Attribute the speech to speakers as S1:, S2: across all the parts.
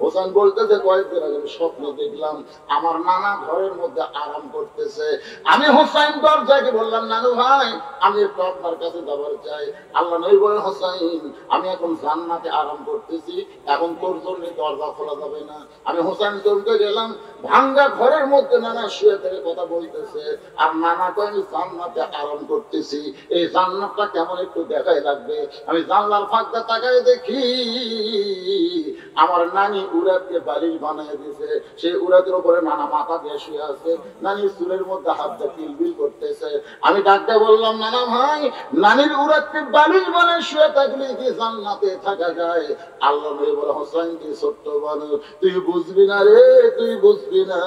S1: হোসেন বলতেছে কয়েকদিন আগে স্বপ্নে দেখলাম আমার নানা ঘরের মধ্যে আরাম করতেছে। আমি হোসেন দরজাকে বললাম, নানু ভাই আমি একটু আপনার কাছে যাবার চাই। আল্লাহ নবী বলেন, হোসেন আমি এখন জান্নাতে আরাম করতেছি, এখন তোর জন্য দরজা খোলা যাবে না। আমি হোসেন চলতে গেলাম, ভাঙ্গা ঘরের মধ্যে নানা শুয়ে থেকে কথা বলতেছে, আর নানা তো আমি জান্নাতে আরাম করতেছি, এই জান্নাতটা কেমন একটু দেখাই লাগবে। আমি জানলার ফাঁকটা তাকায় দেখি আমার নানি উড়াদকে বালিশ বানিয়ে দিয়েছে, সেই উড়াদের উপরে নানা মাথা দিয়ে শুয়ে আছে, নানির চুলের মধ্যে হাত দিয়ে কিলবিল করতেছে। আমি ডাকতে বললাম, নানা ভাই নানির উড়াদকে বালিশ বানিয়ে শুয়ে থাকলে কি জান্নাতে থাকা যায়? আল্লাহ নবী বলে, হোসেন তুই ছোট্ট মানুষ, তুই বুঝবি না রে, তুই বুঝবি না।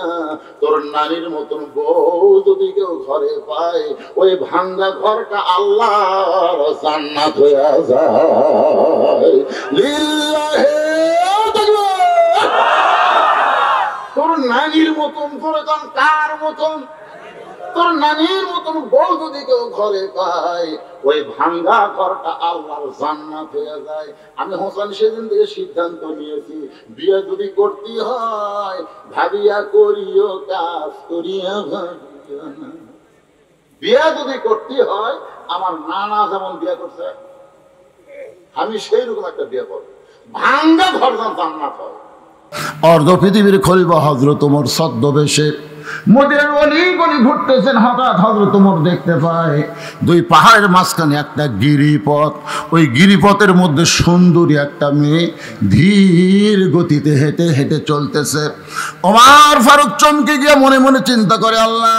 S1: তোর নানির মতন বউ যদি কেউ ঘরে পায়, ওই ভাঙ্গা ঘরটা আল্লাহর জান্নাত হয়ে যায়। লিল্লাহে তোর নানির মতন করে কার মতন? তোর নানির মতন বউ যদি কেউ ঘরে পায়, ওই ভাঙ্গা ঘরটা আল্লাহর জান্নাত হয়ে যায়। আমি হোসেন সেদিন থেকে সিদ্ধান্ত নিয়েছি, বিয়ে যদি করতে হয় ভাবিয়া করিও, কাজ করিয়া ভাবিয়া না। বিয়ে যদি করতে হয় আমার নানা যেমন বিয়ে করছে, আমি সেই রকম একটা বিয়ে করব, ভাঙ্গা ঘর জান্নাত হয়। অর্ধ পৃথিবীর খলিফা হযরত ওমর ছদ্মবেশে মদিনার অলি গলি ঘুরতেছেন। হঠাৎ হযরত ওমর দেখতে পায় দুই পাহাড়ের মাঝখানে একটা গিরিপথ, ওই গিরিপথের মধ্যে সুন্দরী একটা মেয়ে ধীর গতিতে হেঁটে হেঁটে চলতেছে। ওমর ফারুক চমকে গিয়ে মনে মনে চিন্তা করে, আল্লাহ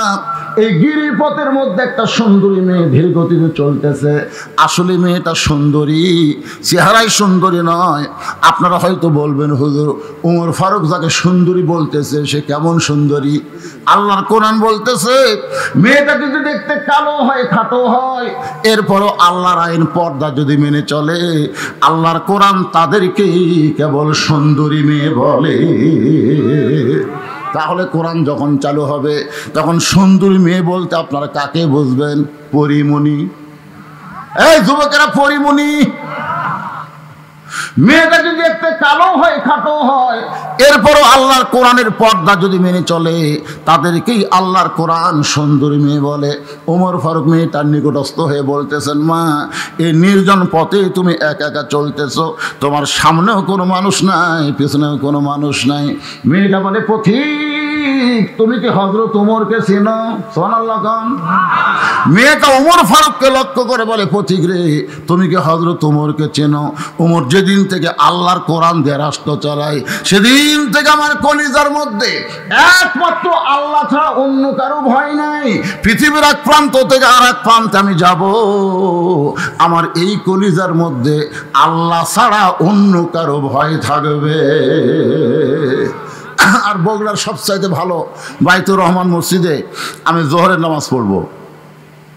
S1: এই গিরিপথের মধ্যে একটা সুন্দরী মেয়ে ধীর গতিতে চলতেছে, আসলে মেয়েটা সুন্দরী, চেহারাই সুন্দরী নয়। আপনারা হয়তো বলবেন, হুজুর ওমর ফারুক যাকে সুন্দরী বলতেছে সে কেমন সুন্দরী? আল্লাহর কোরআন বলতেছে মেয়েটা যদি দেখতে কালো হয়, খাটো হয়, এরপরও আল্লাহর আইন পর্দা যদি মেনে চলে, আল্লাহর কোরআন তাদেরকেই কেবল সুন্দরী মেয়ে বলে। তাহলে কোরআন যখন চালু হবে তখন সুন্দরী মেয়ে বলতে আপনারা কাকে বুঝবেন? পরিমণি। এই যুবকেরা, পরিমণি। মেয়েটা যদি একটা কালো হয়, খাটো হয়, এরপরও আল্লাহর কোরআনের পর্দা যদি মেনে চলে, তাদেরকেই আল্লাহর কোরআন সুন্দরী মেয়ে বলে। ওমর ফারুক মেয়েটার নিকটস্থ হয়ে বলতেছেন, মা এই নির্জন পথে তুমি একা একা চলতেছো, তোমার সামনেও কোনো মানুষ নাই, পিছনেও কোনো মানুষ নাই। মেয়েটা বলে, পথিক তুমি কি হযরত ওমরকে চেনো? সুবহানাল্লাহ খান। মেয়েটা ওমর ফারুককে লক্ষ্য করে বলে, পথিক রে তুমি কি হযরত ওমরকে চেনো? ওমর যেদিন থেকে আল্লাহর কোরআন দিয়ে রাষ্ট্র চালায়, সেদিন থেকে আমার কলিজার মধ্যে একমাত্র আল্লাহ ছাড়া অন্য কারো ভয় নাই। পৃথিবীর এক প্রান্ত থেকে আর এক প্রান্তে আমি যাব, আমার এই কলিজার মধ্যে আল্লাহ ছাড়া অন্য কারো ভয় থাকবে। আর বগুড়ার সবচাইতে ভালো বাইতুর রহমান মসজিদে আমি জোহরের নামাজ পড়বো,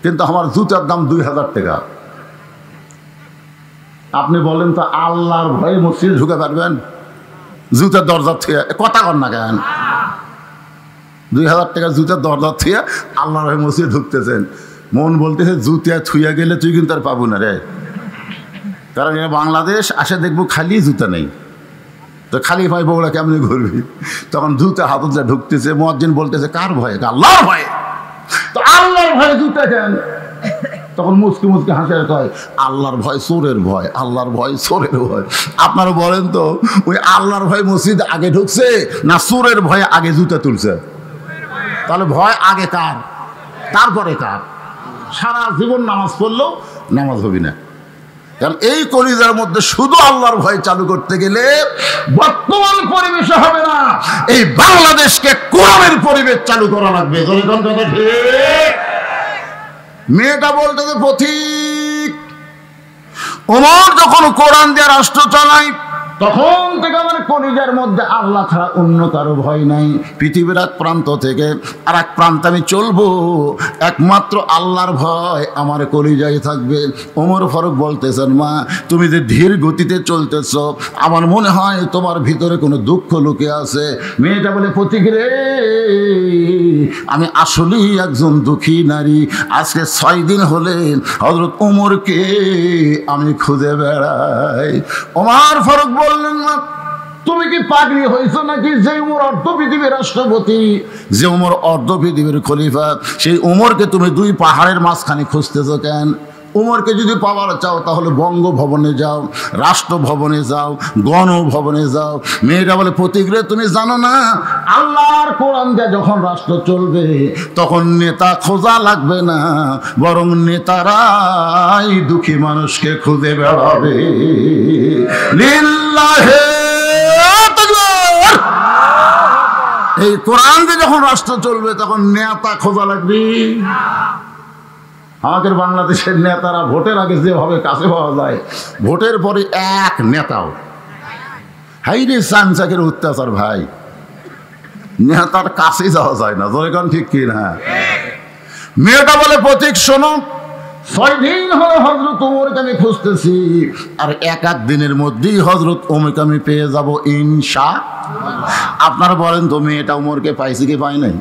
S1: কিন্তু আমার জুতার দাম 2000 টাকা। আপনি বলেন তো আল্লাহর ভয়ে মসজিদে ঢুকে পারবেন? জুতার দরজা থেকে কথা কর না কেন? 2000 টাকা জুতার দরজা থেকে আল্লাহর ভয়ে মসজিদে ঢুকতেছেন। মন বলতেছে জুতিয়া ছুঁয়া গেলে তুই কিন্তু আর পাবো না রে, কারণ এরা বাংলাদেশ আসে দেখবো খালি জুতা নেই, তো খালি ভাই বগুড়া কেমনি ঘুরবি? তখন জুতা হাতত যা ঢুকতেছে, মুয়াজ্জিন বলতেছে কার ভয়ে? আল্লাহর ভয়ে। তো আল্লাহর ভয়ে জুতা কেন? তখন মুচকি মুচকি হাসে কয়, আল্লাহর ভয় চোরের ভয়, আল্লাহর ভয় চোরের ভয়। আপনারা বলেন তো ওই আল্লাহর ভয় মসজিদ আগে ঢুকছে না চোরের ভয়ে আগে জুতা তুলছে? তাহলে ভয় আগে কার, তারপরে কার? সারা জীবন নামাজ পড়লেও নামাজ হবি না, কারণ এই কলিজার মধ্যে শুধু আল্লাহর ভয় চালু করতে গেলে বর্তমান পরিবেশে হবে না, এই বাংলাদেশকে কোরআনের পরিবেশ চালু করা লাগবে। মেয়েটা বলতেছে, পথিক ওমর যখন কোরআন দিয়ে রাষ্ট্র চালায় তখন থেকে আমার কলিজার মধ্যে আল্লাহ ছাড়া অন্য কারো ভয় নাই। পৃথিবীর এক প্রান্ত থেকে আর এক প্রান্তে আমি চলবো, একমাত্র আল্লাহর ভয় আমার কলিজায় থাকবে। ওমর ফারুক বলতেছেন, মা তুমি যে ধীর গতিতে চলতেছ, আমার মনে হয় তোমার ভিতরে কোনো দুঃখ লুকিয়ে আছে। মেয়েটা বলে, পথিক রে আমি আসলেই একজন দুঃখী নারী, আজকে 6 দিন হলে হযরত ওমরকে আমি খুঁজে বেড়াই। ওমর ফারুক বললেন, মা তুমি কি পাগড়ি হয়েছো নাকি? যে উমর অর্ধ পৃথিবীর রাষ্ট্রপতি, যে উমর অর্ধ পৃথিবীর খলিফা, সেই উমরকে তুমি দুই পাহাড়ের মাঝখানে খুঁজতেছো কেন? উমরকে যদি পাওয়ার চাও তাহলে বঙ্গভবনে যাও, রাষ্ট্রভবনে যাও, গণভবনে যাও। মেয়েরা বলে প্রতিক্রিয়া তুমি জানো না, আল্লাহর কোরআন দিয়ে যখন রাষ্ট্র চলবে তখন নেতা খোঁজা লাগবে না, বরং নেতারাই দুঃখী মানুষকে খুঁজে বেড়াবে। লিল্লাহে তাকবীর। এই কোরআন দিয়ে যখন রাষ্ট্র চলবে তখন নেতা খোঁজা লাগবে। আমাদের বাংলাদেশের নেতারা ভোটের আগে যেভাবে কাছে পাওয়া যায়, ভোটের পরে এক নেতাও হাইরে চামচাকের অত্যাচার ভাই, নেতার কাছে যাওয়া যায় না। ধরে কারণ ঠিক কি না? মেয়েটা বলে প্রতীক শোনো, 6 দিন হলো হযরত ওমরকে আমি খুঁজতেছি, আর এক দিনের মধ্যেই হযরত ওমরকে আমি পেয়ে যাব ইনশাআল্লাহ। আপনারা বলেন তো মেয়েটা ওমরকে পাইছে কি পাই নাই?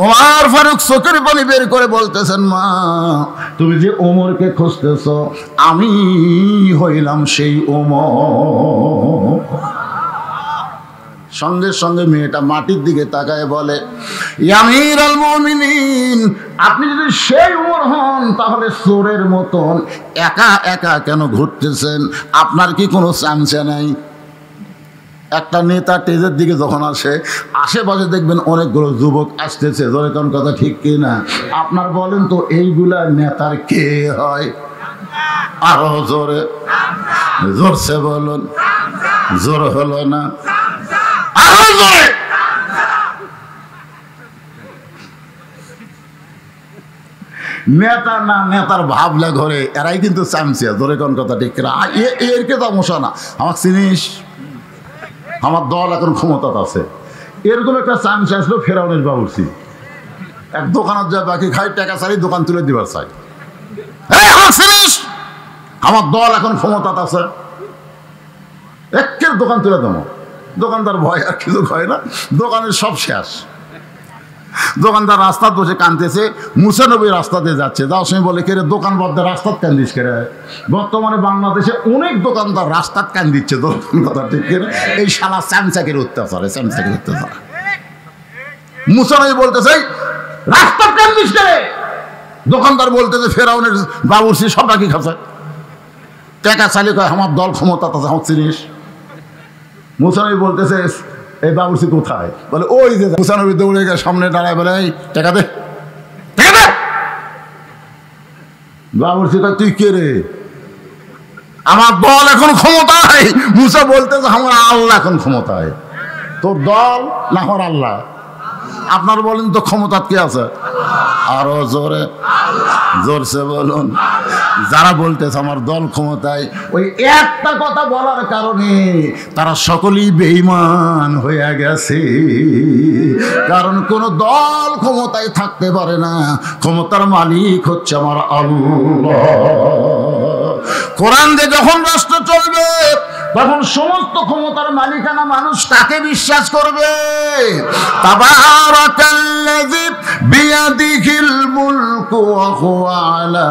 S1: ওমর ফারুক চোখের পানি বের করে বলতেছেন, মা তুমি যে ওমরকে খুঁজতেছ আমি হইলাম সেই ওমর। সঙ্গে সঙ্গে মেয়েটা মাটির দিকে তাকায় বলে, ইয়া আমিরুল মুমিনিন, আপনি যদি সেই ওমর হন তাহলে চোরের মতন একা একা কেন ঘুরতেছেন? আপনার কি কোনো চামচা নাই? একটা নেতা স্টেজের দিকে যখন আসে, আশেপাশে দেখবেন অনেকগুলো যুবক আসতেছে। ধরে কোন কথা ঠিক কি না? আপনার বলেন তো এইগুলা নেতার কে হয়? আরো জোরে, জোরসে বলুন। জোর হলো না, আরো জোরে। নেতা না, নেতার ভাবলে ঘরে এরাই কিন্তু চামচিয়া। ধরে কোন কথা ঠিক কিনা? এর কে তামসা না, আমার চিনিস, আমার দল এখন ক্ষমতাতে আছে। এরকম একটা চান্স আসলো ফেরাউনের বাবুর্চি, এক দোকানত যায় বাকি খাই, টাকা চাই, দোকান তুলে দিবার চাই। আমার দল এখন ক্ষমতাতে আছে, একের দোকান তুলে দেবো। দোকানদার ভয় আর কিছু হয় না, দোকানের সব শেষ। দোকানদার রাস্তা বসে কাঁদতেছে, মুসা নবী রাস্তাতে যাচ্ছে, যাওয়ার সময় বলে কেরে দোকান বদ্ধ রাস্তাত কান্দিস কেরে? বর্তমানে বাংলাদেশে অনেক দোকানদার রাস্তাত কান দিচ্ছে। দোকান কথা ঠিক কেরে? এই শালা চামচাকের অত্যাচারে, চামচাকের অত্যাচার। মুসা নবী বলতেছে রাস্তাত কান্দিস কেরে? দোকানদার বলতেছে ফেরাউনের বাবুর্চি সব নাকি খাচ্ছে, টাকা চালি কয় আমার দল ক্ষমতা আছে, আমার চিনিস? মুসা নবী বলতেছে এই বাবুর্চি কোথায়? বলে ওই যে। মুসা নবী দৌড়ে গিয়ে সামনে দাঁড়ায় বলে এই টাকা দে, টাকা দে। বাবুর্চি কয় তুই কে রে? আমার দল এখন ক্ষমতায়। মুসা বলতেছে আমার আল্লাহ এখন ক্ষমতায়। তোর দল না আমার আল্লাহ? আপনার বলেন তো ক্ষমতা কে আছে? আরো জোরে, জোরসে বলুন। যারা বলতেছে আমার দল ক্ষমতায়, ওই একটা কথা বলার কারণে তারা সকলেই বেঈমান হয়ে গেছে। কারণ কোন দল ক্ষমতায় থাকতে পারে না, ক্ষমতার মালিক হচ্ছে আমার আল্লাহ। কোরআন দিয়ে যখন রাষ্ট্র চলবে তখন সমস্ত ক্ষমতার মালিকানা মানুষ কাকে বিশ্বাস করবে? তাবারাকাল্লাযী বিয়াদিহিল মুলকু ওয়া হুয়া আলা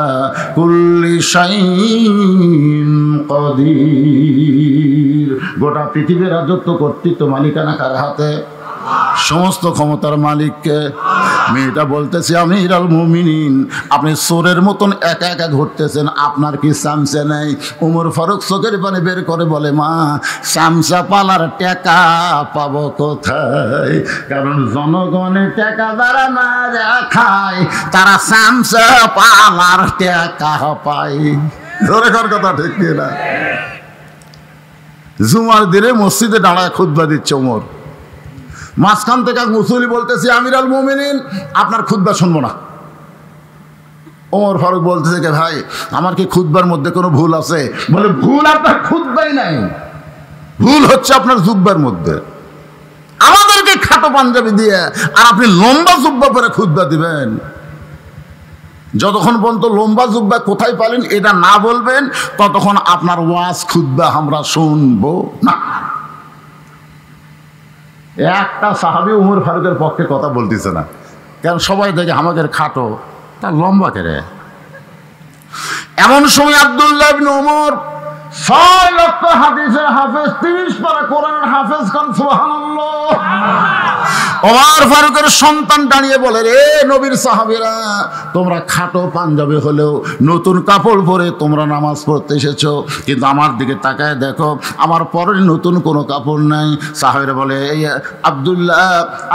S1: কুল্লি শাইইন কাদির। গোটা পৃথিবীর রাজত্ব কর্তৃত্ব মালিকানা কার হাতে? সমস্ত ক্ষমতার মালিককে। মেয়েটা বলতেছে আমিরুল মুমিনিন, আপনি চোরের মতন একা একা ঘুরতেছেন, আপনার কি চামচা নেই? ওমর ফারুক চোখের পানি বের করে বলে, মা চামচা পালার টাকা পাবো কোথায়? কারণ জনগণের টাকা যারা না খায় তারা চামচা পালার টাকা পায়। ধরে কর কথা ঠিক না? জুমার দিনে মসজিদে দাঁড়ায় খুতবা দিচ্ছে ওমর, মাঝখান থেকে এক মুসল্লি বলতেছে আমিরুল মুমিনিন আপনার খুতবা শুনবো না। ওমর ফারুক বলতেছে যে ভাই আমার কি খুতবার মধ্যে কোনো ভুল আছে? বলে ভুল আপনার খুতবাই নাই, ভুল হচ্ছে আপনার জুব্বার মধ্যে। আমাদেরকে খাটো পাঞ্জাবি দিয়ে আর আপনি লম্বা জুব্বা পরে খুতবা দিবেন? যতক্ষণ পর্যন্ত লম্বা জুব্বা কোথায় পালেন এটা না বলবেন ততক্ষণ আপনার ওয়াজ খুতবা আমরা শুনবো না। একটা সাহাবী ওমর ফারুকের পক্ষে কথা বলতেছে না, কারণ সবাই দেখে আমাদের খাটো, তার লম্বা কেড়ে। এমন সময় আব্দুল্লাহ ইবনে ওমর 6 লক্ষ হাদিসের হাফেজ, 30 পারা কোরআনের হাফেজ। কোন সুবহানাল্লাহ। ওমর ফারুকের সন্তান দাঁড়িয়ে বলে, রে নবীর সাহাবীরা, তোমরা খাটো পাঞ্জাবি হলেও নতুন কাপড় পরে তোমরা নামাজ পড়তে এসেছো, কিন্তু আমার দিকে তাকায় দেখো, আমার পরে নতুন কোনো কাপড় নাই। সাহাবীরা বলে, এই আব্দুল্লাহ,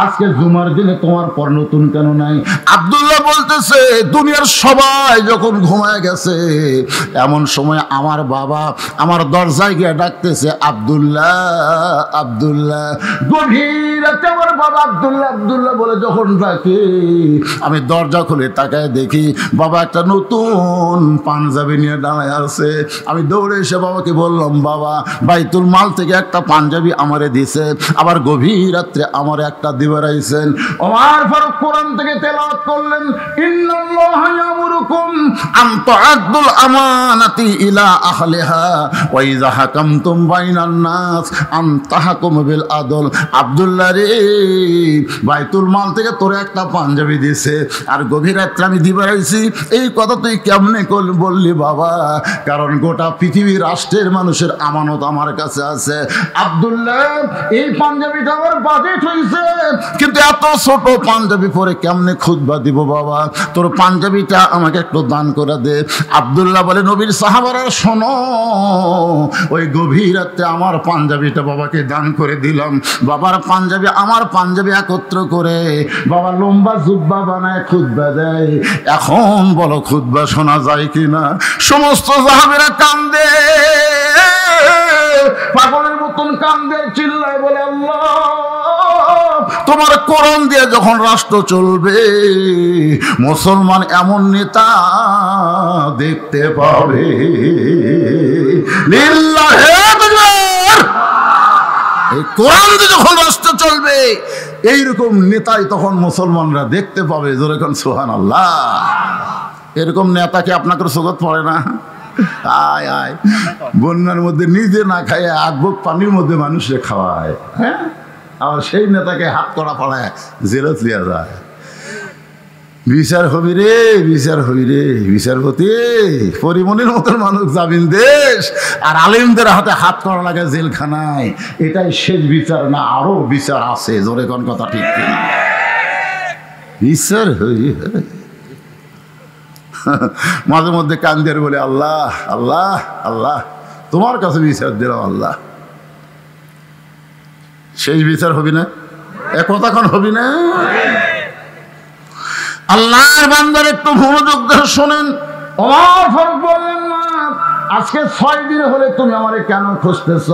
S1: আজকে জুমার দিনে তোমার পর নতুন কেন নাই? আব্দুল্লাহ বলতেছে, দুনিয়ার সবাই যখন ঘুমায় গেছে, এমন সময় আমার বাবা আমার দরজায় গিয়ে ডাকতেছে, আব্দুল্লাহ আব্দুল্লাহ। গভীর রাতে আমার বাবা আব্দুল্লাহ আব্দুল্লাহ বলে যখন ডাকে, আমি দরজা খুলে তাকায় দেখি বাবা একটা নতুন পাঞ্জাবি নিয়ে দাঁড়ায় আছে। আমি দৌড়ে এসে বাবাকে বললাম, বাবা, বাইতুল মাল থেকে একটা পাঞ্জাবি আমারে দিছে, আবার গভীর রাত্রে আমার একটা দিবার আইছেন। ওমর ফারুক কোরআন থেকে তেলাওয়াত করলেন, ইন্নাল্লাহা ইয়ামুরুকুম আন তুআদ্দুল আমানাতি ইলা আহলিহা ওয়া ইযা হাকামতুম বাইনান নাস আন তাহকুমু বিল আদল। আব্দুল্লাহ রে, বাইতুল মাল থেকে তোরে একটা পাঞ্জাবি দিছে, আর গভীর রাত্রে আমি দিবার আইছি। এই কথা তুই কেমনে বললি বাবা? কারণ গোটা পৃথিবীর রাষ্ট্রের মানুষের আমানত আমার কাছে আছে। আব্দুল্লাহ, এই পাঞ্জাবিটা আমার বাজেট হয়েছে, কিন্তু এত ছোট পাঞ্জাবি পরে কেমনে খুতবা দিব বাবা? তোর পাঞ্জাবিটা আমাকে একটু দান করে দে। আব্দুল্লাহ বলে, নবীর সাহাবারা শোনো, ওই গভীর রাতে আমার পাঞ্জাবিটা বাবাকে দান করে দিলাম। বাবার পাঞ্জাবি আমার পাঞ্জাবি একত্র করে বাবা লম্বা জুব্বা বানায় খুতবা দেয়। এখন বলো, খুতবা শোনা যায় কিনা? সমস্ত সাহাবীরা কান্দে, পাগলের মতন কান্দে, চিল্লায় বলে, আল্লাহ, তোমার কোরআন দিয়ে যখন রাষ্ট্র চলবে, মুসলমান এমন নেতা দেখতে পাবে। লিল্লাহি আকবার। এই কোরআন দিয়ে যখন রাষ্ট্র চলবে, এইরকম নেতাই তখন মুসলমানরা দেখতে পাবে। জোরে কোন সুবহানাল্লাহ। এরকম নেতাকে আপনাকে চোখত পড়ে না? আয় আয়, বন্যার মধ্যে নিজে না খায় আগবক পানির মধ্যে মানুষে খাওয়ায়, হ্যাঁ, আবার সেই নেতাকে হাত করা পড়ায় জেলত লিয়া যায়। বিচার হবি রে, বিচার হবি রে, বিচারপতি পরিমনির মতন মানুষ যাবেন দেশ, আর আলেমদের হাতে হাত করা লাগে জেলখানায়। এটাই শেষ বিচার না, আরো বিচার আছে। জোরে কোন কথা ঠিক কিনা? বিচার হই। মাঝে মধ্যে কান্দের বলে, আল্লাহ আল্লাহ আল্লাহ, তোমার কাছে বিচার দিলাম আল্লাহ। শেষ বিচার হবি না? এ কথা কোন হবি না? আল্লাহর বান্দার একটু মনোযোগ দিয়ে শোনেন। ওমর ফারুক বললেন, না, আজকে 6 দিন হলে তুমি আমারে কেন খুঁজতেছ?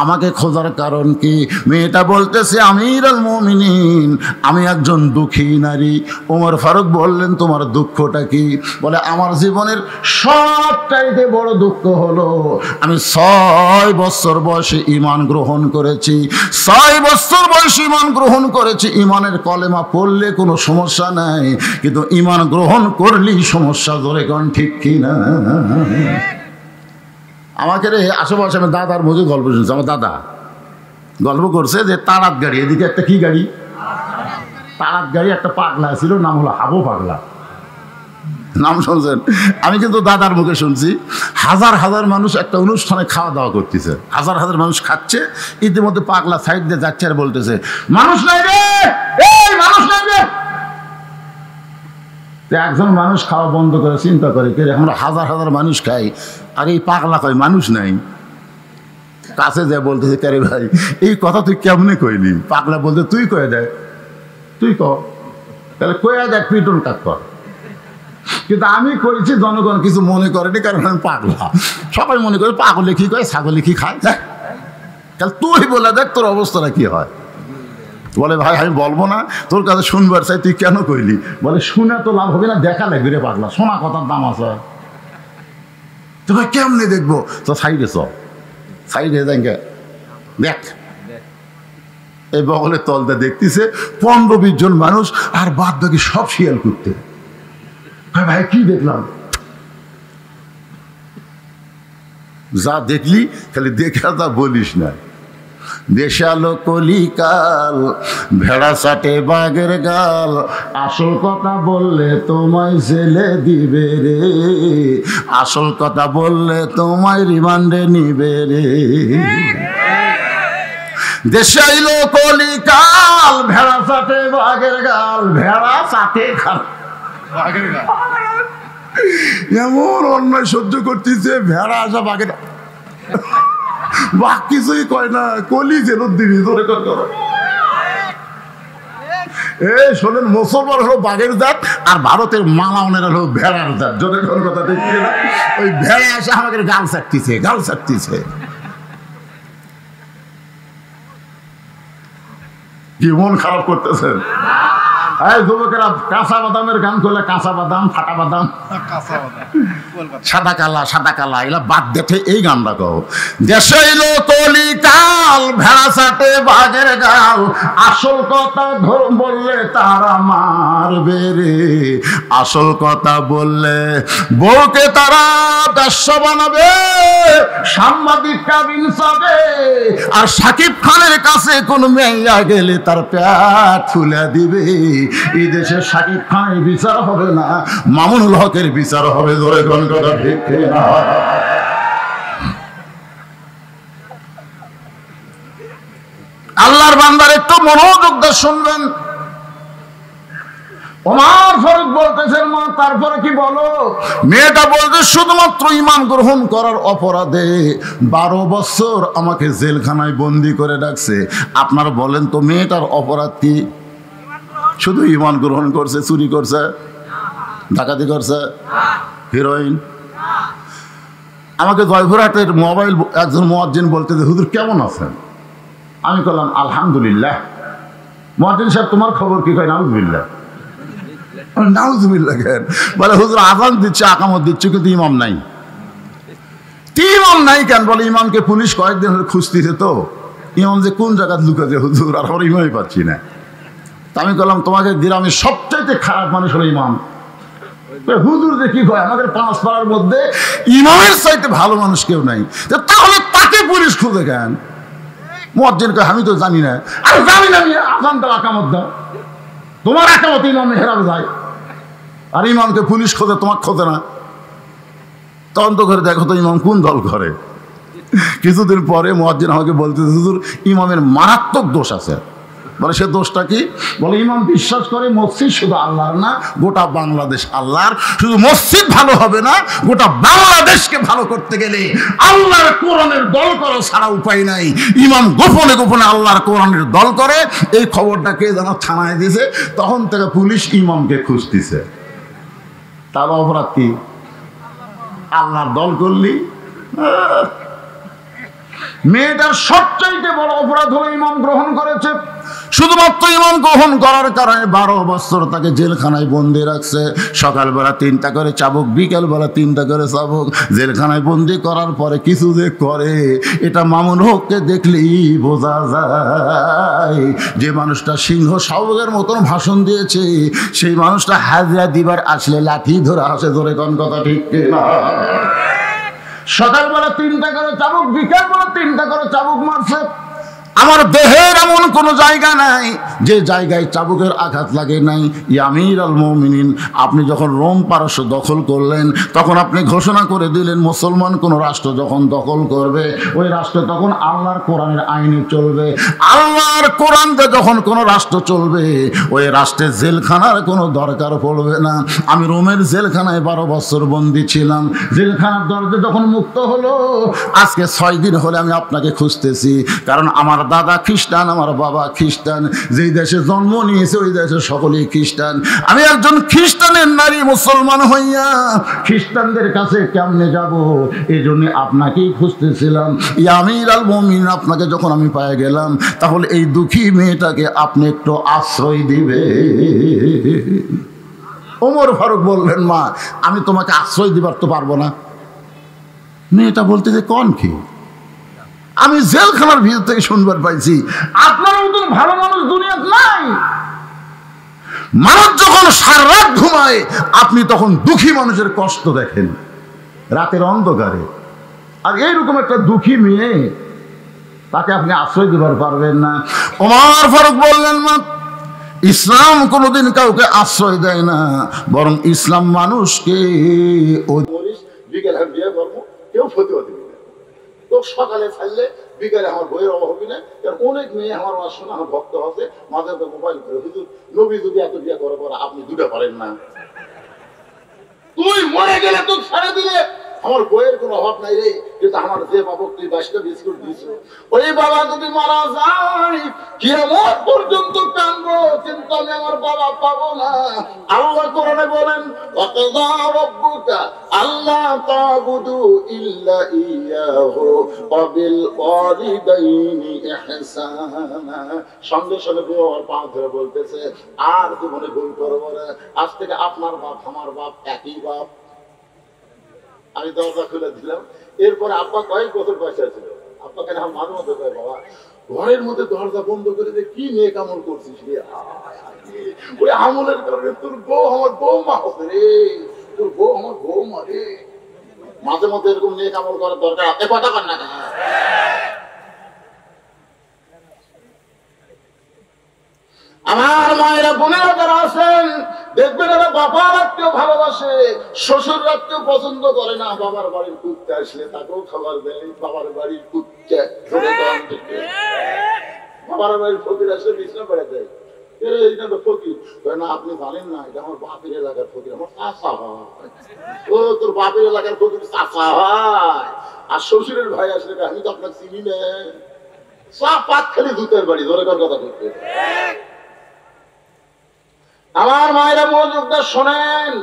S1: আমাকে খোঁজার কারণ কি? মেয়েটা বলতেছে, আমিরুল মুমিনিন, আমি একজন দুঃখী নারী। ওমর ফারুক বললেন, তোমার দুঃখটা কি? বলে, আমার জীবনের সবচাইতে বড় দুঃখ হলো আমি 6 বছর বয়সে ঈমান গ্রহণ করেছি। 6 বছর বয়সে ঈমান গ্রহণ করেছি। ঈমানের কলেমা পড়লে কোনো সমস্যা নাই, কিন্তু ঈমান গ্রহণ করলেই সমস্যা। ধরে কোন ঠিক কিনা? আমাকে রে আশেপাশে আমি দাদার মুখে গল্প শুনছি। আমার দাদা গল্প করছে যে তারাত গাড়ি, এদিকে একটা কি গাড়ি, তারাত গাড়ি, একটা পাগলা ছিল, নাম হলো হাবু পাগলা। নাম শুনছেন? আমি কিন্তু দাদার মুখে শুনছি। হাজার হাজার মানুষ একটা অনুষ্ঠানে খাওয়া দাওয়া করতেছে, হাজার হাজার মানুষ খাচ্ছে, ইতিমধ্যে পাগলা সাইড দিয়ে যাচ্ছে আর বলতেছে, মানুষ নাই রে, এই মানুষ নাই রে। একজন মানুষ খাওয়া বন্ধ করে চিন্তা করে, আমরা হাজার হাজার মানুষ খাই, আর এই পাগলা কয় মানুষ নাই। কাছে যায় বলতেছে, কারে ভাই, এই কথা তুই কেমনে কইলি? পাগলা বলতে, তুই কয়ে দেয়, তুই ক, তাহলে কয়ে দেখ, পিটন কাক কর। কিন্তু আমি করেছি, জনগণ কিছু মনে করেনি, কারণ আমি পাগলা। সবাই মনে করে পাগলে কি কয়, ছাগলে কি খায়। তাহলে তুই বলে দেখ তোর অবস্থাটা কি হয়। বলে, ভাই আমি বলবো না, তোর কাছে শুনবার চাই, তুই কেন কইলি? বলে, শুনে তো লাভ হবে না, দেখা লাগবে রে পাগলা, শোনা কথার দাম আছে। তো ভাই কেমনে দেখবো? তো সাইডে চ, সাইডে দেখ। এই বগলের তলটা দেখতেছে 15-20 জন মানুষ, আর বাদ বাকি সব শিয়াল করতে। ভাই কি দেখলাম? যা দেখলি খালি দেখে তা বলিস না। দেশে আলো কলিকাল, ভেড়া চাটে বাঘের গাল, আসল কথা বললে তোমায় জেলে দিবে রে, আসল কথা বললে তোমায় রিমান্ডে নিবে রে। দেশে আইলো কলিকাল, ভেড়া চাটে বাঘের গাল, ভেড়া চাটে বাঘের গাল। এমন অন্যায় সহ্য করতেছে, ভেড়া আসা বাঘের বাঘ কিছুই কয় না, কলি জেলত দিবি ধরে করো। এই শোনেন, মুসলমান হলো বাঘের জাত আর ভারতের মালাউনের হলো ভেড়ার জাত। জোরে কোন কথা ঠিক না? ওই ভেড়া এসে আমাদের গাল চাটতিছে, গাল চাটতিছে। কি মন খারাপ করতেছেন? এই যুবকেরা, কাঁচা বাদামের গান করলে কাঁচা বাদাম, ফাটা বাদাম, সাদা কালা, সাদা কালা, এগুলা বাদ দেখে এই গানটা কও। দেশে এলো কলিকাল, ভেড়া চাটে বাঘের গাল, আসল কথা বললে তারা মারবে রে, আসল কথা বললে বউকে তারা ব্যবসা বানাবে, সাংবাদিক কাবিন চাবে, আর সাকিব খানের কাছে কোন মেয়া গেলে তার পেট ফুলে দিবে। এই দেশে সাকিব খানের বিচার হবে না, মামুনুল হকের বিচার হবে। ধরে কোন কথা ঠিক না? আল্লাহর বান্দার একটু মনোযোগ দিয়ে শুনবেন। ওমর ফারুক বলতেছেন, মা তারপরে কি বলো? মেয়েটা বলতে শুধুমাত্র ঈমান গ্রহণ করার অপরাধে 12 বছর আমাকে জেলখানায় বন্দি করে রাখছে। আপনারা বলেন তো, মেয়েটার অপরাধ কি? শুধু ঈমান গ্রহণ করছে, চুরি করছে, ডাকাতি করছে, হিরোইন। আমাকে জয়পুরহাটের মোবাইল একজন মুয়াজ্জিন বলতেছে, হুজুর কেমন আছেন? আমি বললাম আলহামদুলিল্লাহ। মুয়াজ্জিন সাহেব তোমার খবর কি? কয় নাউজুবিল্লাহ। নাউজুবিল্লাহ কেন? বলে হুজুর আযান দিচ্ছে, আকামত দিচ্ছে, কিন্তু ইমাম নাই। ইমাম নাই কেন? বলে ইমামকে পুলিশ কয়েকদিন ধরে খুঁজতেছে, তো ইমাম যে কোন জায়গায় লুকাছে হুজুর, আর আমরা ইমামই পাচ্ছি না। আমি বললাম তোমাকে গ্রামের সবচাইতে খারাপ মানুষ হলো ইমাম। হুজুর যে কি কয়, আমাদের 5 পাড়ার মধ্যে ইমামের চাইতে ভালো মানুষ কেউ নাই, তাহলে তাকে পুলিশ খুঁজে কেন? মুয়াজ্জিন কয় আমি তো জানি না। আর জানি না, আযান দাও, আকামত দাও, তোমার আকামত ইমাম হেরাবে যায়, আর ইমামকে পুলিশ খোঁজে, তোমাকে খোঁজে না। তদন্ত করে দেখো তো ইমাম কোন দল করে। কিছুদিন পরে মুয়াজ্জিন আমাকে বলতে, হুজুর ইমামের মারাত্মক দোষ আছে। বলে সে দোষটা কি? বলে ইমাম বিশ্বাস করে মসজিদ শুধু আল্লাহর না, গোটা বাংলাদেশ আল্লাহর। শুধু মসজিদ ভালো হবে না, গোটা বাংলাদেশকে ভালো করতে গেলে আল্লাহর কোরআনের দল করা ছাড়া উপায় নাই। ইমাম গোপনে গোপনে আল্লাহর কোরআনের দল করে। এই খবরটা কে যেন থানায় দিয়েছে, তখন থেকে পুলিশ ইমামকে খুঁজতেছে। তার অপরাধ কি? আল্লাহর দল করলি। মেয়েটার সবচাইতে বড় অপরাধ হলো ইমাম গ্রহণ করেছে। শুধুমাত্র ইমাম গ্রহণ করার কারণে 12 বছর তাকে জেলখানায় বন্দি রাখছে। সকালবেলা 3টা করে চাবুক, বিকেলবেলা 3টা করে চাবুক। জেলখানায় বন্দি করার পরে কিছু যে করে, এটা মামুন হককে দেখলেই বোঝা যায়। যে মানুষটা সিংহ শাবকের মতন ভাষণ দিয়েছে, সেই মানুষটা হাজিরা দিবার আসলে লাঠি ধরে আসে। ধরে কোন কথা ঠিক না? সকালবেলা 3টা করে চাবুক, বিকালবেলা 3টা করে চাবুক মারছে। আমার দেহের এমন কোন জায়গা নাই যে জায়গায় চাবুকের আঘাত লাগে নাই। আমির আল মুমিনিন, আপনি যখন রোম পারস্য দখল করলেন, তখন আপনি ঘোষণা করে দিলেন মুসলমান কোন রাষ্ট্র যখন দখল করবে, ওই রাষ্ট্র তখন আল্লাহর কোরআনের আইনে চলবে। আল্লাহর কোরআনতে যখন কোন রাষ্ট্র চলবে, ওই রাষ্ট্রের জেলখানার কোনো দরকার পড়বে না। আমি রোমের জেলখানায় 12 বছর বন্দী ছিলাম। জেলখানার দরজা যখন মুক্ত হলো, আজকে 6 দিন হলে আমি আপনাকে খুঁজতেছি। কারণ আমার দাদা খ্রিস্টান, আমার বাবা খ্রিস্টান, যেই দেশে জন্ম নিয়েছে ওই দেশে সকলেই খ্রিস্টান। আমি একজন খ্রিস্টানের নারী, মুসলমান হইয়া খ্রিস্টানদের কাছে কেমনে যাব? এই জন্য আপনাকেই খুঁজতেছিলাম। আমির আল মুমিনিন, আপনাকে যখন আমি পেয়ে গেলাম, তাহলে এই দুঃখী মেয়েটাকে আপনি একটু আশ্রয় দিবে। ওমর ফারুক বললেন, মা আমি তোমাকে আশ্রয় দিবার তো পারবো না। মেয়েটা বলতে যে কোন কি? আমি জেলখানার ভিতর থেকে শুনবার পাইছি আপনার মতন ভালো মানুষ দুনিয়াতে নাই। মানুষ যখন সারা রাত ঘুমায়, আপনি তখন দুঃখী মানুষের কষ্ট দেখেন রাতের অন্ধকারে। আর এইরকম একটা দুঃখী মেয়ে তাকে আপনি আশ্রয় দিবার পারবেন না। ওমর ফারুক বললেন, মা ইসলাম কোনোদিন কাউকে আশ্রয় দেয় না, বরং ইসলাম মানুষকে বিকেলে বিয়ে করবো, কেউ ফতুয়া দিবি না, তো সকালে ছাড়লে বিকালে আমার বইয়ের অভাব হবে না। কারণ অনেক মেয়ে আমার শোনা আমার ভক্ত আছে, মাঝে মাঝে মোবাইল করে, হুজুর নবী যদি এত বিয়ে করে পরে আপনি দুটা পারেন না, তুই মরে গেলে তো ছেড়ে দিলে আমার বইয়ের কোনো অভাব নাই রে, কিন্তু আমার যে বাবক তুই 22টা বিস্কুট দিয়েছ, ওই বাবা যদি মারা যায় কিয়ামত পর্যন্ত কাঁদবো, কিন্তু আমি আমার বাবা পাবো না। আল্লাহ কোরআনে বলেন, ওয়াকাযা রাব্বুকা আল্লা তা'বুদু ইল্লা ইয়্যাহু ওয়া বিল ওয়ালিদাইনি ইহসানা। সঙ্গে সঙ্গে আমার পা ধরে বলতেছে, আর জীবনে ভুল করবো না, আজ থেকে আপনার বাপ আমার বাপ একই বাপ। আমি দরজা খুলে দিলাম। এরপরে আব্বা কয়েক বছর বয়সে ছিল, আব্বা কেন মাঝে মধ্যে কয়, বাবা ঘরের মধ্যে দরজা বন্ধ করে দিয়ে কি নিয়ে কামড় করছিস রে, ওই আমলের কারণে তোর বউ আমার বৌমা হবে রে, তোর বউ আমার বৌমা রে। মাঝে মধ্যে এরকম নিয়ে কামড় করার দরকার এ কথা কর না। আমার মায়েরা বোনেরা যারা আছেন দেখবেন, এরা বাবার রাখতেও ভালোবাসে, শ্বশুর রাখতেও পছন্দ করে না। বাবার বাড়ির কুত্তে আসলে তাকেও খাবার দেয়, বাবার বাড়ির কুত্তে বাবার বাড়ির ফকির আসলে বিছনা পেড়ে দেয়, এটা তো ফকির। না আপনি জানেন না, এটা আমার বাপের এলাকার ফকির, আমার চাচা হয়। ও তোর বাপের এলাকার ফকির চাচা হয়। আর শ্বশুরের ভাই আসলে আমি তো আপনাকে চিনি না, সব পাত খালি জুতের বাড়ি, ধরে কথা করতে। আমার মায়েরা মনোযোগটা শোনেন,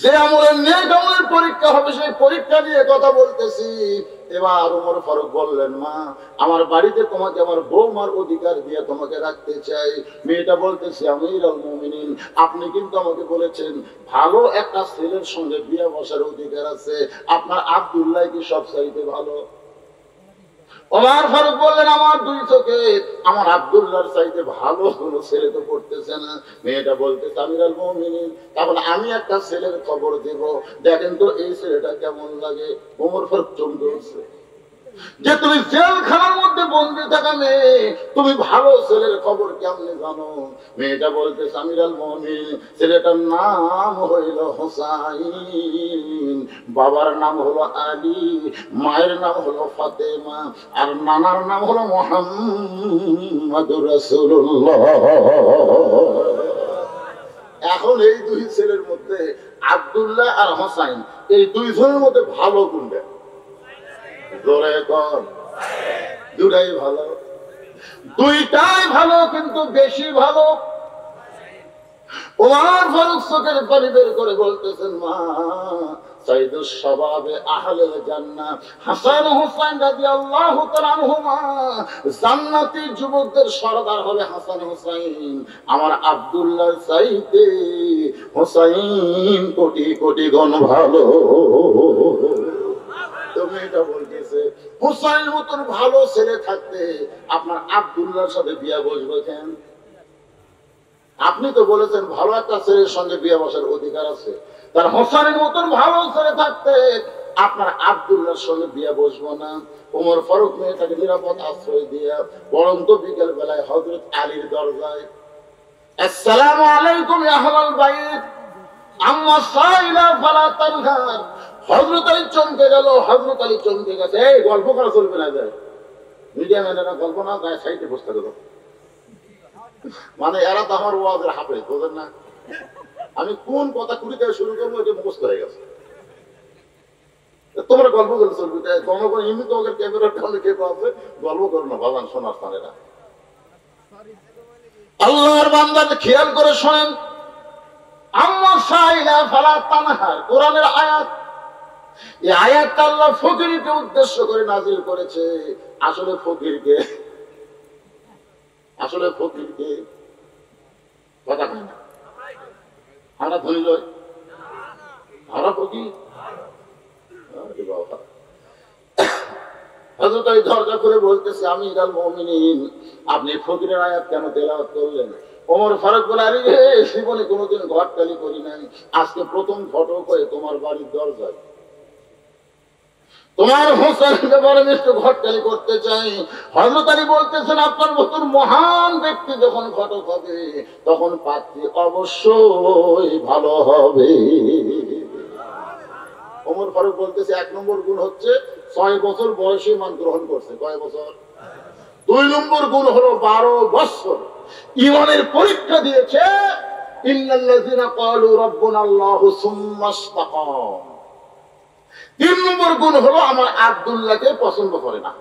S1: যে আমলের নেক আমলের পরীক্ষা হবে সেই পরীক্ষা নিয়ে কথা বলতেছি। এবার ওমর ফারুক বললেন, মা আমার বাড়িতে তোমাকে আমার বৌমার অধিকার দিয়ে তোমাকে রাখতে চাই। মেয়েটা বলতেছি, আমিরুল মুমিনিন আপনি কিন্তু আমাকে বলেছেন ভালো একটা ছেলের সঙ্গে বিয়ে বসার অধিকার আছে, আপনার আব্দুল্লাহ কি সব চাইতে ভালো? ওমর ফারুক বললেন, আমার দুই চোখে আমার আব্দুল্লাহর চাইতে ভালো কোনো ছেলে তো পড়তেছে না। মেয়েটা বলতেছে, আমিরুল মুমিনিন তাহলে আমি একটা ছেলের খবর দেব, দেখেন তো এই ছেলেটা কেমন লাগে। ওমর ফারুক চমকে উঠছে যে তুমি জেলখানার মধ্যে বন্দী থাকা মেয়ে, তুমি ভালো ছেলের খবর কেমনে জানো? মেয়েটা বলতেছে, আমিরুল মুমিনিন ছেলেটার নাম হইল হোসাইন, বাবার নাম হলো আলী, মায়ের নাম হলো ফাতেমা, আর নানার নাম হলো মুহাম্মাদুর রাসূলুল্লাহ। এখন এই দুই ছেলের মধ্যে আব্দুল্লাহ আর হোসাইন, এই দুইজনের মধ্যে ভালো কোনটা? জোরে কর। দুটাই ভালো, দুইটাই ভালো, কিন্তু বেশি ভালো। ওমর ফারুক চোখের পানি বের করে বলতেছেন, মা সাইদুস শাবাবে আহলেল জান্নাহ হাসান হোসেন রাদিয়াল্লাহু তাআলা আনহুমা, জান্নাতি যুবকদের সরদার হবে হাসান হোসেন। আমার আব্দুল্লাহর চাইতে হোসেন কোটি কোটি গুণ ভালো। মেয়েটা বলতেছে, হুসাইনের মতন ভালো ছেলে থাকতে আপনার আব্দুল্লাহর সাথে বিয়া বসবো কেন? আপনি তো বলেছেন ভালো একটা ছেলের সঙ্গে বিয়া বসার অধিকার আছে, তার হোসেনের মতন ভালো ছেলে থাকতে আপনার আব্দুল্লাহর সঙ্গে বিয়া বসবো না। ওমর ফারুক মেয়েটাকে নিরাপদ আশ্রয় দিয়া পরন্ত বিকেল বেলায় হযরত আলীর দরজায়, আসসালামু আলাইকুম ইয়া আহলাল বাইত আম্মা সাইলা ফালা তানহার। হযরত আলী চমকে গেল, হযরত আলী চমকে গেছে, এই গল্প করা চলবে না, যায় মিডিয়া ম্যানেরা গল্প না যায় সাইডে বসতে গেল। মানে এরা তো আমার ওয়াজের হাফেজ, বোঝেন না? আমি কোন কথা কুড়ি থেকে শুরু করবো এটা মুখস্থ হয়ে গেছে। তোমরা গল্প করে চলবে, জনগণ এমনি তোমাকে ক্যামেরার কারণে কে আছে, গল্প করো না বাজান শোনার স্থানেরা। আল্লাহর বান্দাকে খেয়াল করে শোনেন, আম্মা সাইলা ফালা তানহার কোরআনের আয়াত। এই আয়াতটা আল্লাহ ফকিরকে উদ্দেশ্য করে নাজিল করেছে। আসলে ফকিরকে কথা কয় না, আমরা ধনী লয়, আমরা ফকির। হযরত আলী দরজা খুলে বলতেছে, আমিরুল মুমিনিন আপনি ফকিরের আয়াত কেন তেলাওয়াত করলেন? ওমর ফারুক বলে, আরে জীবনে কোনোদিন ঘটকালি করি নাই, আজকে প্রথম ঘটক হয়ে তোমার বাড়ির দরজায়। তোমার হোসেনের ব্যাপারে আমি একটু ঘটকালি করতে চাই। হযরত আলী বলতেছেন, আপনার মতন মহান ব্যক্তি যখন ঘটক হবে তখন পাত্রী অবশ্যই ভালো হবে। ওমর ফারুক বলতেছে, ১ নম্বর গুণ হচ্ছে ৬ বছর বয়সে ইমান গ্রহণ করছে। কয় বছর? ২ নম্বর গুণ হলো ১২ বছর ইমানের পরীক্ষা দিয়েছে। ইন্নাল্লাযীনা ক্বালু রাব্বুনাল্লাহু সুম্মা ইসতাকাম। ৩ নম্বর গুণ হলো আমার আব্দুল্লাহকে পছন্দ করে না।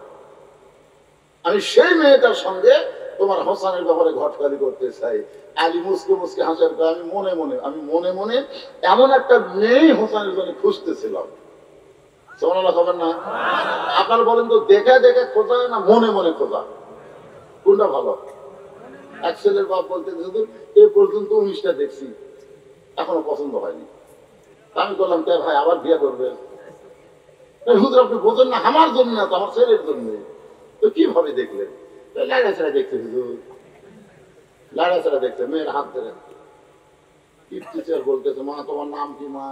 S1: আমি সেই মেয়েটার সঙ্গে তোমার হোসেনের ব্যাপারে ঘটকালি করতে চাই। আলী মুসকে মুসকে হাসার পর আমি মনে মনে এমন একটা মেয়ে হোসেনের জন্য খুঁজতেছিলাম। সুবহানাল্লাহ খবর না? আপনারা বলেন তো, দেখে দেখে খোঁজা না মনে মনে খোঁজা, কোনটা ভালো? এক ছেলের বাপ বলতে এ পর্যন্ত 19টা দেখছি, এখনো পছন্দ হয়নি। আমি বললাম, কে ভাই আবার বিয়ে করবে? হুজুর আপনি বোঝেন না, আমার জন্য না তো, আমার ছেলের জন্য। তো কিভাবে দেখলেন? লাড়া ছাড়া দেখতে, হুজুর লাড়া ছাড়া দেখতে, মেয়ের হাত ধরে টিচার বলতেছে, মা তোমার নাম কি? মা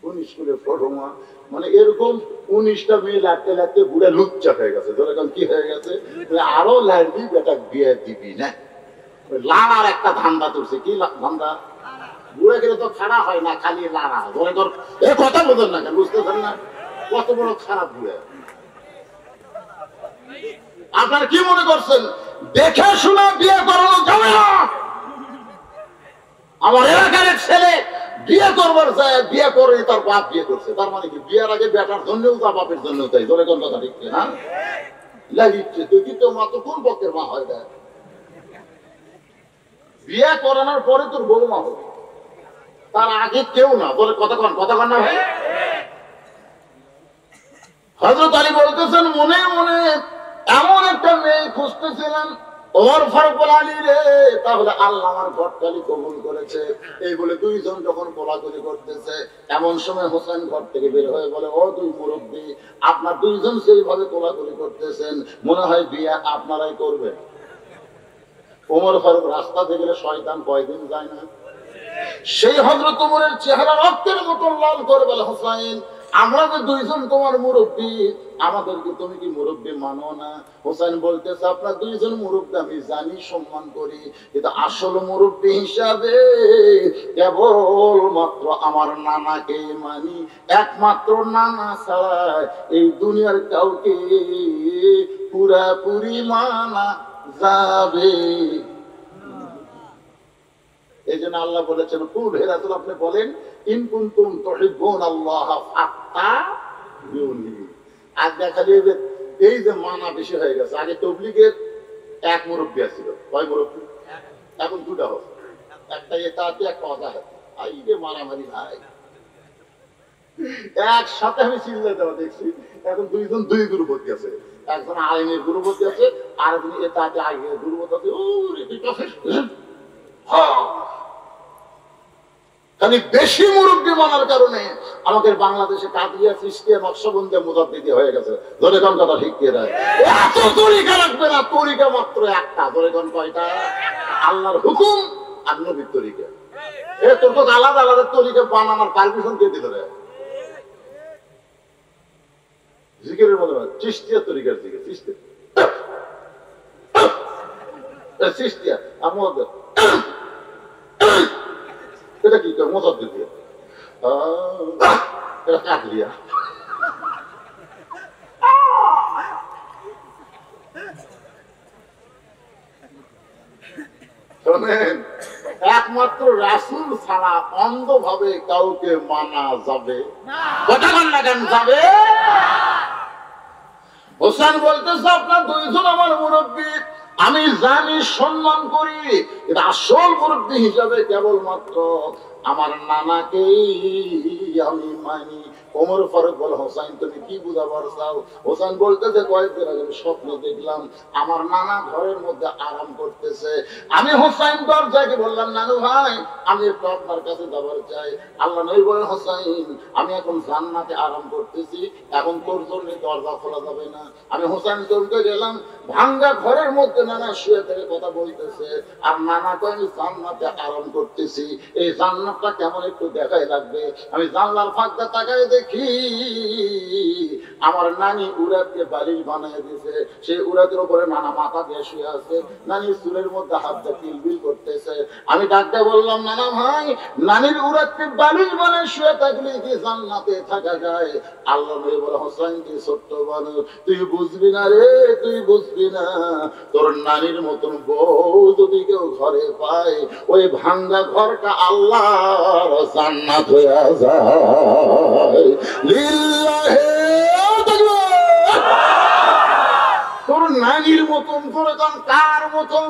S1: 19 স্কুলের ফটো মা। মানে এরকম 19টা মেয়ে লাগতে লাগতে বুড়া লুচ্চা হয়ে গেছে। ধরে কি হয়ে গেছে? আরো লাগবি বেটা, বিয়ে দিবি না। লাড়ার একটা ধান্দা তুলছে। কি ধান্দা? বুড়া গেলে তো খাড়া হয় না, খালি লাড়া। ধরে তোর এ কথা বোঝেন না কেন? বুঝতেছেন না কত বড় খারাপ বুড়া? আপনার কি মনে করছেন দেখে শুনে বিয়ে করানো যাবে না? আমার এলাকার এক ছেলে বিয়ে করবার যায়, বিয়ে করে তার বাপ বিয়ে করছে। তার মানে কি বিয়ের আগে বেটার জন্যও তা বাপের জন্যও তাই। ধরে কোন কথা ঠিক না লাগিচ্ছে? তুই তো মা তো কোন পক্ষের মা হয় না? বিয়ে করানোর পরে তোর বৌমা হবে, তার আগে কেউ না। বলে কথা কন না ভাই। হযরত আলী বলতেছেন, মনে মনে এমন একটা মেয়ে খুঁজতেছিলাম। ওমর ফারুক বলে, আলী রে, তাহলে আল্লাহ আমার ঘটকালি কবুল করেছে। এই বলে 2 জন যখন কোলাকুলি করতেছে, এমন সময় হোসেন ঘর থেকে বের হয়ে বলে, ও তুই মুরব্বী, আপনার 2 জন সেইভাবে কোলাকুলি করতেছেন, মনে হয় বিয়ে আপনারাই করবেন। ওমর ফারুক রাস্তা থেকে গেলে শয়তান কয়দিন যায় না? সেই হযরত ওমরের চেহারা রক্তের মতো লাল করে বলে, হোসেন, আমরা যে 2 জন তোমার মুরব্বী, আমাদেরকে তুমি কি মুরব্বী মানো না? হোসেন বলতেছে, আপনার 2 জন মুরব্বী আমি জানি, সম্মান করি, কিন্তু আসল মুরব্বী হিসাবে কেবল মাত্র আমার নানাকে মানি। একমাত্র নানা ছাড়া এই দুনিয়ার কাউকে পুরাপুরি মানা যাবে। এই জন্য আল্লাহ বলেছেন, কুল হে রাসূল, আপনি বলেন, ইন কুনতুম তুহিব্বুনাল্লাহ ফাত্তাবিউনি। আজ দেখা যায় যে এই যে মানা বেশি হয়ে গেছে। আগে তবলিগের 1 মুরব্বী ছিল, কয় মুরব্বী? এখন 2টা হচ্ছে, একটা এতাতে একটা অজাহাতে। এই যে মারামারি ভাই, একসাথে আমি চিল্লা দেওয়া দেখছি। এখন 2 জন 2 গ্রুপ হতে আছে। একজন আইনের গ্রুপ হতে আছে, আর একজন এতাতে আগে গ্রুপ হতে। ও রে এটা খালি বেশি মুরব্বী মানার কারণে আমাদের বাংলাদেশে কাদিয়া, চিশতিয়া, নকশবন্দি, মুজাদ্দিদি হয়ে গেছে। ধরে কোন কথা ঠিক কি না? এত তরিকা লাগবে না, তরিকা মাত্র একটা। ধরে কোন কয়টা? আল্লাহর হুকুম আর নবীর তরিকা। এ তোর তো আলাদা আলাদা তরিকা বানানোর পারমিশন কে দিল রে? জিকিরের মধ্যে চিশতিয়া তরিকার দিকে, চিশতিয়া চিশতিয়া আর মুজাদ্দিদ, এটা কি মুজাদ্দিদ দিয়ে, এটা কাদরিয়া। শোনেন, একমাত্র রাসূল ছাড়া অন্ধভাবে কাউকে মানা যাবে কথা বল না কেন? যাবে। হোসেন বলতেছে, আপনার 2 জন আমার মুরব্বী, আমি জানি, সম্মান করি, কিন্তু আসল মুরব্বী হিসাবে কেবলমাত্র আমার নানাকেই আমি মানি। ওমর ফারুক বলে, হোসেন তুমি কি বুঝাবার চাও? হোসেন বলতেছে, কয়েকদিন আগে আমি স্বপ্ন দেখলাম আমার নানা ঘরের মধ্যে আরাম করতেছে। আমি হোসেন দরজাকে বললাম, নানু ভাই, আমি একটু আপনার কাছে যাবার চাই। আল্লাহ নবী বলেন, হোসেন, আমি এখন জান্নাতে আরাম করতেছি, এখন তোর জন্য দরজা খোলা যাবে না। আমি হোসেন চলতে গেলাম, ভাঙ্গা ঘরের মধ্যে নানা শুয়ে থেকে কথা বলতেছে, আর নানা তো আমি জান্নাতে আরাম করতেছি। এই জান্নাত জান্নাতটা কেমন একটু দেখাই লাগবে। আমি জানলার ফাঁকটা তাকায় দেখি আমার নানি উড়াতকে বালিশ বানিয়ে দিয়েছে। সেই উড়াতের উপরে নানা মাথা দিয়ে শুয়ে আছে, নানির চুলের মধ্যে হাত দিয়ে কিলবিল করতেছে। আমি ডাকতে বললাম, নানা ভাই, নানির উড়াতকে বালিশ বানিয়ে শুয়ে থাকলে কি জান্নাতে থাকা যায়? আল্লাহ নবী বলে, হোসেন তুই ছোট্ট মানুষ, তুই বুঝবি না রে, তুই বুঝবি না। তোর নানির মতন বউ যদি কেউ ঘরে পায়, ওই ভাঙ্গা ঘরটা আল্লাহর জান্নাত হয়ে যায়। লিল্লাহে তোর নানির মতন, তোর কার মতন,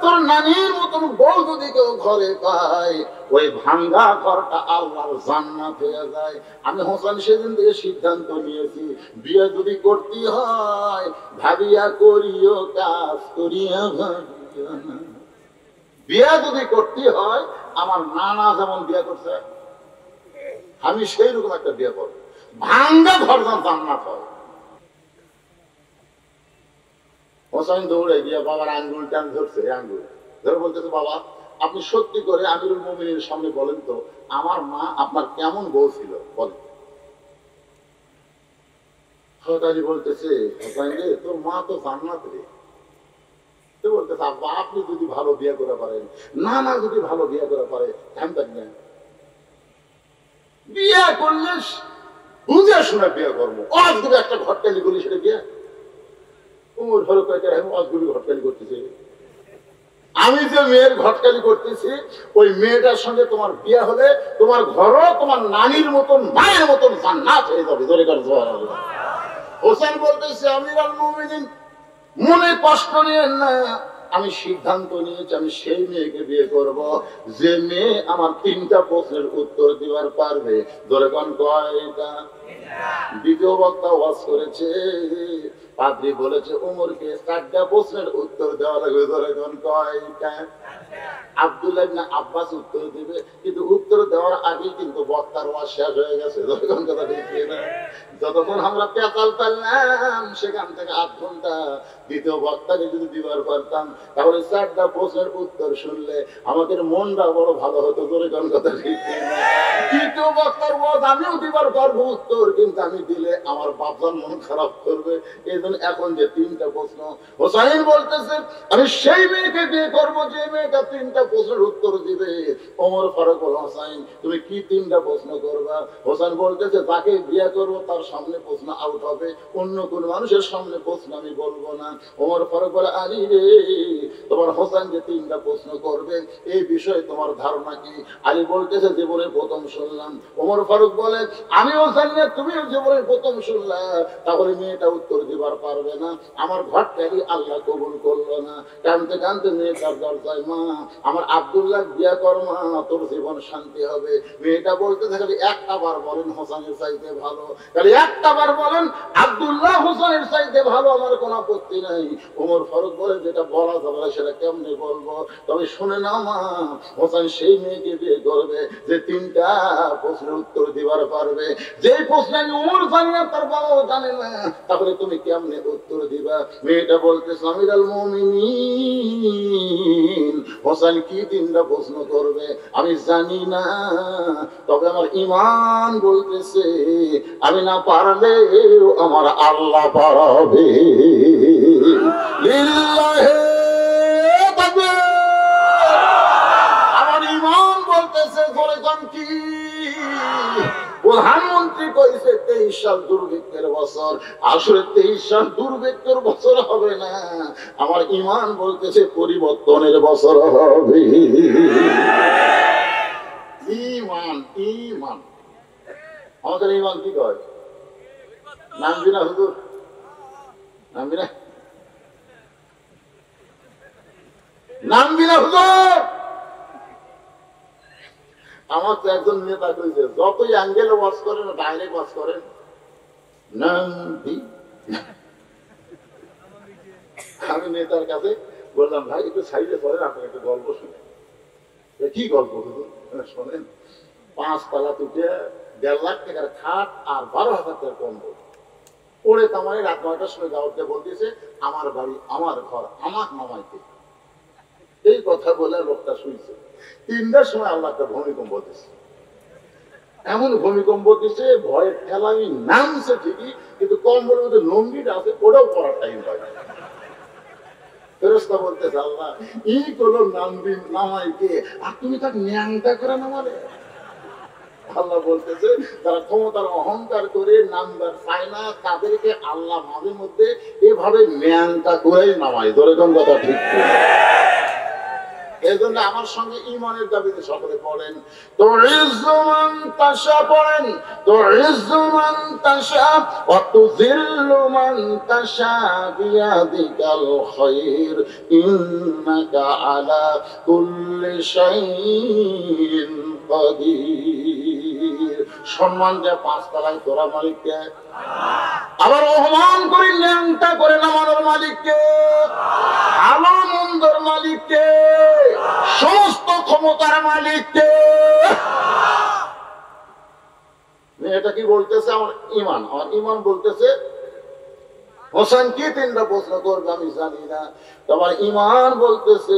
S1: তোর নানির মতন বউ যদি কেউ ঘরে পায়, ওই ভাঙ্গা ঘরটা আল্লাহর জান্নাত হয়ে যায়। আমি হোসেন সেদিন থেকে সিদ্ধান্ত নিয়েছি, বিয়ে যদি করতে হয় ভাবিয়া করিও, কাজ করিয়া ভাবিয়া না। বিয়ে যদি করতে হয়, আমার নানা যেমন বিয়ে করছে, আমি সেই রকম একটা বিয়ে করবো, ভাঙ্গা ঘর যেন জান্নাত হয়। হোসেন দৌড়ে গিয়ে বাবার আঙ্গুল টান ধরছে, আঙ্গুল ধরে বলতেছে, বাবা আপনি সত্যি করে আমিরুল মুমিনের সামনে বলেন তো, আমার মা আপনার কেমন বউ ছিল বলেন। সরকারি বলতেছে, হোসেন রে, তোর মা তো জান্নাত রে। তো বলতেছে, আব্বা আপনি যদি ভালো বিয়ে করে পারেন, নানা যদি ভালো বিয়ে করে পারে, ধ্যান থাকবেন বিয়ে করলে বুঝে শুনে বিয়ে করবো। আজ যদি একটা ঘটকালি করি সেটা বিয়ে, ওর ঘরে কয়েকটা আজগুলি ঘটকালি করতেছে। আমি যে মেয়ের ঘটকালি করতেছি, ওই মেয়েটার সঙ্গে তোমার বিয়ে হলে তোমার ঘরও তোমার নানির মতন, মায়ের মতন জান্নাত হয়ে যাবে। হোসেন বলতেছে, আমিরুল মুমিনিন মনে কষ্ট নিয়েন না, আমি সিদ্ধান্ত নিয়েছি আমি সেই মেয়েকে বিয়ে করব যে মেয়ে আমার 3টা প্রশ্নের উত্তর দিবার পারবে। ধরে কোন কয়টা? দ্বিতীয় বক্তা ওয়াজ করেছে, পাদ্রী বলেছে ওমরকে 4টা প্রশ্নের উত্তর দেওয়া লাগবে। ধরে কোন কয়টা? আব্দুল্লাহ ইবনে আব্বাস উত্তর দিবে, কিন্তু উত্তর দেওয়ার আগে কিন্তু বক্তার ওয়াজ শেষ হয়ে গেছে। ধরে কোন কথা ঠিক না? যতক্ষণ আমরা পেতাল পেলাম সেখান থেকে 8 ঘন্টা দ্বিতীয় বক্তাকে যদি দিবার পারতাম, তাহলে 4টা প্রশ্নের উত্তর শুনলে আমাদের মনটা বড় ভালো হতো। ধরে কোন কথা ঠিক না? তৃতীয় বক্তার ওয়াজ আমিও দিবার পারবো উত্তর, কিন্তু আমি দিলে আমার বাপজান মন খারাপ করবে। এই জন্য এখন যে 3টা প্রশ্ন, হোসাইন বলতেছে আমি সেই মেয়েকে বিয়ে করবো যে মেয়েটা 3টা প্রশ্নের উত্তর দিবে। ওমর ফারুক বল, হোসাইন তুমি কি 3টা প্রশ্ন করবা? হোসেন বলতেছে তাকে বিয়ে করবো তার সামনে প্রশ্ন আউট হবে, অন্য কোন মানুষের সামনে প্রশ্ন আমি বলবো না। ওমর ফারুক বলে, আলী রে, তোমার হোসেন যে 3টা প্রশ্ন করবে এই বিষয়ে তোমার ধারণা কি? আলী বলতেছে জীবনের প্রথম শুনলাম। ওমর ফারুক বলে, আমিও জানি না, তুমিও জীবনের প্রথম শুনলা, তাহলে মেয়েটা উত্তর দিবার পারবে না। আমার ঘটকালি আল্লাহ কবুল করলো না। কানতে কানতে মেয়েটার দরজায়, মা আমার আব্দুল্লাহ বিয়া কর মা, তোর জীবন শান্তি হবে। মেয়েটা বলতে থাকলে, একটা বার বলেন হোসেনের চাইতে ভালো, তাহলে একটা বার বলেন আব্দুল্লাহ হোসেনের চাইতে ভালো, আমার কোনো আপত্তি নাই। ওমর ফারুক বলে, যেটা বলা যাবে না সেটা কেমনে বলবো, তবে শুনে নাও মা, হোসেন সেই মেয়েকে বিয়ে করবে যে 3টা প্রশ্নের উত্তর দিবার পারবে। যে প্রশ্ন আমি ওমর জানি না, তার বাবাও জানে না, তাহলে তুমি কেমনে উত্তর দিবা? মেয়েটা বলতেছে, আমিরুল মুমিনিন হোসেন কি 3টা প্রশ্ন করবে আমি জানি না, তবে আমার ঈমান বলতেছে আমি না পারলেও আমার আল্লাহ পারবে। লিল্লাহে তাকবীর। আমার ঈমান বলতেছে, ধরে কোন কি? প্রধানমন্ত্রী কইছে 23 সাল দুর্ভিক্ষের বছর, আসলে 23 সাল দুর্ভিক্ষের বছর হবে না, আমার ঈমান বলতেছে পরিবর্তনের বছর হবে। ঈমান, ঈমান, আমাদের ঈমান কি কয়? নামবি না হুজুর? নামবি না? নামবি না হুজুর? আমার তো একজন নেতা কইছে, যতই অ্যাঙ্গেল ওয়াশ করেন ডাইরেক্ট ওয়াশ করেন, নামবি। আমি নেতার কাছে বললাম, ভাই একটু সাইডে করেন, আপনার একটা গল্প শুনে। কি গল্প শোনেন? 5 তলা তুটে 1.5 লাখ টাকার খাট আর 12,000 টাকার কম্বল পড়ে তামাই রাত 9টার সময় দাওয়াতকে বলতেছে, আমার বাড়ি, আমার ঘর, আমার নামাইতে। এই কথা বলে লোকটা শুয়েছে। 3টার সময় আল্লাহ একটা ভূমিকম্প দিচ্ছে, এমন ভূমিকম্প দিচ্ছে ভয়ের ঠেলামি নামছে ঠিকই, কিন্তু কম্বলের মধ্যে লঙ্গিটা আছে ওটাও পড়ার টাইম হয় না। ফেরেশতা বলতেছে আল্লাহ ই কোনো নামাই কে, আর তুমি তাকে ন্যাংটা করে নামালে। আল্লাহ বলতেছে তারা ক্ষমতার অহংকার করে নামবার চায় না, তাদেরকে আল্লাহ মাঝে মধ্যে এভাবে ন্যাংটা করেই নামায়। ধরে কোন কথা ঠিক। এই জন্য আমার সঙ্গে ইমানের দাবিতে সকলে পড়েন, তো ইজ্জুমান তাশা পড়েন, তো ইজ্জুমান তাশা ওয়া তুযিল্লু মান তাশা বিয়াদিকাল খায়র ইন্নাকা আলা কুল্লি শাইইন কাদির। সম্মান যে 5 তলায় তোরা মালিককে, আবার রহমান করে ন্যাংটা করে নামানোর মালিককে, আলো মন্দর মালিককে, সমস্ত ক্ষমতার মালিককে। এটা কি বলতেছে? আমার ইমান বলতেছে হোসেন কি 3টা প্রশ্ন করবে আমি জানি না, তোমার ইমান বলতেছে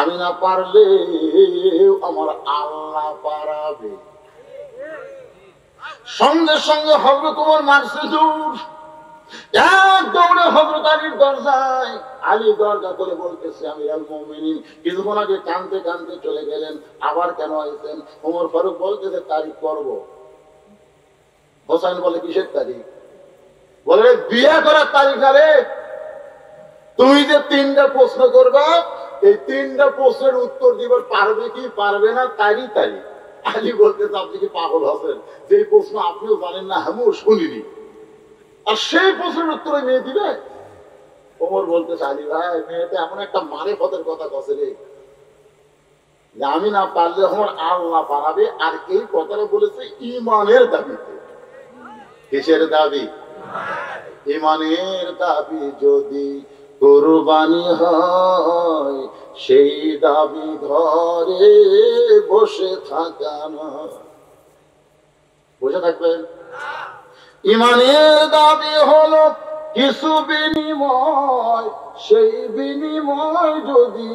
S1: আমি না পারলে আমার আল্লাহ পারাবে। সঙ্গে সঙ্গে হযরত ওমর মারছে দৌড়, এক দৌড়ে হযরত আলীর দরজায়, আলী দরজা করে বলতেছে আমিরুল মুমিনিন। কিছুক্ষণ আগে কাঁদতে কাঁদতে চলে গেলেন, আবার কেন আইছেন? ওমর ফারুক বলতেছে তারিখ করব। হোসেন বলে কিসের তারিখ? বলে বিয়ে করার তারিখ। আরে তুমি যে 3টা প্রশ্ন করবা, এই 3টা প্রশ্নের উত্তর দিবার পারবে কি পারবে না তারই তারিখ। আলী বলতেছে আপনি কি পাগল হচ্ছেন? যে প্রশ্ন আপনিও জানেন না, আমিও শুনিনি, আর সেই প্রশ্নের উত্তরে মেয়ে দিবে? ওমর বলতেছে আলী ভাই মেয়েটা এমন একটা মারেফতের কথা কছে রে, যে আমি না পারলে আমার আল্লাহ পারাবে। আর এই কথাটা বলেছে ইমানের দাবিতে। কিসের দাবি? ইমানের দাবি যদি কুরবানি হয়, সেই দাবি ঘরে বসে থাকা না। বসে থাকবেন? ইমানের দাবি হলো কিছু বিনিময়, সেই বিনিময় যদি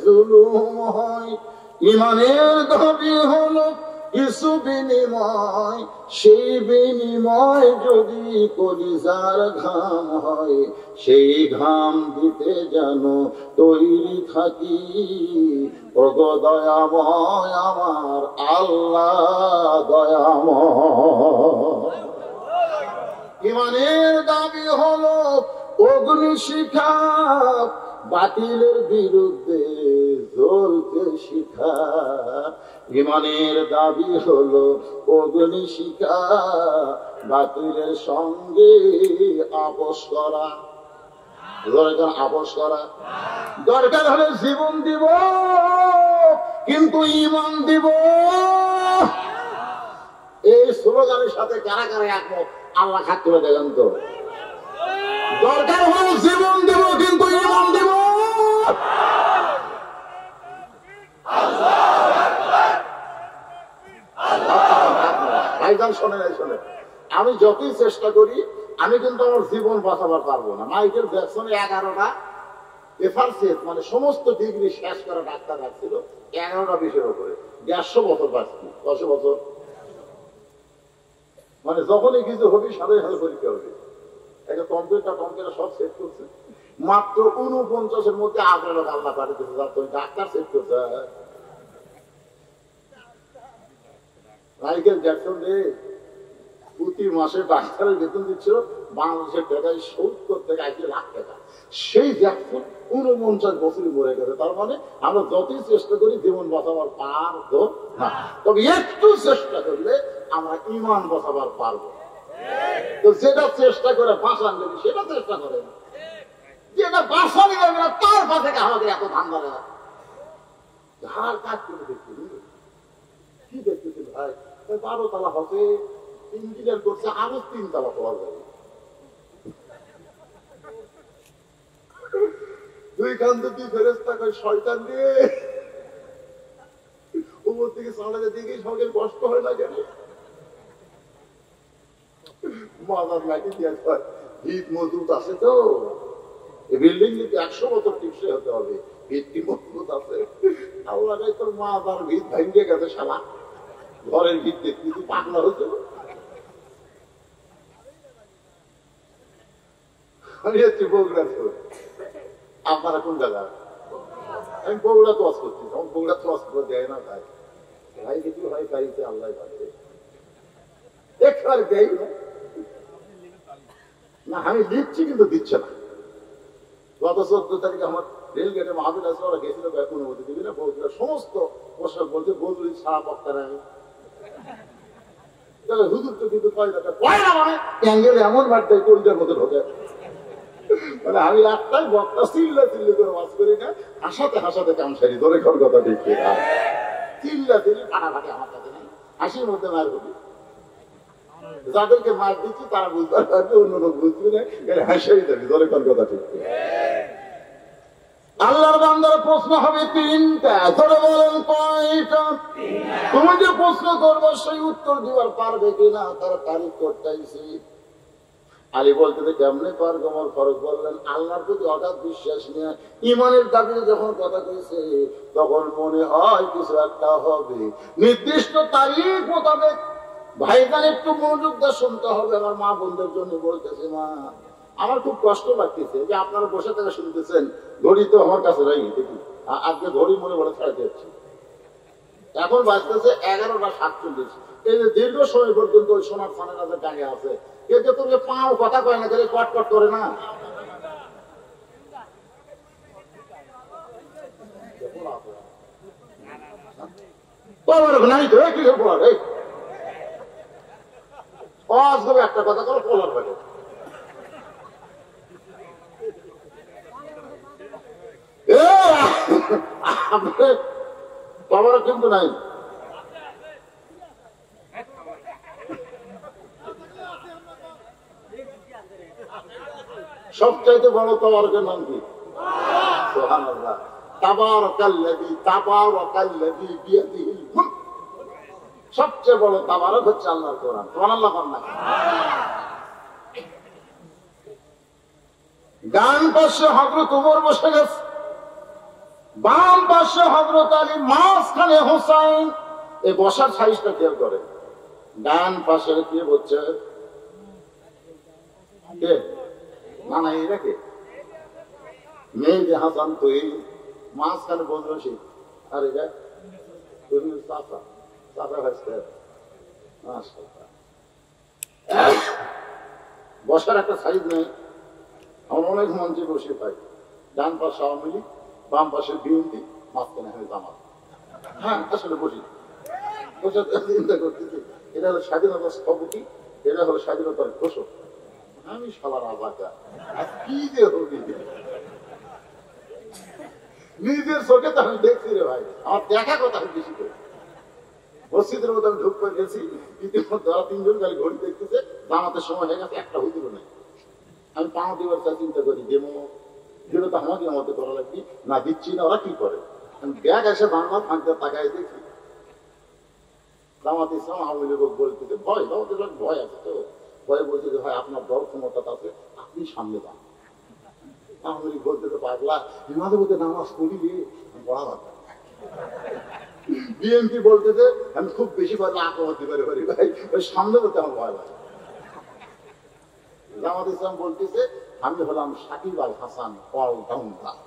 S1: জুলুম হয়। ইমানের দাবি হলো কিছু বিনিময়, সেই বিনিময় যদি কলিজার ঘাম হয়, সেই ঘাম দিতে যেন তৈরি থাকি। ওগো দয়াময় আমার আল্লাহ দয়াময়। ইমানের দাবি হলো অগ্নিশিখা, বাতিলের বিরুদ্ধে জ্বলতে শিখা। ইমানের দাবি হলো অগ্নিশিখা, বাতিলের সঙ্গে আপোষ করা। আপোষ করা দরকার হলে জীবন দিব, কিন্তু ইমান দিব। এই স্লোগানের সাথে কারা কারা একমত আল্লাহ খাত করে দেখেন তো। দরকার হলে জীবন দিব, কিন্তু ইমান দিব। ভাইজান শোনেন, শোনেন, আমি যতই চেষ্টা করি আমি কিন্তু আমার জীবন বাঁচাবার পারবো না। মাইকেল জ্যাকসনে 11টা এফআরসিএস মানে সমস্ত ডিগ্রি শেষ করা ডাক্তার রাখছিল 11টা বিষয়ের উপরে। 150 বছর বাঁচতি। 10 বছর মানে যখনই কিছু হবে সাথে সাথে পরীক্ষা হবে। একটা কম্পিউটার সব সেট করছে, মাত্র 49-এর মধ্যে 18 লাখ আল্লাহ পাঠিয়েছে। তুমি ডাক্তার সেট করছে। মাইকেল জ্যাকসন রে প্রতি মাসে ডাক্তারের বেতন দিচ্ছিল বাংলাদেশের টাকায় 70 থেকে 80 লাখ টাকা। সেই জ্যাকসন 49 বছরই মরে গেছে। তার মানে আমরা যতই চেষ্টা করি জীবন বাঁচাবার পারবো না, তবে একটু চেষ্টা করলে আমরা ইমান বাঁচাবার পারবো। তো যেটা চেষ্টা করে বাঁচান যদি সেটা চেষ্টা করে না, যেটা বাঁচানি যাবে না তার পা থেকে আমাদের এত ধান্দা দেওয়া। ধার কাজ করে দেখতে কি দেখতেছি ভাই, 12 তলা হবে, ইঞ্জিনিয়ার করছে, আরো 3 তলা পাওয়া যাবে। 2 কান্দে 2 ফেরেশতা কয় শয়তান রে, উপর থেকে সামনে দিকে সঙ্গে কষ্ট হয় না কেন? মাজার লাগি দিয়ে হিট মজবুত আছে তো, এই বিল্ডিং যদি 100 বছর টিকসে হতে হবে, ভিত্তি মজবুত আছে। আল্লাহ তোর মা তার ভিত ভেঙে গেছে, শালা ঘরের ভিত্তি কিছু পাগলা হয়েছে। আমি হচ্ছি বগুড়া। আপনারা কোন জায়গা? আমি বগুড়া তো করছি, বগুড়া তো করে দেয় না ভাই। ভাই কিছু ভাই গাড়িতে আল্লাহ পাবে একবার দেয় না। আমি দিচ্ছি কিন্তু দিচ্ছে না। গত 14 তারিখে আমার রেলগেটে মাহবিল আসলে ওরা গেছিল, অনুমতি দিবি না বগুড়া সমস্ত পোশাক বলতে বদলি সারা বক্তা নাই। হুজুর তো কিন্তু এমন বার্তায় কলিজার মতো ঢোকে। মানে আমি একটাই বক্তা চিল্লা চিল্লি করে মাছ করি না, হাসাতে হাসাতে কাম সারি ধরে ঘর কথা দেখি চিল্লা চিল্লি ফাটাফাটি আমার কাছে নেই, হাসির মধ্যে মার করি। যাদেরকে মার দিচ্ছি তারা বুঝতে পারবে, অন্য লোক বুঝবে না, হাসাই দেবে ধরে ঘর কথা ঠিক। আল্লাহর বান্দার প্রশ্ন হবে 3টা, ধরে বলেন কয়টা? তুমি যে প্রশ্ন করবো সেই উত্তর দিবার পারবে কিনা তার তারিখ করতেছি। আলী বলতে কেমনে পারবে? আমার ফরজ বললেন আল্লাহর প্রতি হঠাৎ বিশ্বাস নিয়ে ইমানের দাবিতে যখন কথা কইছে তখন মনে হয় কিছু একটা হবে, নির্দিষ্ট তারিখ মোতাবেক। ভাইজান একটু মনোযোগ দিয়ে শুনতে হবে। আমার মা বোনদের জন্য বলতেছে, মা আমার খুব কষ্ট লাগতেছে যে আপনারা বসে থেকে শুনতেছেন, ঘড়ি তো আমার কাছে নাই, দেখি আজকে ঘড়ি মনে বলে ছাড়াতে যাচ্ছি। এখন বাজতেছে 11:47। এই যে দীর্ঘ সময় পর্যন্ত ওই সোনার ফানের কাছে টাঙে আছে, এতে তোকে পাও কথা কয় না, তাহলে কটকট করে না। একটা কথা করো পোলার পাঠে বাবারও কিন্তু নাই। সবচাইতে বড় তাবারকের নাম কি? সুবহানাল্লাহ। তাবারাকাল্লাযী তাবারাকাল্লাযী বিয়াদিহিল মুলক। সবচেয়ে বড় তাবারক হচ্ছে আল্লাহর কোরআন। সুবহানাল্লাহ। ডান পাশে হযরত ওমর বসে গেছে, বাম পাশে হযরত আলী, মাঝখানে হোসেন। এই বসার সাইজটা খেয়াল করে। ডান পাশে কে বলছে? কে? না না, এরা কে? মেহেদী হাসান তুই, মাঝখানে বদরশি। আর এটা চাচা, চাচা ভাইস্তে। বসার একটা সাইজ নেই। আমার অনেক মঞ্চে বসে পাই। ডান পাশে আওয়ামী লীগ, বাম পাশে বিএনপি, মাঝখানে হয় জামাত। হ্যাঁ আসলে বসি বসে চিন্তা করতেছি, এটা হলো স্বাধীনতার স্থপতি, এটা হলো স্বাধীনতার ঘোষক। আমি সবার আবাদা কি যে হবি নিজের চোখে তো আমি দেখছি রে ভাই। আমার দেখা কথা আমি বেশি করি। মসজিদের মধ্যে আমি ঢুক করে গেছি, ইতিমধ্যে 3জন খালি ঘড়ি দেখতেছে, জামাতের সময় হয়ে গেছে, একটা হইতে নাই। আমি পাঁচ দিবার চিন্তা করি যে যেটা তো আমাকে আমাদের করা লাগবে না, দিচ্ছি না, ওরা কি করে? আমি ব্যাগ এসে বাংলা ফাঁকতে তাকায় দেখি জামাত ইসলাম আওয়ামী লীগ বলতেছে ভয়, জামাতের ভয় আছে তো, ভয়ে বলছে যে ভাই আপনার দল ক্ষমতা আছে, আপনি সামনে যান। আওয়ামী লীগ বলতেছে পাগলা, মাঝে মধ্যে নামাজ পড়িলে পড়া দরকার। বিএনপি বলতেছে আমি খুব বেশি ভয় আক্রমণ দিতে পারি ভাই, ওই সামনে বলতে আমার ভয় লাগে। জামাত ইসলাম বলতেছে আমি হলাম সাকিব আল হাসান অলরাউন্ডার,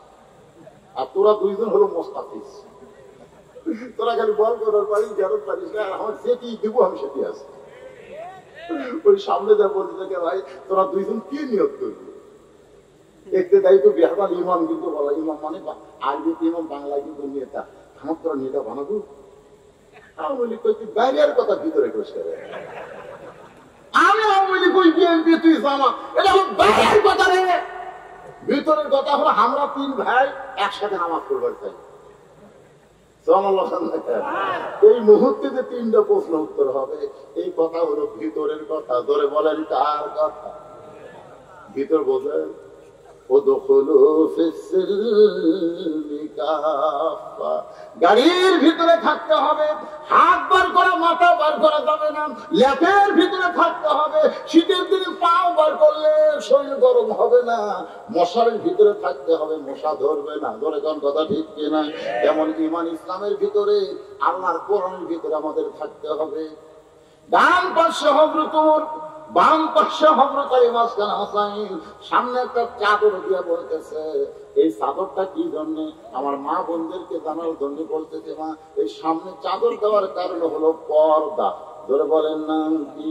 S1: আর তোরা 2জন হলো মোস্তাফিজ। তোরা খালি বল করার পারিস, জারত পারিস না, আমার যেটি দিব আমি সেটি আছে। ওই সামনে যা বলতে ভাই তোরা 2জন কি নিয়োগ করবি? দেখতে যাই তো বেহাল ইমাম, কিন্তু বলা ইমাম মানে আরবিতে ইমাম, বাংলায় কিন্তু নেতা। আমার তোরা নেতা বানাবো? আওয়ামী লীগ কই বাইরের কথা ভিতরে করিস করে। আমি আওয়ামী লীগ কই বিএনপি তুই জামা, এটা আমার বাইরের কথা রে। ভিতরের কথা হলো আমরা 3 ভাই একসাথে নামাজ পড়বার চাই। এই মুহূর্তে যে 3টা প্রশ্ন উত্তর হবে, এই কথা হলো ভিতরের কথা। ধরে বলেন কার কথা? ভিতর বোঝেন? গাড়ির ভিতরে থাকতে হবে, হাত বার করা মাথা বার করা যাবে না, ল্যাপের ভিতরে থাকতে হবে, শীতের দিনে পাও বার করলে শরীর গরম হবে না, মশারের ভিতরে থাকতে হবে, মশা ধরবে না। ধরে কোন কথা ঠিক কিনা? যেমন ঈমান ইসলামের ভিতরে, আল্লাহর কোরআনের ভিতরে আমাদের থাকতে হবে। ডান পাশে হযরত ওমর, বাম পাশে হযরত আলী, মাঝখানে হোসাইন। সামনে একটা চাদর দিয়া বলতেছে, এই চাদরটা কি জন্য? আমার মা বোনদেরকে জানার জন্য বলতেছে, মা এই সামনে চাদর দেওয়ার কারণ হলো পর্দা। ধরে বলেন না কি?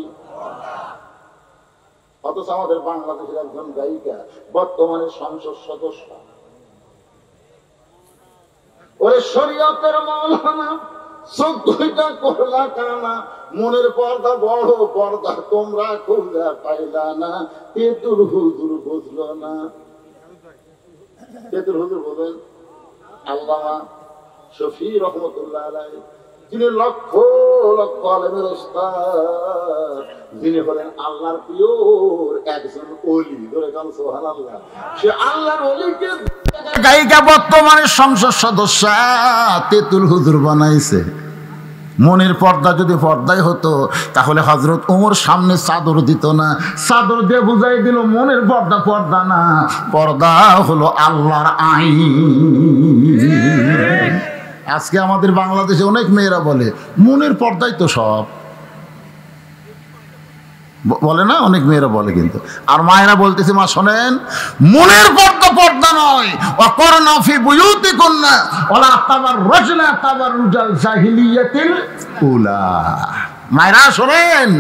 S1: অথচ আমাদের বাংলাদেশের একজন গায়িকা বর্তমানে সংসদ সদস্য, ওরে শরীয়তের মাওলানা, চোখ দুইটা করলা কানা, মনের পর্দা বড় পর্দা তোমরা খুঁজে পাইলা না, তেতুল হুজুর বুঝলো না। তেতুল হুজুর বলেন আল্লামা শফি রহমতুল্লাহ আলাইহি, যিনি লক্ষ লক্ষ আলেমের ওস্তাদ, যিনি হলেন আল্লাহর পিওর একজন ওলি। ধরে গান সুবহানাল্লাহ। সে আল্লাহর ওলিকে গায়িকা বর্তমানে সংসদ সদস্য তেতুল হুজুর বানাইছে। মনের পর্দা যদি পর্দাই হতো তাহলে হযরত ওমর সামনে চাদর দিত না, চাদর দিয়ে বুঝাই দিল মনের পর্দা পর্দা না, পর্দা হলো আল্লাহর আইন। আজকে আমাদের বাংলাদেশে অনেক মেয়েরা বলে মনের পর্দাই তো সব, বলে না? অনেক মেয়েরা বলে, কিন্তু আর মায়েরা বলতেছে, মা শোনেন, মনের পর্দা পর্দা নয়, ওয়াকরনা ফি বুয়ুতিকুন্না ওয়ালা তাবাররুজনা তাবাররুজাল জাহিলিয়াতিল উলা। মায়েরা শোনেন।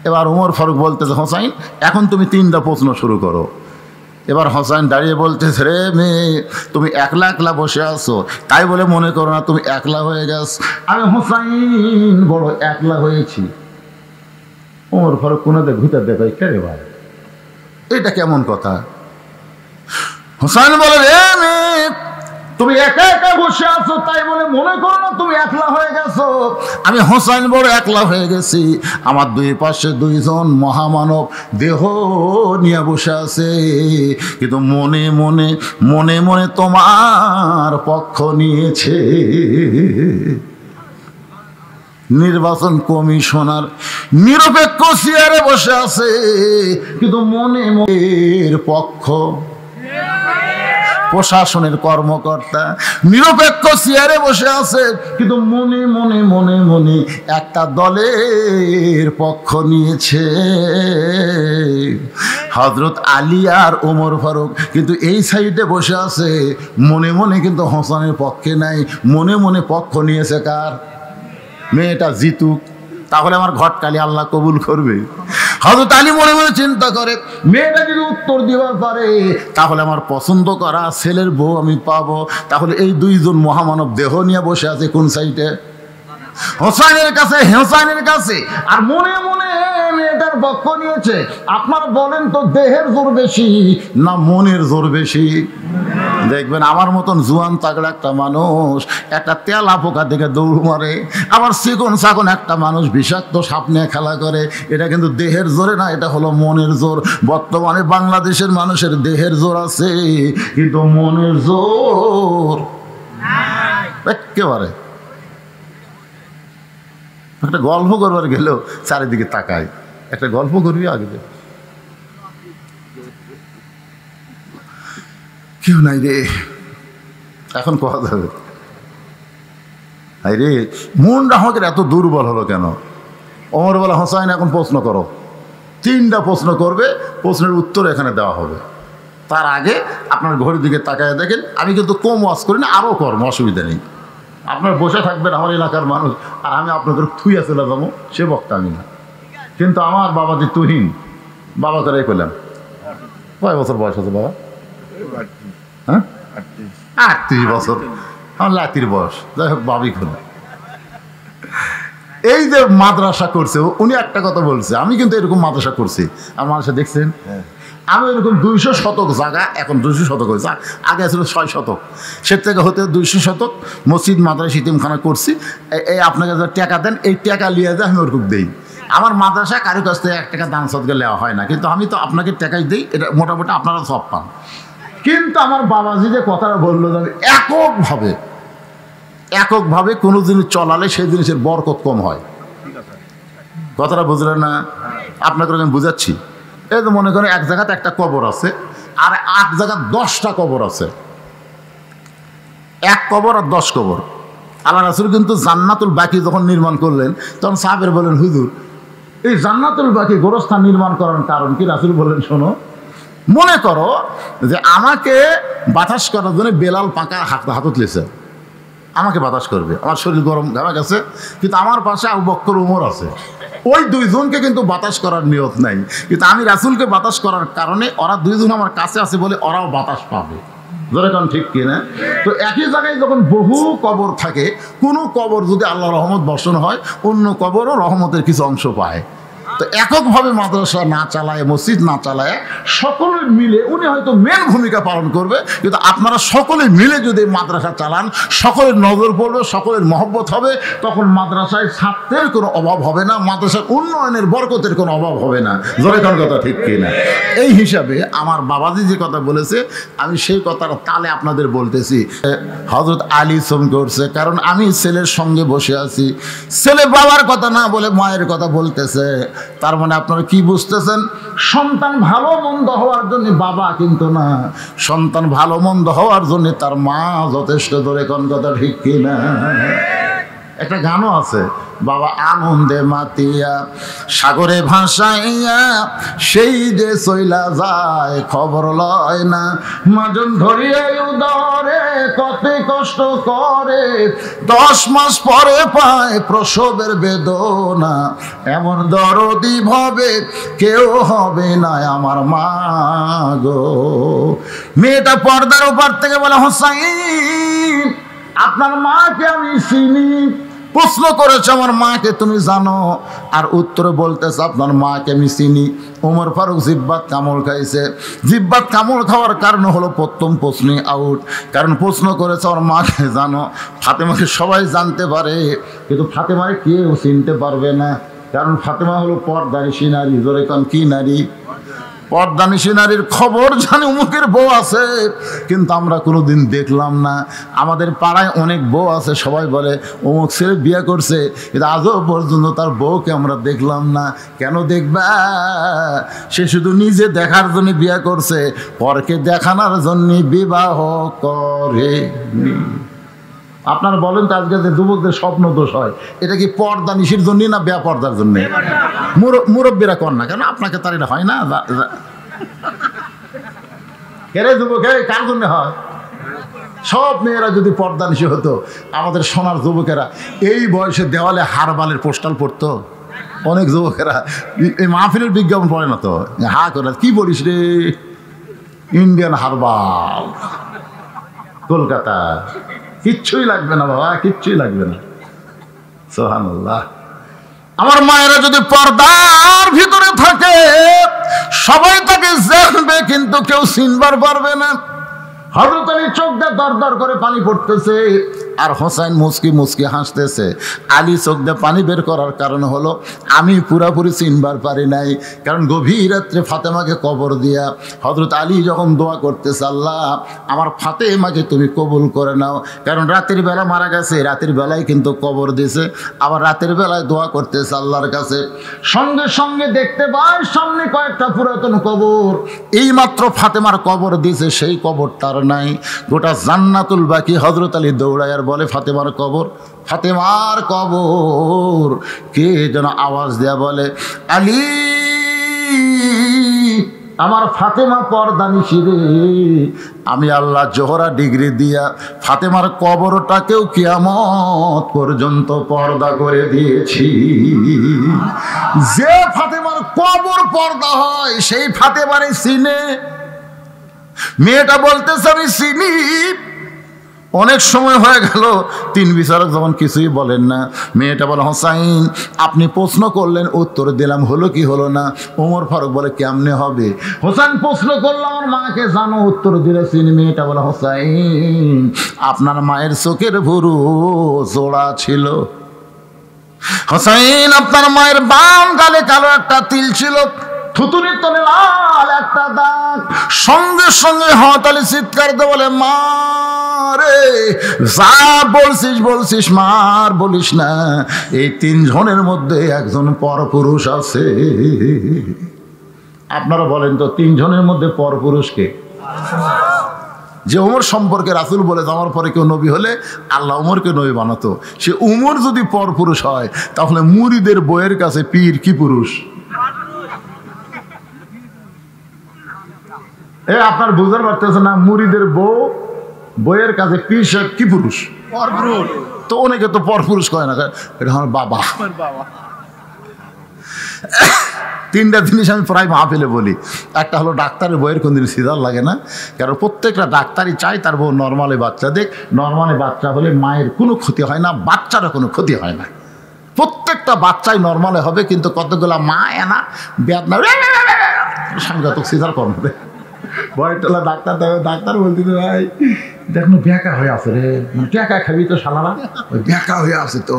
S1: এবার ওমর ফারুক বলতেছে, হোসাইন এখন তুমি 3টা প্রশ্ন শুরু করো। এবার হোসাইন দাঁড়িয়ে বলতেছে, রে মেয়ে, তুমি একলা একলা বসে আছো, তাই বলে মনে করো না তুমি একলা হয়ে গেছ। আমি হোসাইন বড় একলা হয়েছি। ওমর ফারুক কোনাতে ঘুরতে দেখাই, কে রে ভাই, এটা কেমন কথা? হোসাইন বলে, রে মেয়ে, তুমি একা একা বসে আছো, তাই বলে মনে করো না তুমি একলা হয়ে গেছো। আমি হোসাইন বড় একলা হয়ে গেছি। আমার দুই পাশে 2জন মহামানব দেহ নিয়ে বসে আছে, কিন্তু মনে মনে মনে মনে তোমার পক্ষ নিয়েছে। নির্বাচন কমিশনার নিরপেক্ষ চেয়ারে বসে আছে, কিন্তু মনে মনের পক্ষ। প্রশাসনের কর্মকর্তা নিরপেক্ষ চেয়ারে বসে আছে, কিন্তু মনে মনে মনে মনে একটা দলের পক্ষ নিয়েছে। হযরত আলী আর ওমর ফারুক কিন্তু এই সাইডে বসে আছে, মনে মনে কিন্তু হোসেনের পক্ষে নাই, মনে মনে পক্ষ নিয়েছে কার? মেয়েটা জিতুক, তাহলে আমার ঘটকালি আল্লাহ কবুল করবে। হযরত আলী মনে মনে চিন্তা করে, মেয়েটা যদি উত্তর দিবার পারে তাহলে আমার পছন্দ করা ছেলের বউ আমি পাবো। তাহলে এই 2জন মহামানব দেহ নিয়ে বসে আছে কোন সাইডে? হোসাইনের কাছে, হোসাইনের কাছে। আর মনে মনে মেয়েটার পক্ষ নিয়েছে। আপনার বলেন তো, দেহের জোর বেশি না মনের জোর বেশি? দেখবেন আমার মতন জুয়ান তাগড়া একটা মানুষ একটা তেলা পোকা দেখে দৌড় মারে, আবার চিকন চাকন একটা মানুষ বিষাক্ত সাপ নিয়ে খেলা করে। এটা কিন্তু দেহের জোরে না, এটা হলো মনের জোর। বর্তমানে বাংলাদেশের মানুষের দেহের জোর আছে, কিন্তু মনের জোর একেবারে। একটা গল্প করবার গেলেও চারিদিকে তাকায়, একটা গল্প করবি আগে, কেউ নাই রে, এখন কথা যাবে। রে মনটা আমাদের এত দুর্বল হলো কেন? ওমর বলে, হোসাইন এখন প্রশ্ন করো। 3টা প্রশ্ন করবে, প্রশ্নের উত্তর এখানে দেওয়া হবে। তার আগে আপনার ঘড়ির দিকে তাকায় দেখেন, আমি কিন্তু কম ওয়াজ করি না, আরও কর্ম, অসুবিধা নেই। আপনার বসে থাকবেন আমার এলাকার মানুষ, আর আমি আপনাদের থুইয়া চলে যাবো, সে বক্তা আমি না। কিন্তু আমার বাবা যে তুহিন, বাবা করে পেলাম। কয় বছর বয়স আছে বাবা? হ্যাঁ, 38 বছর। আমার লাতির বয়স, যাই হোক বাবি খোলা। এই যে মাদ্রাসা করছে, উনি একটা কথা বলছে, আমি কিন্তু এরকম মাদ্রাসা করছি। আমার মানুষে দেখছেন, আমি এরকম 200 শতক জায়গা, এখন 200 শতক হয়েছে, আগে ছিল 6 শতক, সে থেকে হতে 200 শতক মসজিদ মাদ্রাসা ইতিমখানা করছি। এই আপনাকে যা টাকা দেন, এই টাকা লিয়ে যায় আমি ওরকম দেই।
S2: আমার মাদ্রাসায় কারো কাছ থেকে 1 টাকা দান সদকা নেওয়া হয় না, কিন্তু আমি তো আপনাকে টাকাই দিই, এটা মোটামুটি আপনারা সব পান। কিন্তু আমার বাবাজি যে কথাটা বললো, এককভাবে কোনো জিনিস চলালে সেই জিনিসের বরকত কম হয়। কথাটা বুঝলেন না? আপনাকে আমি বুঝাচ্ছি। এই তো মনে করেন এক জায়গাতে একটা কবর আছে, আর এক জায়গায় 10টা কবর আছে, 1 কবর আর 10 কবর। আল্লাহ রাসূল কিন্তু জান্নাতুল বাকি যখন নির্মাণ করলেন, তখন সাহাবের বলেন, হুজুর এই জান্নাতুল বাকি গোরস্থান নির্মাণ করার কারণ কি? রাসূল বললেন, শোনো, মনে করো যে আমাকে বাতাস করার জন্য বেলাল পাকা হাতত লেছে, আমাকে বাতাস করবে, আমার শরীর গরম ঘামে গেছে, কিন্তু আমার পাশে আবু বকর ওমর আছে, ওই 2 জনকে কিন্তু বাতাস করার নিয়ত নাই, কিন্তু আমি রাসূলকে বাতাস করার কারণে ওরা 2 জন আমার কাছে আছে বলে ওরাও বাতাস পাবে। যেরকম ঠিক কিনা? তো একই জায়গায় যখন বহু কবর থাকে, কোনো কবর যদি আল্লাহ রহমত বর্ষণ হয়, অন্য কবরও রহমতের কিছু অংশ পায়। তো এককভাবে মাদ্রাসা না চালায়, মসজিদ না চালায়, সকলে মিলে, উনি হয়তো মেন ভূমিকা পালন করবে, কিন্তু আপনারা সকলে মিলে যদি মাদ্রাসা চালান, সকলের নজর পড়বে, সকলের মহব্বত হবে, তখন মাদ্রাসায় ছাত্রের কোনো অভাব হবে না, মাদ্রাসার উন্নয়নের বরকতের কোনো অভাব হবে না। যেরকম কথা ঠিক কিনা? এই হিসাবে আমার বাবাজি যে কথা বলেছে, আমি সেই কথার তালে আপনাদের বলতেছি। হযরত আলী শ্রম করছে, কারণ আমি ছেলের সঙ্গে বসে আছি, ছেলে বাবার কথা না বলে মায়ের কথা বলতেছে। তার মানে আপনারা কি বুঝতেছেন? সন্তান ভালো মন্দ হওয়ার জন্য বাবা কিন্তু না, সন্তান ভালো মন্দ হওয়ার জন্য তার মা যথেষ্ট। ধরে কোন কথা ঠিক কিনা? একটা গানও আছে, বাবা আনন্দে মাতিয়া সাগরে ভাসাইয়া সেই যে চইলা যায় খবর লয় না, মাজন ধরিয়া উদরে কত কষ্ট করে 10 মাস পরে পায় প্রসবের বেদনা, এমন দরদি ভাবে কেউ হবে না আমার মা গো। মেয়েটা পর্দার ওপার থেকে বলে, হোসাইন আপনার মাকে আমি চিনি। প্রশ্ন করেছে, আমার মাকে তুমি জানো? আর উত্তরে বলতেছে, আপনার মাকে আমি চিনি। ওমর ফারুক জিব্বাত কামড় খাইছে। জিব্বাত কামড় খাওয়ার কারণ হলো প্রথম প্রশ্নই আউট, কারণ প্রশ্ন করেছে আমার মাকে জানো। ফাতেমাকে সবাই জানতে পারে, কিন্তু ফাতেমাকে কেউ চিনতে পারবে না, কারণ ফাতেমা হলো পর্দানিশী নারী। জোরে কোন কি নারী? পর্দানিশী নারীর খবর জানি অমুকের বউ আছে, কিন্তু আমরা কোনোদিন দেখলাম না। আমাদের পাড়ায় অনেক বউ আছে, সবাই বলে অমুক ছেলে বিয়ে করছে, কিন্তু আজও পর্যন্ত তার বউকে আমরা দেখলাম না। কেন দেখবা? সে শুধু নিজে দেখার জন্য বিয়ে করছে, পরকে দেখানোর জন্য বিবাহ করেনি। আপনারা বলেন তো, আজকে যে যুবকদের স্বপ্ন দোষ হয়, এটা কি পর্দা নিশির জন্য না বেপর্দার জন্য? মুরব্বীরা কর না কেন? আপনাকে তার এটা হয় না? কেরে যুবক, কার জন্য হয়? সব মেয়েরা যদি পর্দা নিশি হতো, আমাদের সোনার যুবকেরা এই বয়সে দেওয়ালে হারবালের পোস্টাল পড়তো। অনেক যুবকেরা এই মাহফিলের বিজ্ঞাপন পড়ে না তো, হা করে কি বলিস রে, ইন্ডিয়ান হারবাল কলকাতা, কিচ্ছুই লাগবে না বাবা, কিচ্ছুই লাগবে না। সুবহানাল্লাহ। আমার মায়েরা যদি পর্দার ভিতরে থাকে, সবাই তাকে জানবে, কিন্তু কেউ চিনবার পারবে না। হযরত আলী চোখ দিয়ে দর দর করে পানি পড়তেছে, আর হোসেন মুচকি মুচকি হাসতেছে। আলী চোখ দিয়ে পানি বের করার কারণ হলো, আমি পুরাপুরি চিনবার পারি নাই, কারণ গভীর রাত্রে ফাতেমাকে কবর দিয়া হযরত আলী যখন দোয়া করতেছে, আল্লাহ আমার ফাতেমাকে তুমি কবুল করে নাও, কারণ রাতের বেলা মারা গেছে, রাতের বেলায় কিন্তু কবর দিয়েছে, আবার রাতের বেলায় দোয়া করতেছে আল্লাহর কাছে। সঙ্গে সঙ্গে দেখতে পায় সামনে কয়েকটা পুরাতন কবর, এইমাত্র ফাতেমার কবর দিয়েছে, সেই কবরটার নাই। গোটা জান্নাতুল বাকি হযরত আলী দৌড়ায় আর বলে, ফাতেমার কবর, ফাতেমার কবর। কে যেন আওয়াজ দেয়া বলে, আলী আমার ফাতেমা পর্দানিশী রে, আমি আল্লাহ জোহরা ডিগ্রি দিয়া ফাতেমার কবরটাকেও কিয়ামত পর্যন্ত পর্দা করে দিয়েছি। যে ফাতেমার কবর পর্দা হয়, সেই ফাতেমারে চিনে। মেয়েটা বলতেছে আমি চিনি। অনেক সময় হয়ে গেল, 3 বিচারক যখন কিছুই বলেন না, মেয়েটা বলে, হোসাইন আপনি প্রশ্ন করলেন, উত্তর দিলাম, হলো কি হলো না? ওমর ফারুক বলে, কেমনে হবে? হোসাইন প্রশ্ন করলো, আমার মাকে জানো? উত্তর দিলে চিনি। মেয়েটা বলে, হোসাইন আপনার মায়ের চোখের ভুরু জোড়া ছিল। হোসেন আপনার মায়ের বাম গালে কালো একটা তিল ছিল, থুতুনির তলে লাল একটা দাগ। সঙ্গে সঙ্গে হতালি চিৎকার দিয়ে বলে, মা রে, যা বলছিস বলছিস, মার বলিস না, এই তিনজনের মধ্যে একজন পরপুরুষ আছে। আপনারা বলেন তো, তিনজনের মধ্যে পরপুরুষকে? যে উমর সম্পর্কে রাসূল বলে আমার পরে কেউ নবী হলে আল্লাহ উমরকে নবী বানাতো, সে উমর যদি পরপুরুষ হয় তাহলে মুরিদের বইয়ের কাছে পীর কি পুরুষ? আপনার বুঝতে পারতেছে না? মুরিদের বইয়ের কাছে পীর সাহেব কি পুরুষ? তো অনেকে তো পরপুরুষ কয় না, এটা আমার বাবা। তিনটা জিনিস আমি প্রায় মাহফিলে বলি। একটা হলো ডাক্তারের বইয়ের কোনদিন সিজার লাগে না, কারণ প্রত্যেকটা ডাক্তারই চায় তার বউ নর্মালি বাচ্চা দেখ। নর্মালি বাচ্চা হলে মায়ের কোনো ক্ষতি হয় না, বাচ্চারও কোনো ক্ষতি হয় না। প্রত্যেকটা বাচ্চাই নর্মালে হবে, কিন্তু কতগুলা মা এনা বেদনা সাংঘাতিক সিজার করবে। বয়টা ডাক্তার দেবে, ডাক্তার বলতে ভাই দেখ না ব্যাকা হয়ে আছে রে, ট্যাকা খাবি তো শালারা, ওই ব্যাকা হয়ে আছে তো।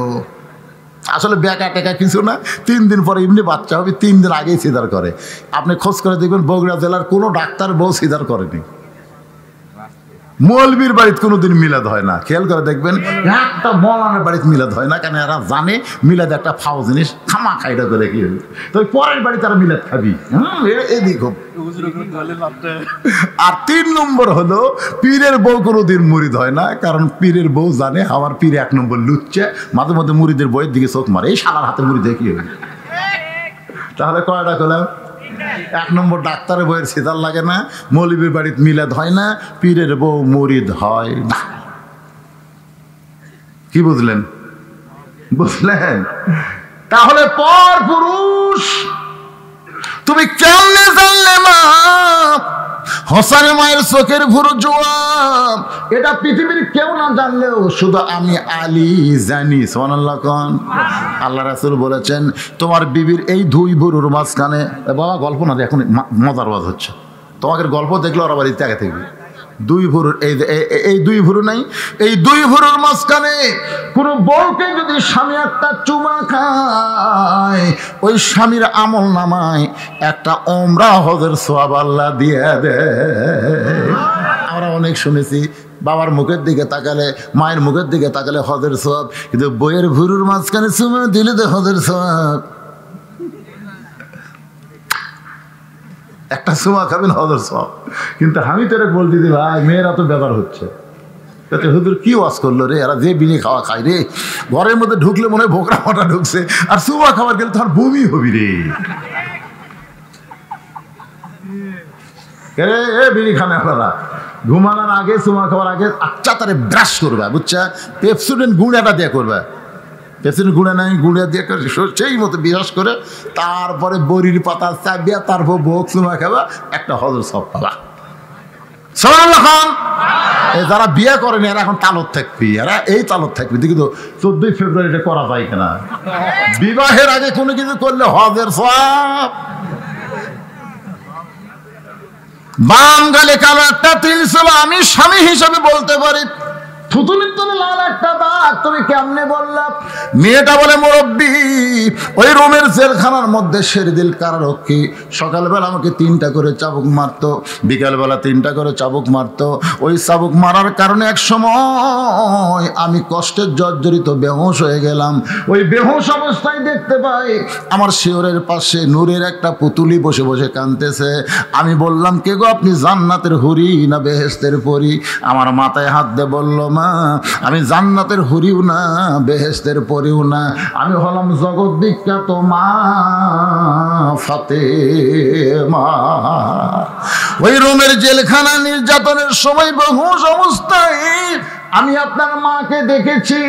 S2: আসলে ব্যাকা টেকা কিছু না, 3 দিন পরে এমনি বাচ্চা হবে, 3 দিন আগেই সিজার করে। আপনি খোঁজ করে দেখবেন বগুড়া জেলার কোনো ডাক্তার বউ সিজার করেনি। মৌলবীর বাড়িতে কোনোদিন মিলাদ হয় না, খেয়াল করে দেখবেন একটা মৌলানার বাড়িতে মিলাদ হয় না, কেন এরা জানে মিলাদ একটা ফাও জিনিস, খামা খাইটা করে কি হবে, তো পরের বাড়ি তারা মিলাদ খাবি। এদিক হোক। আর 3 নম্বর হলো পীরের বউ কোনোদিন মুরিদ হয় না, কারণ পীরের বউ জানে আমার পীর 1 নম্বর লুচ্ছে, মাঝে মধ্যে মুরিদের বইয়ের দিকে চোখ মারে, এই শালার হাতে মুরিদ কি হবে। তাহলে কয়টা করলাম? 1 নম্বর ডাক্তারের বইয়ের সিজার লাগে না, মৌলবীর বাড়িতে মিলাদ হয় না, পীরের বউ মুরিদ হয় না। কি বুঝলেন? বুঝলেন? তাহলে পর পুরুষ তুমি কেমনে জানলে মা হোসেনের মায়ের চোখের ভুরু জোয়াব? এটা পৃথিবীর কেউ না জানলেও শুধু আমি আলী জানি। সুবহানাল্লাহ কোন? আল্লাহ রাসূল বলেছেন তোমার বিবির এই 2 ভুরুর মাঝখানে, বাবা গল্প না, এখন মজার বাজ হচ্ছে, তোমাকে গল্প দেখলে ওরা বাড়িতে আগে থাকবে। 2 ভুরুর এই 2 ভুরু নাই, এই 2 ভুরুর মাঝখানে কোনো বউকে যদি স্বামী একটা চুমা খায়, ওই স্বামীর আমল নামায় একটা ওমরা হজের সওয়াব আল্লাহ দিয়ে দেয়। আমরা অনেক শুনেছি বাবার মুখের দিকে তাকালে, মায়ের মুখের দিকে তাকালে হজের সওয়াব, কিন্তু বইয়ের ভুরুর মাঝখানে চুমা দিলে তো হজের সওয়াব। একটা চুমা খাবেন হজের সওয়াব। কিন্তু আমি তো এটা বলতে দিই ভাই, মেয়েরা তো ব্যাপার হচ্ছে, হুজুর কি ওয়াজ করলো রে, এরা যে বিনি খাওয়া খায় রে, ঘরের মধ্যে ঢুকলে মনে হয় ভোকরা মোটা ঢুকছে, আর চুমা খাবার গেলে তোমার বমি হবি রে। বিড়ি খানে আপনারা ঘুমানোর আগে, চুমা খাওয়ার আগে আচ্ছা তারে ব্রাশ করবা, বুঝছা? পেপসুডেন্ট গুঁড়াটা দিয়ে করবা, পেছনে গুঁড়া নাই, গুঁড়া দিয়ে সেই মতো বিরাস করে, তারপরে বড়ির পাতা চাবিয়া, তারপর ভোগ চুমা খাবা, একটা হজর সব পাবা। সুবহানাল্লাহ খান। যারা বিয়ে করেন এরা এখন তালত থাকবি, এরা এই তালত থাকবি। দেখি তো 14 ফেব্রুয়ারিটা করা যায় কিনা। বিবাহের আগে কোনো কিছু করলে হজের সওয়াব। বাম গালে কালো একটা তিল ছিল, আমি স্বামী হিসাবে বলতে পারি, থুতুনির তলে লাল একটা দাগ, তুমি কেমনে বললাম? মেয়েটা বলে মুরব্বী, ওই রোমের জেলখানার মধ্যে শেরদিল কারারক্ষী সকালবেলা আমাকে 3টা করে চাবুক মারতো, বিকালবেলা 3টা করে চাবুক মারতো। ওই চাবুক মারার কারণে এক সময় আমি কষ্টের জর্জরিত বেহুশ হয়ে গেলাম। ওই বেহুশ অবস্থায় দেখতে পাই আমার শিয়রের পাশে নূরের একটা পুতুলি বসে বসে কাঁদতেছে। আমি বললাম, কে গো আপনি, জান্নাতের হুরি না বেহেশতের পরী? আমার মাথায় হাত দিয়ে বলল, মা আমি জান্নাতের হুরিও না, বেহেশতের পরেও না, আমি হলাম জগৎ বিখ্যাত মা ফাতেমা। ওই রোমের জেলখানা নির্যাতনের সময় বেহুশ অবস্থায় আমি আপনার মাকে দেখেছি।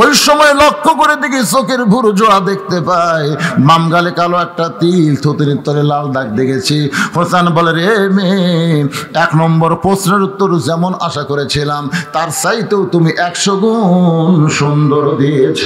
S2: ওই সময় লক্ষ্য করে দেখি চোখের ভুরু জোড়া দেখতে পাই, বাম গালে কালো একটা তিল, থুতনির তলে লাল দাগ দেখেছি। হোসেন বলে, রে মেয়ে, 1 নম্বর প্রশ্নের উত্তর যেমন আশা করেছিলাম তার চাইতেও তুমি 100 গুণ সুন্দর দিয়েছ।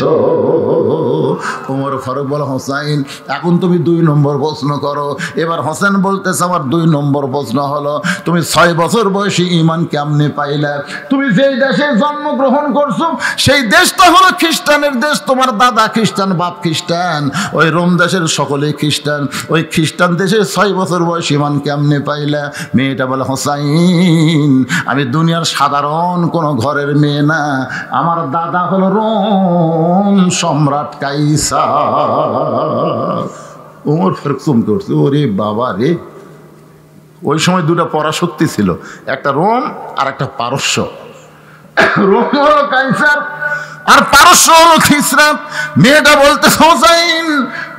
S2: ওমর ফারুক বলে, হোসাইন এখন তুমি 2 নম্বর প্রশ্ন করো। এবার হোসেন বলতেছে, আমার 2 নম্বর প্রশ্ন হলো, তুমি 6 বছর বয়সী ঈমান কেমনে পাইলা? তুমি যেই দেশে জন্মগ্রহণ করছো সেই দেশটা হলো খ্রিস্টানের দেশ, তোমার দাদা খ্রিস্টান, বাপ খ্রিস্টান, ওই রোম দেশের সকলেই খ্রিস্টান, ওই খ্রিস্টান দেশে 6 বছর বয়সী মান কেমনে পাইলা? মেয়েটা বলে, হোসাইন আমি দুনিয়ার সাধারণ কোনো ঘরের মেয়ে না, আমার দাদা হলো রোম সম্রাট কাইসার। ওমর ফারুক চমকে উঠছে, ওরে বাবা রে। ওই সময় দুটা পরাশক্তি ছিল, একটা রোম আর একটা পারস্য। রোম হলো কাইসার আর পারস্য হলো খিসরা। মেয়েটা বলতেছে, হোসাইন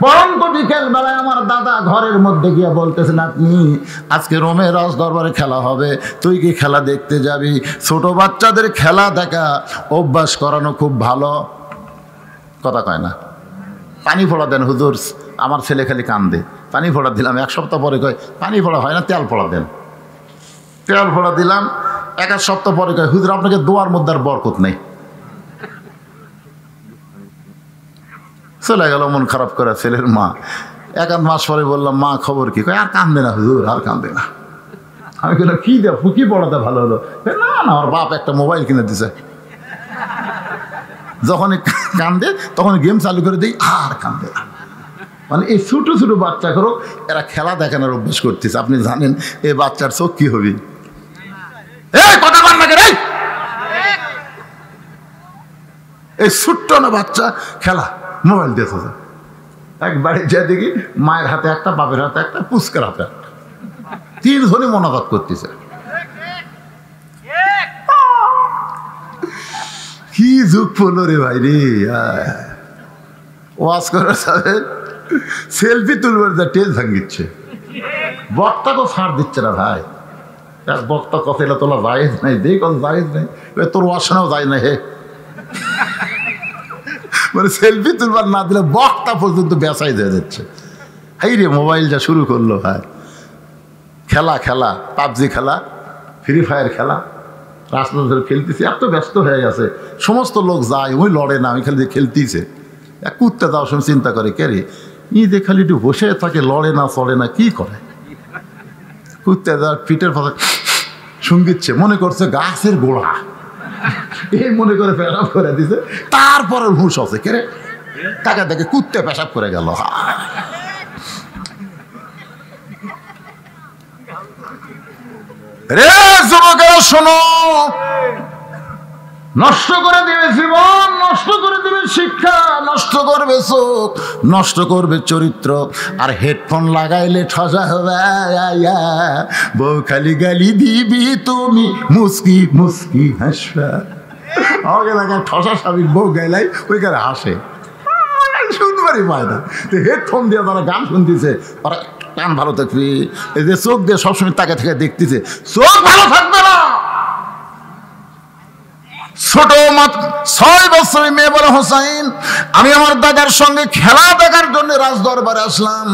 S2: পরন্ত বিকেল বেলায় আমার দাদা ঘরের মধ্যে গিয়ে বলতেছেন, আপনি আজকে রোমের রাজ দরবারে খেলা হবে, তুই কি খেলা দেখতে যাবি? ছোট বাচ্চাদের খেলা দেখা অভ্যাস করানো খুব ভালো। কথা কয় না। পানি ফোড়া দেন হুজুর, আমার ছেলে খালি কান্দে। পানি ফোড়া দিলাম, 1 সপ্তাহ পরে কয় পানি ফোড়া হয় না, তেল ফোড়া দেন। তেল ফোড়া দিলাম, 1 সপ্তাহ পরে কয় হুজুর আপনাকে দোয়ার মধ্যে আর বরকত নেই। চলে গেল মন খারাপ করে ছেলের মা। 1 মাস পরে বললাম, মা খবর কি? কয় আর কান্দে না হুজুর, আর কান্দে না। আমি বললাম, কি দেব ফুকি পড়াতে ভালো হলো? না না, আমার বাপ একটা মোবাইল কিনে দিছে। যখনই কান্দে তখন গেম চালু করে দিই, আর কান্দে না। মানে এই ছোট ছোট বাচ্চা করো, এরা খেলা দেখানোর অভ্যাস করতেছে। আপনি জানেন এই বাচ্চার চোখ কি হবে? এই ছোট্ট না বাচ্চা খেলা মোবাইল দিয়ে একবারে যা দেখি মায়ের হাতে একটা, বাপের হাতে একটা, পুস্কার হাতে একটা, 3 জনই মনোবাদ করতেছে। কি যুগ পড়লো রে ভাই রে। ওয়াজ করার সাথে সেলফি তুলবার যা টেজ ভাঙিচ্ছে, বক্তাকেও ছাড় দিচ্ছে না ভাই। এক বক্তা কথা এলা তোলা জায়েজ নাই, দেখ জায়েজ নাই, তোর ওয়াশনাও যায় না হে। মানে সেলফি তুলবার না দিলে বক্তা পর্যন্ত বেসাই দিয়ে যাচ্ছে। এই রে মোবাইল যা শুরু করলো ভাই, খেলা খেলা, পাবজি খেলা, ফ্রি ফায়ার খেলা, রাস্তা ধরে খেলতেছি, এত ব্যস্ত হয়ে গেছে। সমস্ত লোক যায়, ওই লড়ে না, আমি খালি খেলতেছে। এক কুত্তে যাওয়ার সময় চিন্তা করে, কে রে যে খালি একটু বসে থাকে, লড়ে না চলে না, কি করে? কুত্তে যাওয়ার পিঠের পাশে শুঙ্গিচ্ছে, মনে করছে গাছের গোড়া, এই মনে করে পেশাব করে দিছে। তারপরে হুঁশ আছে, কে রে তাকে দেখে কুত্তে পেশাব করে গেল। রে যুবকেরা শোনো, নষ্ট করে দিবে জীবন, নষ্ট করে দিবে শিক্ষা, নষ্ট করবে চোখ, নষ্ট করবে চরিত্র। আর হেডফোন লাগাইলে ঠসা হবে, বউ খালি গালি দিবি তুমি মুস্কি মুস্কি হাসবা। আমাকে দেখা ঠসা স্বামীর বউ গাইলাই ওইখানে হাসে, শুনবারই পায় না। তো হেডফোন দিয়ে তারা গান শুনতেছে, ওরা কান ভালো থাকবি, এই যে চোখ দিয়ে সবসময় তাকে থেকে দেখতেছে, চোখ ভালো থাকবে না। ছোট 6 বছরের মেয়ে বলে, হোসাইন আমি আমার দাদার সঙ্গে খেলা দেখার জন্য রাজ দরবারে আসলাম।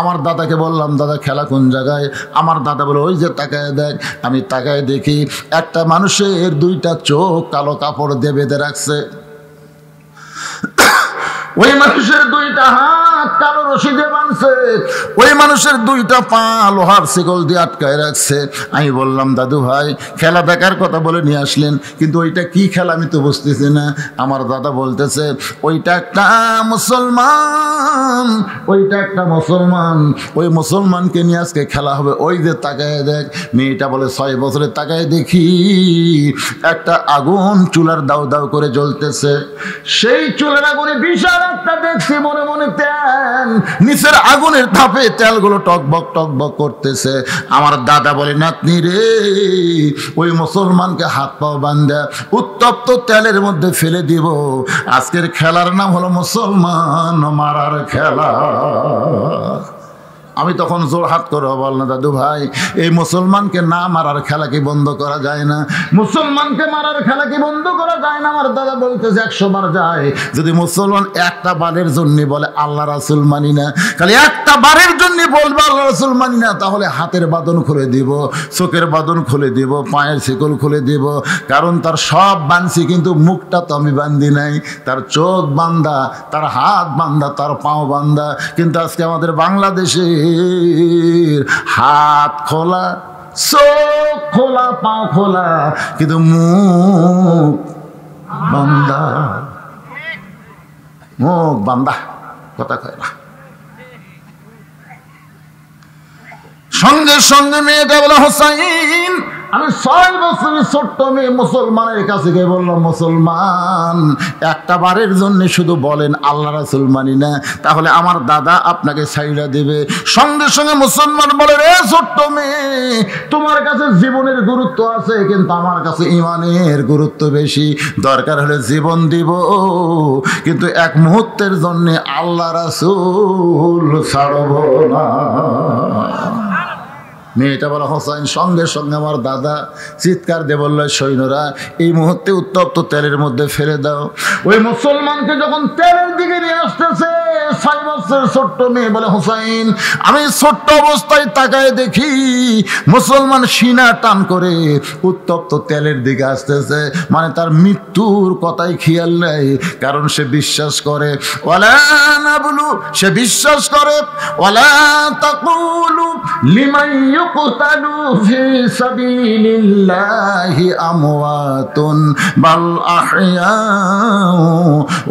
S2: আমার দাদাকে বললাম, দাদা খেলা কোন জায়গায়? আমার দাদা বলে, ওই যে তাকায় দেখ। আমি তাকায় দেখি একটা মানুষের 2টা চোখ কালো কাপড় দিয়ে বেঁধে রাখছে, ওই মানুষের 2টা হাত কালো রশি দিয়ে বাঁধছে, ওই মানুষের 2টা পা লোহার শিকল দিয়ে আটকায় রাখছে। আমি বললাম, দাদু ভাই খেলা দেখার কথা বলে নিয়ে আসলেন, কিন্তু ওইটা কি খেলা আমি তো বুঝতেছি না। আমার দাদা বলতেছে, ওইটা একটা মুসলমান, ওইটা একটা মুসলমান, ওই মুসলমানকে নিয়ে আজকে খেলা হবে। ওই যে তাকায় দেখ। মেয়েটা বলে, 6 বছরের তাকায় দেখি একটা আগুন চুলার দাউ দাউ করে জ্বলতেছে। সেই চুলার আগুনে বিশাল একটা দেখছি, মনে মনে তেল, নিচের আগুনের তাপে তেলগুলো টকবক টকবক করতেছে। আমার দাদা বলে, নাতনি রে ওই মুসলমানকে হাত পাও বান্ধা উত্তপ্ত তেলের মধ্যে ফেলে দিব। আজকের খেলার নাম হলো মুসলমান মারার খেলা। আমি তখন জোর হাত করে বললাম, দাদু ভাই এই মুসলমানকে না মারার খেলা কি বন্ধ করা যায় না? মুসলমানকে মারার খেলা কি বন্ধ করা যায় না? আমার দাদা বলতেছে 100 বার যায়। যদি মুসলমান একটা বারের জন্য বলে আল্লাহ রাসূল মানি না, খালি একটা বারের জন্য বলবে আল্লাহ রাসূল মানি না, তাহলে হাতের বাঁধন খুলে দিব, চোখের বাঁধন খুলে দিব, পায়ের শিকল খুলে দিব। কারণ তার সব বাঁধছি, কিন্তু মুখটা তো আমি বান্ধি নাই। তার চোখ বান্ধা, তার হাত বান্ধা, তার পাও বান্ধা। কিন্তু আজকে আমাদের বাংলাদেশে হাত খোলা, চোখ খোলা, পা খোলা, কিন্তু মুখ বান্দা, মুখ বান্দা, কথা কয় না। সঙ্গে সঙ্গে মেয়েটা বলে, হোসাইন আমি 6 বছরের ছোট্ট মেয়ে মুসলমানের কাছে গিয়ে বললাম, মুসলমান একটা বারের জন্য শুধু বলেন আল্লাহ রাসূল মানি না, তাহলে আমার দাদা আপনাকে ছাইড়া দেবে। সঙ্গে সঙ্গে মুসলমান বলে, রে ছোট্ট মেয়ে, তোমার কাছে জীবনের গুরুত্ব আছে, কিন্তু আমার কাছে ইমানের গুরুত্ব বেশি। দরকার হলে জীবন দিব, কিন্তু এক মুহূর্তের জন্য আল্লাহ রাসূল ছাড়ব না। মেয়েটা বলে, হোসাইন সঙ্গে সঙ্গে আমার দাদা চিৎকার দিয়ে বলল, সৈন্যরা এই মুহূর্তে উত্তপ্ত তেলের মধ্যে ফেলে দাও। ওই মুসলমানকে যখন তেলের দিকে নিয়ে আসতেছে, 6 বছরের ছোট্ট মেয়ে বলে, হোসাইন আমি ছোট্ট অবস্থায় তাকায় দেখি মুসলমান সিনা টান করে উত্তপ্ত তেলের দিকে আসতেছে, মানে তার মৃত্যুর কথাই খেয়াল নেই, কারণ সে বিশ্বাস করে ওয়ালা নাবলু, সে বিশ্বাস করে ওয়ালা তাকুলু লিমান ইউকতালু ফি সাবিলিল্লাহি আমওয়াতুন বাল আহইয়াউ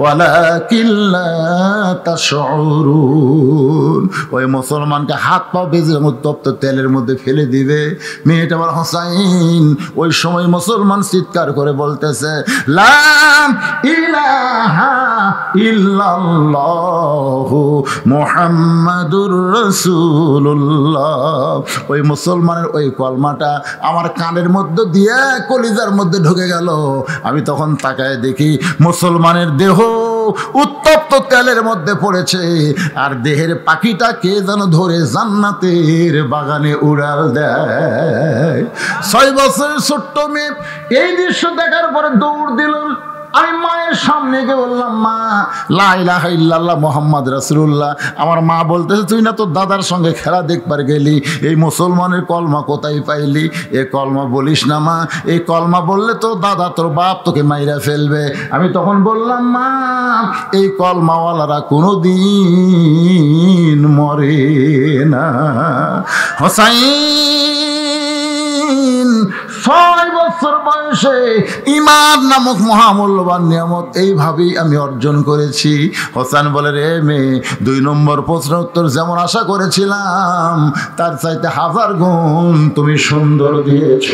S2: ওয়ালাকিন লা তাশউরুন। ওই মুসলমানকে হাত পা বেঁধে উত্তপ্ত তেলের মধ্যে ফেলে দিবে। মেয়েটা বলে, হোসাইন ওই সময় মুসলমান চিৎকার করে বলতেছে, লা ইলাহা ইল্লাল্লাহু মুহাম্মাদুর রাসূলুল্লাহ। ওই মুসলমানের ওই কলমাটা আমার কানের মধ্যে দিয়ে কলিজার মধ্যে ঢুকে গেল। আমি তখন তাকায় দেখি মুসলমানের দেহ উত্তপ্ত তেলের মধ্যে পড়েছে, আর দেহের পাখিটা কে যেন ধরে জান্নাতের বাগানে উড়াল দেয়। 6 বছরের ছোট্ট মেয়ে এই দৃশ্য দেখার পরে দৌড় দিল। আমি মায়ের সামনে গিয়ে বললাম, মা লা ইলাহা ইল্লাল্লাহ মুহাম্মদ রাসূলুল্লাহ। আমার মা বলতেছে, তুই না তোর দাদার সঙ্গে খেলা দেখবার গেলি, এই মুসলমানের কলমা কোথায় পাইলি? এ কলমা বলিস না মা, এই কলমা বললে তোর দাদা তোর বাপ তোকে মাইরা ফেলবে। আমি তখন বললাম, মা এই কলমাওয়ালারা কোনোদিন মরে না। হোসাইন 6 বছর বয়সে ঈমান নামক মহামূল্যবান নিয়ামত এইভাবেই আমি অর্জন করেছি। হোসেন বলে, রে মেয়ে 2 নম্বর প্রশ্নের উত্তর যেমন আশা করেছিলাম তার চাইতে 1000 গুণ তুমি সুন্দর দিয়েছ।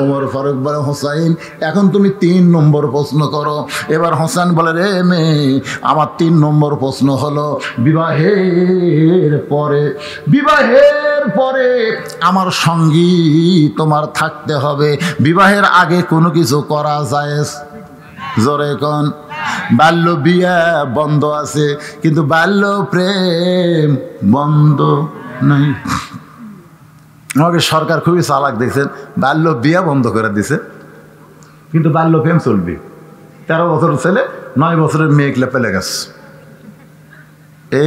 S2: ওমর ফারুক বলে, হোসাইন এখন তুমি 3 নম্বর প্রশ্ন করো। এবার হোসেন বলে, রে মেয়ে আমার 3 নম্বর প্রশ্ন হলো, বিবাহের পরে আমার সঙ্গী তোমার থাকতে হবে, বিবাহের আগে কোনো কিছু করা যায়? জোরে কোন? বাল্য বিয়া বন্ধ আছে, কিন্তু বাল্য প্রেম বন্ধ নাই। আমাকে সরকার খুবই চালাক দেখছেন, বাল্য বিয়া বন্ধ করে দিছে, কিন্তু বাল্য প্রেম চলবে। 13 বছরের ছেলে 9 বছরের মেয়ে পেলে গেছে।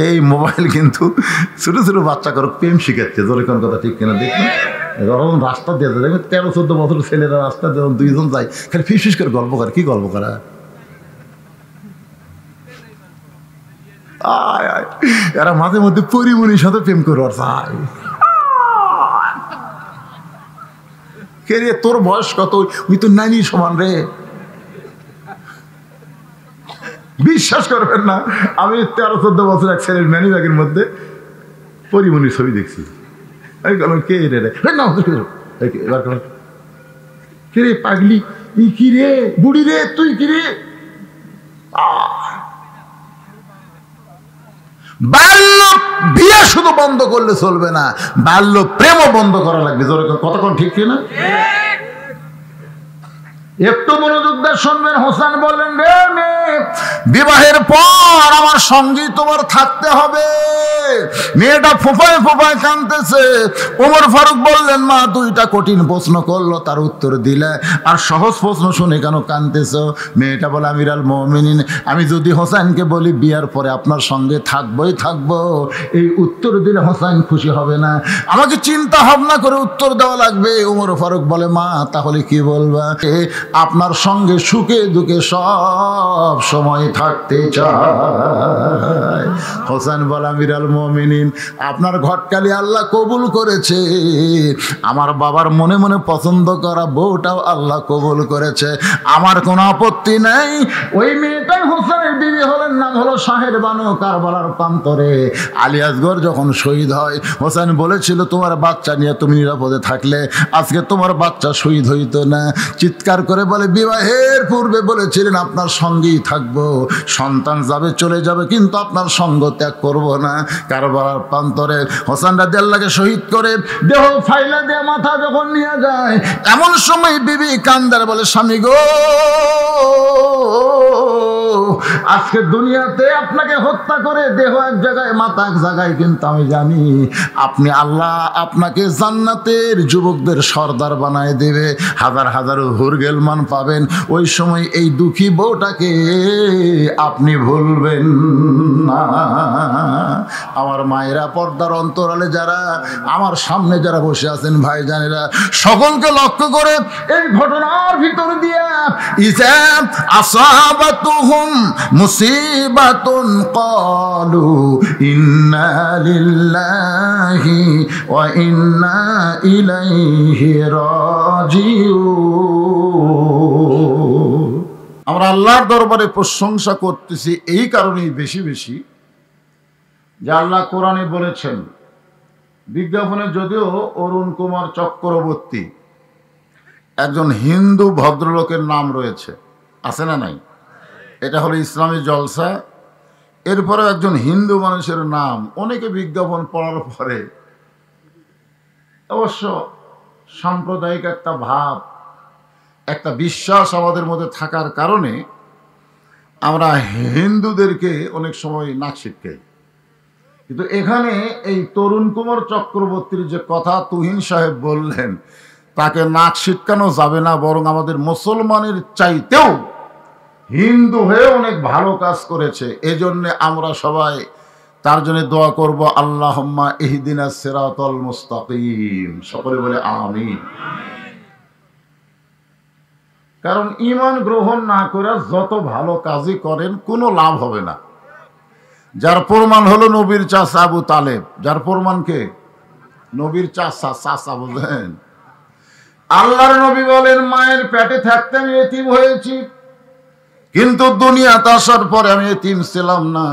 S2: এই মোবাইল কিন্তু ছোট ছোট বাচ্চা করে প্রেম শিখাচ্ছে। জোরে কোন কথা ঠিক কিনা দেখবেন? যখন রাস্তা দিয়ে দেখবেন 13-14 বছরের ছেলেরা রাস্তা দিয়ে 2 জন যায়, খালি ফিস করে গল্প করে। কি গল্প করা? এরা মাঝে মধ্যে পরিমণির সাথে প্রেম করবার চায়। কে রে তোর বয়স কত? ওই তো নানির সমান রে। বিশ্বাস করবেন না, আমি 13-14 বছর এক ছেলের ম্যানি ব্যাগের মধ্যে পরিমণির ছবি দেখছি। আমি বললাম, কে রে? এবার কে রে পাগলি? ই কি রে বুড়ি রে? তুই কি রে? বাল্য বিয়ে শুধু বন্ধ করলে চলবে না, বাল্য প্রেমও বন্ধ করা লাগবে। কতক্ষণ ঠিক কিনা? একটু মনোযোগ দিয়ে শুনবেন। হোসেন বললেন, রে মেয়ে বিবাহের পর আমার সঙ্গী তোমার থাকতে হবে। মেয়েটা ফোঁপায় ফোঁপায় কাঁদতেছে। ওমর ফারুক বললেন, মা 2টা কঠিন প্রশ্ন করলো, তার উত্তর দিলে, আর সহজ প্রশ্ন শুনে কেন কাঁদতেছ? মেয়েটা বলে, আমিরাল মুমিনিন আমি যদি হোসেনকে বলি বিয়ার পরে আপনার সঙ্গে থাকবোই থাকবো, এই উত্তর দিলে হোসেন খুশি হবে না, আমাকে চিন্তা ভাবনা করে উত্তর দেওয়া লাগবে। ওমর ফারুক বলে, মা তাহলে কি বলবা? আপনার সঙ্গে সুখে দুঃখে সব সময় থাকতে চায়। হোসেন বলে আমিরুল মুমিনিন, আপনার ঘটকালি আল্লাহ কবুল করেছে, আমার বাবার মনে মনে পছন্দ করা বউটাও আল্লাহ কবুল করেছে, আমার কোনো আপত্তি নাই। ওই মেয়েটাই হোসেনের বিবি হলেন, নাম হলো শাহের বানু, কারবালার প্রান্তরে। আলী আসগর যখন শহীদ হয়, হোসেন বলেছিল তোমার বাচ্চা নিয়ে তুমি নিরাপদে থাকলে আজকে তোমার বাচ্চা শহীদ হইতো না। চিৎকার করে বলে, বিবাহের পূর্বে বলেছিলেন আপনার সঙ্গেই থাকবো, সন্তান যাবে চলে যাবে কিন্তু আপনার সঙ্গ ত্যাগ করবো না। কারবালার প্রান্তরে হোসেন রাদিয়াল্লাহকে শহীদ করে দেহ ফাইলা দিয়ে মাথা যখন নিয়ে যায়, এমন সময় বিবি কান্দার বলে, স্বামী গো, আজকে দুনিয়াতে আপনাকে হত্যা করে দেহ এক জায়গায় মাথা এক জায়গায়, কিন্তু আমি জানি আপনি আল্লাহ আপনাকে জান্নাতের যুবকদের সর্দার বানায় দেবে, হাজার হাজার হুর গেলমান পাবেন। ওই সময় এই দুঃখী বউটাকে আপনি ভুলবেন না। আমার মায়েরা, পর্দার অন্তরালে যারা, আমার সামনে যারা বসে আছেন ভাইজানেরা, সকলকে লক্ষ্য করে এই ঘটনার ভিতর দিয়া ইসা আসাবাতুহুম মুসিবাতুন ক্বালু ইন্না লিল্লাহি ওয়া ইন্না ইলাইহি রাজিউন। আমরা আল্লাহর দরবারে প্রশংসা করতেছি এই কারণেই বেশি বেশি যে আল্লাহ কোরআনে বলেছেন, বিজ্ঞাপনে যদিও অরুণ কুমার চক্রবর্তী একজন হিন্দু ভদ্রলোকের নাম রয়েছে, আছে না নাই? এটা হলো ইসলামী জলসা। এরপরে একজন হিন্দু মানুষের নাম, অনেকে বিজ্ঞাপন পড়ার পরে অবশ্য সাম্প্রদায়িক একটা ভাব, একটা বিশ্বাস আমাদের মধ্যে থাকার কারণে আমরা হিন্দুদেরকে অনেক সময় নাক শিটকাই। কিন্তু এখানে এই তরুণ কুমার চক্রবর্তীর যে কথা তুহিন সাহেব বললেন, তাকে নাক শিটকানো যাবে না, বরং আমাদের মুসলমানের চাইতেও হিন্দু হয়ে অনেক ভালো কাজ করেছে। এজন্য আমরা সবাই তার জন্য দোয়া করব, আল্লাহুম্মা ইহদিনাস সিরাতাল মুস্তাকিম। সকলে বলে আমিন। কারণ ঈমান গ্রহণ না করে যত ভালো কাজই করেন কোনো লাভ হবে না। যার প্রমাণ হলো নবীর চাচা আবু তালেব। যার প্রমাণ কে? নবীর চাচা, বুঝলেন? আল্লাহর নবী বলেন, মায়ের পেটে থাকতে আমি এতিম হয়েছি, কিন্তু দুনিয়াতে আসার পরে আমি এতিম ছিলাম না।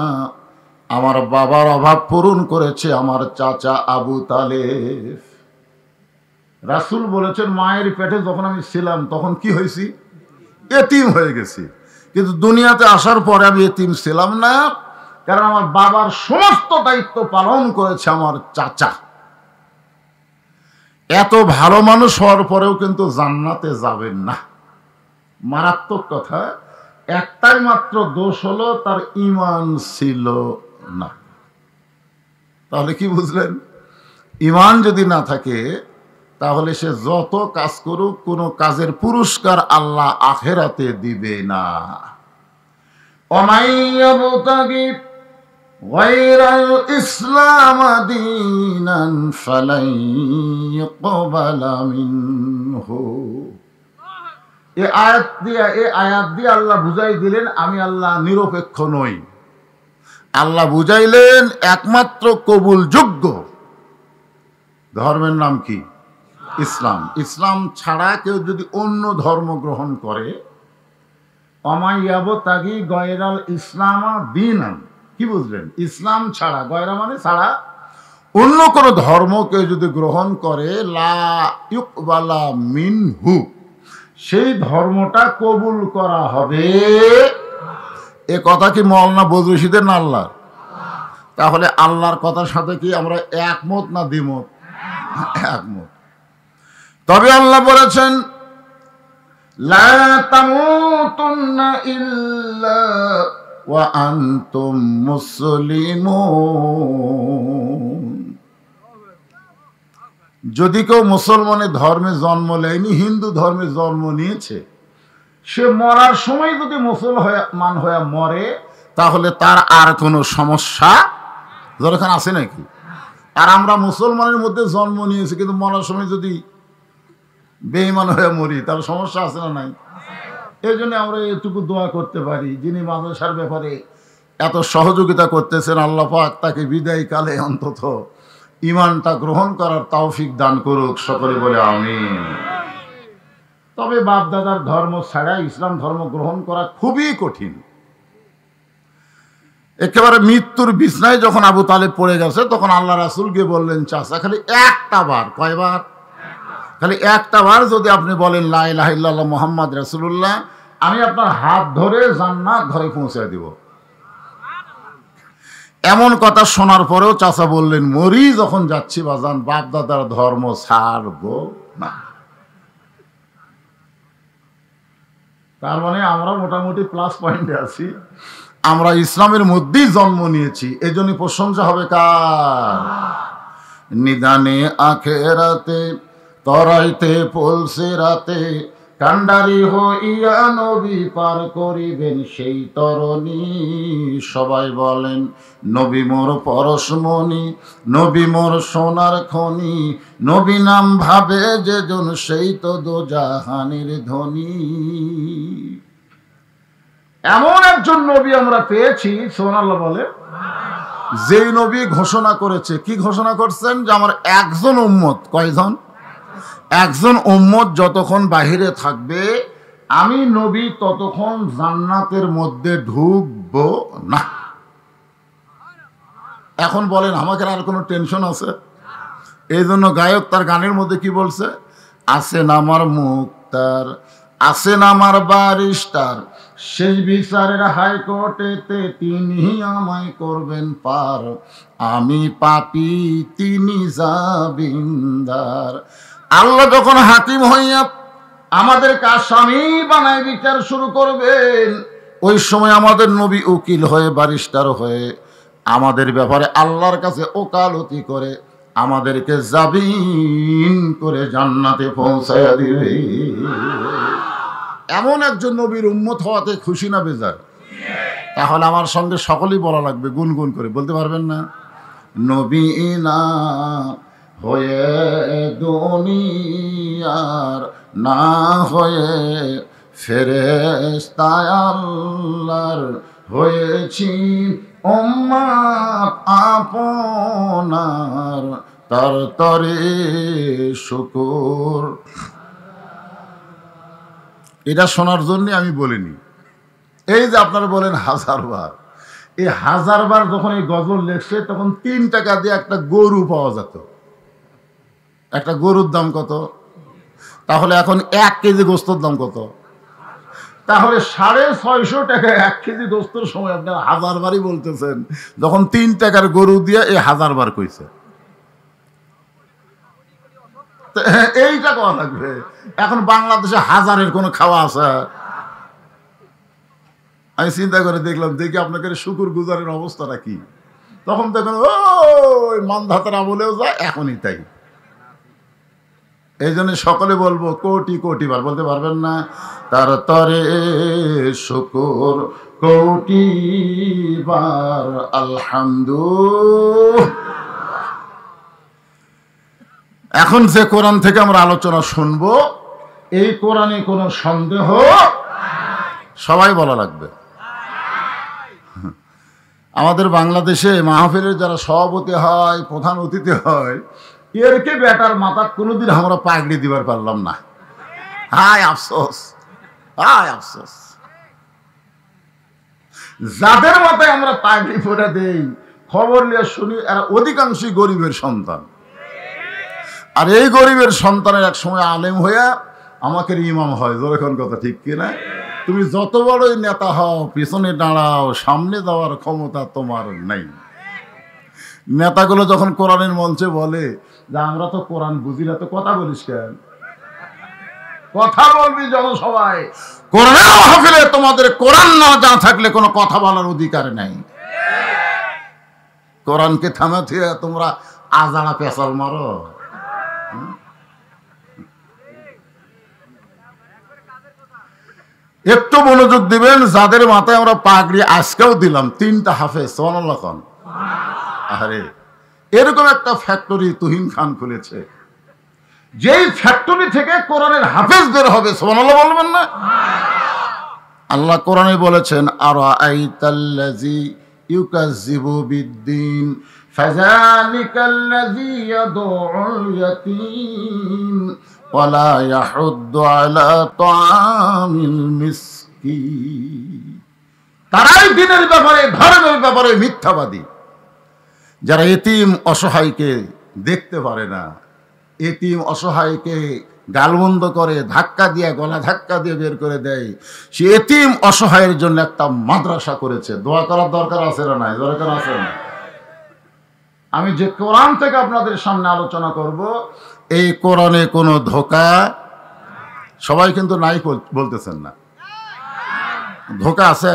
S2: আমার বাবার অভাব পূরণ করেছে আমার চাচা আবু তালেব। রাসূল বলেছেন, মায়ের পেটে যখন আমি ছিলাম তখন কি হয়েছি? এতিম হয়ে গেছি, কিন্তু দুনিয়াতে আসার পরে আমি এতিম ছিলাম না, কারণ আমার বাবার সমস্ত দায়িত্ব পালন করেছে আমার চাচা। এত ভালো মানুষ হওয়ার পরেও কিন্তু জান্নাতে যাবেন না। মারাত্মক কথা। একটাই মাত্র দোষ হলো, তার ঈমান ছিল না। তাহলে কি বুঝলেন? ঈমান যদি না থাকে তাহলে সে যত কাজ করুক কোনো কাজের পুরস্কার আল্লাহ আখিরাতে দিবে না। অমাইয়াবতাগি গায়রাল ইসলাম দীনান ফালাই ইয়াকবালা মিনহু। এই আয়াত দিয়ে আল্লাহ বুঝাই দিলেন, আমি আল্লাহ নিরপেক্ষ নই। আল্লাহ বুঝাইলেন একমাত্র কবুলযোগ্য ধর্মের নাম কি? ইসলাম। ইসলাম ছাড়া কেউ যদি অন্য ধর্ম গ্রহণ করে, অমাইয়াবতাগি গায়রাল ইসলাম দীনান, কি বুঝলেন? ইসলাম ছাড়া, গয়রা মানে ছাড়া, অন্য কোনো ধর্ম কেউ যদি গ্রহণ করে, লা ইউকবালা মিনহু, সেই ধর্মটা কবুল করা হবে। এ কথা কি মাওলানা বদরুল রশিদের না আল্লাহর? তাহলে আল্লাহর কথার সাথে কি আমরা একমত না দ্বিমত? একমত। তবে আল্লাহ বলেছেন, লা তামুতুন্না ইল্লা ওয়া আনতুম মুসলিমুন। যদি কেউ মুসলমানের ধর্মে জন্ম নেয়নি, হিন্দু ধর্মে জন্ম নিয়েছে, সে মরার সময় যদি মুসলমান হয়ে মরে তাহলে তার আর কোনো সমস্যা যেখানে আছে নাকি? আর আমরা মুসলমানের মধ্যে জন্ম নিয়েছি কিন্তু মরার সময় যদি বেঈমান হয়ে মরি তাহলে সমস্যা আছে না নাই? এই জন্য আমরা এটুকু দোয়া করতে পারি, যিনি মাদ্রাসার ব্যাপারে এত সহযোগিতা করতেছেন, আল্লাহ পাক তাকে বিদায়কালে অন্তত ঈমানটা গ্রহণ করার তৌফিক দান করুক। সকলে বলে আমিন। তবে বাপ দাদার ধর্ম ছাড়া ইসলাম ধর্ম গ্রহণ করা খুবই কঠিন। একেবারে মৃত্যুর বিছনায় যখন আবু তালেব পড়ে গেছে, তখন আল্লাহ রাসূলকে বললেন, চাচা খালি একটা বার, কয়বার? খালি একটা বার যদি আপনি বলেন লা ইলাহা ইল্লাল্লাহ মুহাম্মদ রাসূলুল্লাহ, আমি আপনার হাত ধরে জান্নাত ঘরে পৌঁছে দিব। এমন কথা শোনার পরেও চাচা বললেন, মরি যখন যাচ্ছি বাজান, বাপ দাদার ধর্ম ছাড়বো না। তার মানে আমরা মোটামুটি প্লাস পয়েন্টে আছি, আমরা ইসলামের মধ্যেই জন্ম নিয়েছি। এজন্য প্রশংসা হবে কার? নিদানে আখেরাতে তরাইতে পলসে রাতে, কান্ডারি হইয়া নবী পার করিবেন সেই তরণী। সবাই বলেন নবী মোর পরশমণি, নবী মোর সোনার খনি, নবী নাম ভাবে যেজন সেই তো দোজাহানের ধনী। এমন একজন নবী আমরা পেয়েছি, সুবহানাল্লাহ বলে, যেই নবী ঘোষণা করেছে, কি ঘোষণা করছেন? যে আমার একজন উম্মত, কয়জন? একজন উম্মত যতক্ষণ বাহিরে থাকবে, আমি নবী ততক্ষণ জান্নাতের মধ্যে ঢুকবো না। এখন বলেন আমাকে আর কোনো টেনশন আছে? এই জন্য গায়ক তার গানের মধ্যে কি বলছে? আছেন আমার মুক্তার, আছেন আমার বারিস্টার, শেষ বিচারের হাইকোর্টেতে তিনি আমায় করবেন পার, আমি পাপী তিনি জামিনদার। আল্লাহ যখন হাকিম হইয়া আমাদেরকে আসামি বানায় বিচার শুরু করবেন, ওই সময় আমাদের নবী উকিল হয়ে, বারিস্টার হয়ে আমাদের ব্যাপারে আল্লাহর কাছে ওকালতি করে আমাদেরকে জামিন করে জান্নাতে পৌঁছায়া দিবে। এমন একজন নবীর উম্মত হওয়াতে খুশি না বেজার? তাহলে আমার সঙ্গে সকলেই বলা লাগবে, গুনগুন করে বলতে পারবেন না? নবী না হয়ে দুনিয়ার, না হয়ে ফেরেশতা আল্লাহর, হয়েছি উম্মত আপনার, তার তরে শুকর। এটা শোনার জন্য আমি বলিনি। এই যে আপনারা বলেন 1000 বার, এই 1000 বার যখন এই গজল লেখছে, তখন 3 টাকা দিয়ে একটা গরু পাওয়া যেত। একটা গরুর দাম কত? তাহলে এখন 1 কেজি গোস্তর দাম কত? তাহলে 650 টাকা 1 কেজি গোস্তর সময় আপনারা 1000 বারই বলতেছেন, যখন 3 টাকার গরু দিয়ে এই 1000 বার কইছে। এইটা কওয়া লাগবে। এখন বাংলাদেশে 1000-এর কোনো খাওয়া আছে? আমি চিন্তা করে দেখলাম, দেখি আপনাকে শুকুর গুজারের অবস্থাটা কি। তখন দেখুন ওই মানধাতার আমলেও যায়, এখনই তাই। এই জন্য সকলে বলবো কোটি কোটি বার, বলতে পারবেন না? তার তরে শুকুর কোটি বার আলহামদুলিল্লাহ। এখন যে কোরআন থেকে আমরা আলোচনা শুনবো, এই কোরআনে কোনো সন্দেহ সবাই বলা লাগবে। আমাদের বাংলাদেশে মাহফিলের যারা সভাপতি হয়, প্রধান অতিথি হয়, এরকে বেটার মাথা কোনোদিন আমরা পাগড়ি দিবার পারলাম না। হায় আফসোস, হায় আফসোস। যাদের মাথায় আমরা পাগড়ি পরে দেই, খবর নিয়ে শুনি এরা অধিকাংশই গরিবের সন্তান। আর এই গরিবের সন্তানের এক সময় আলেম হইয়া আমাকে ইমাম হয়। যখন কথা ঠিক কিনা? তুমি যত বড়ই নেতা হও, পিছনে দাঁড়াও, সামনে যাওয়ার ক্ষমতা তোমার নাই। নেতাগুলো যখন কোরআনের মঞ্চে বলে যে আমরা তো কোরআন বুঝি না, তো কথা বলিস কেন? কথা বলবি জনসভায়। কোরআনের মাহফিলে তোমাদের কোরআন না জানা থাকলে কোনো কথা বলার অধিকার নাই। কোরআনকে থামাতে তোমরা আজাড়া পেশাল মারো। একটু মনোযোগ দিবেন, যাদের মাথায় আমরা পাগড়ি আজকেও দিলাম 3টা হাফেজ, সুবহানাল্লাহ খান। আরে এরকম একটা ফ্যাক্টরি তুহিন খান খুলেছে, যেই ফ্যাক্টরি থেকে কোরআনের হাফেজ বের হবে, সুবহানাল্লাহ বলবেন না? আল্লাহ কোরআনে বলেছেন, আরাআইতাল্লাযী ইউকাযযিবু বিদ্দীন ফাযালিকাল্লাযী ইয়াদউল ইয়াতীম ওয়া লা ইয়াহুদ্দু আলা তাআমিল মিসকিন। তারাই দিনের ব্যাপারে, ধর্মের ব্যাপারে মিথ্যাবাদী, যারা এতিম অসহায়কে দেখতে পারে না, এতিম অসহায়কে গালমন্দ করে, ধাক্কা দিয়ে, গলা ধাক্কা দিয়ে বের করে দেয়। সে এতিম অসহায়ের জন্য একটা মাদ্রাসা করেছে। দোয়া করার দরকার আছে না নাই? দরকার আছে না? আমি যে কোরআন থেকে আপনাদের সামনে আলোচনা করব, এই কোরআনে কোনো ধোঁকা, সবাই কিন্তু নাই বলতেছেন না, ধোঁকা আছে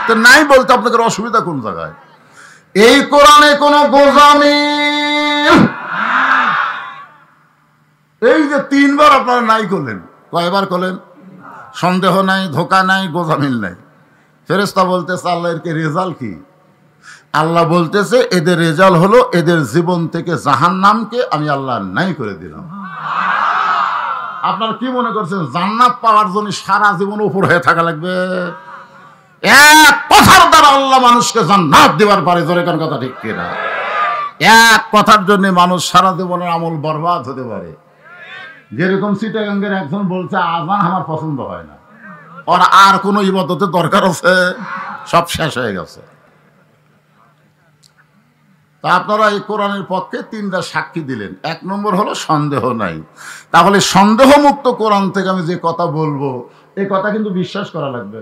S2: তো নাই বলতে আপনাদের অসুবিধা কোন জায়গায়? এই কোরআনে কোনো গোজামি, এই যে তিনবার আপনারা নাই করলেন, কয়বার করলেন? সন্দেহ নাই, ধোঁকা নাই, গোজামিল নাই। ফেরেশতা বলতেছে আল্লাহ এর রেজাল্ট কি? আল্লাহ বলতেছে এদের রেজাল্ট হলো এদের জীবন থেকে জাহান্নামকে আমি আল্লাহ নাই করে দিলাম। আপনারা কি মনে করছেন জান্নাত পাওয়ার জন্য সারা জীবন উপর হয়ে থাকা লাগবে? এক কথার দ্বারা আল্লাহ মানুষকে জান্নাত দেওয়ার পারে। জোরে কোন কথা ঠিক কিনা? এক কথার জন্য মানুষ সারা জীবনের আমল বরবাদ হতে পারে। যেরকম চিটাগাঙ্গের একজন বলছে আজান আমার পছন্দ হয় না, ওর আর কোনো ইবাদতের দরকার আছে? সব শেষ হয়ে গেছে। তা আপনারা এই কোরআনের পক্ষে তিনটা সাক্ষী দিলেন। এক নম্বর হলো সন্দেহ নাই। তাহলে সন্দেহ মুক্ত কোরআন থেকে আমি যে কথা বলবো, এই কথা কিন্তু বিশ্বাস করা লাগবে।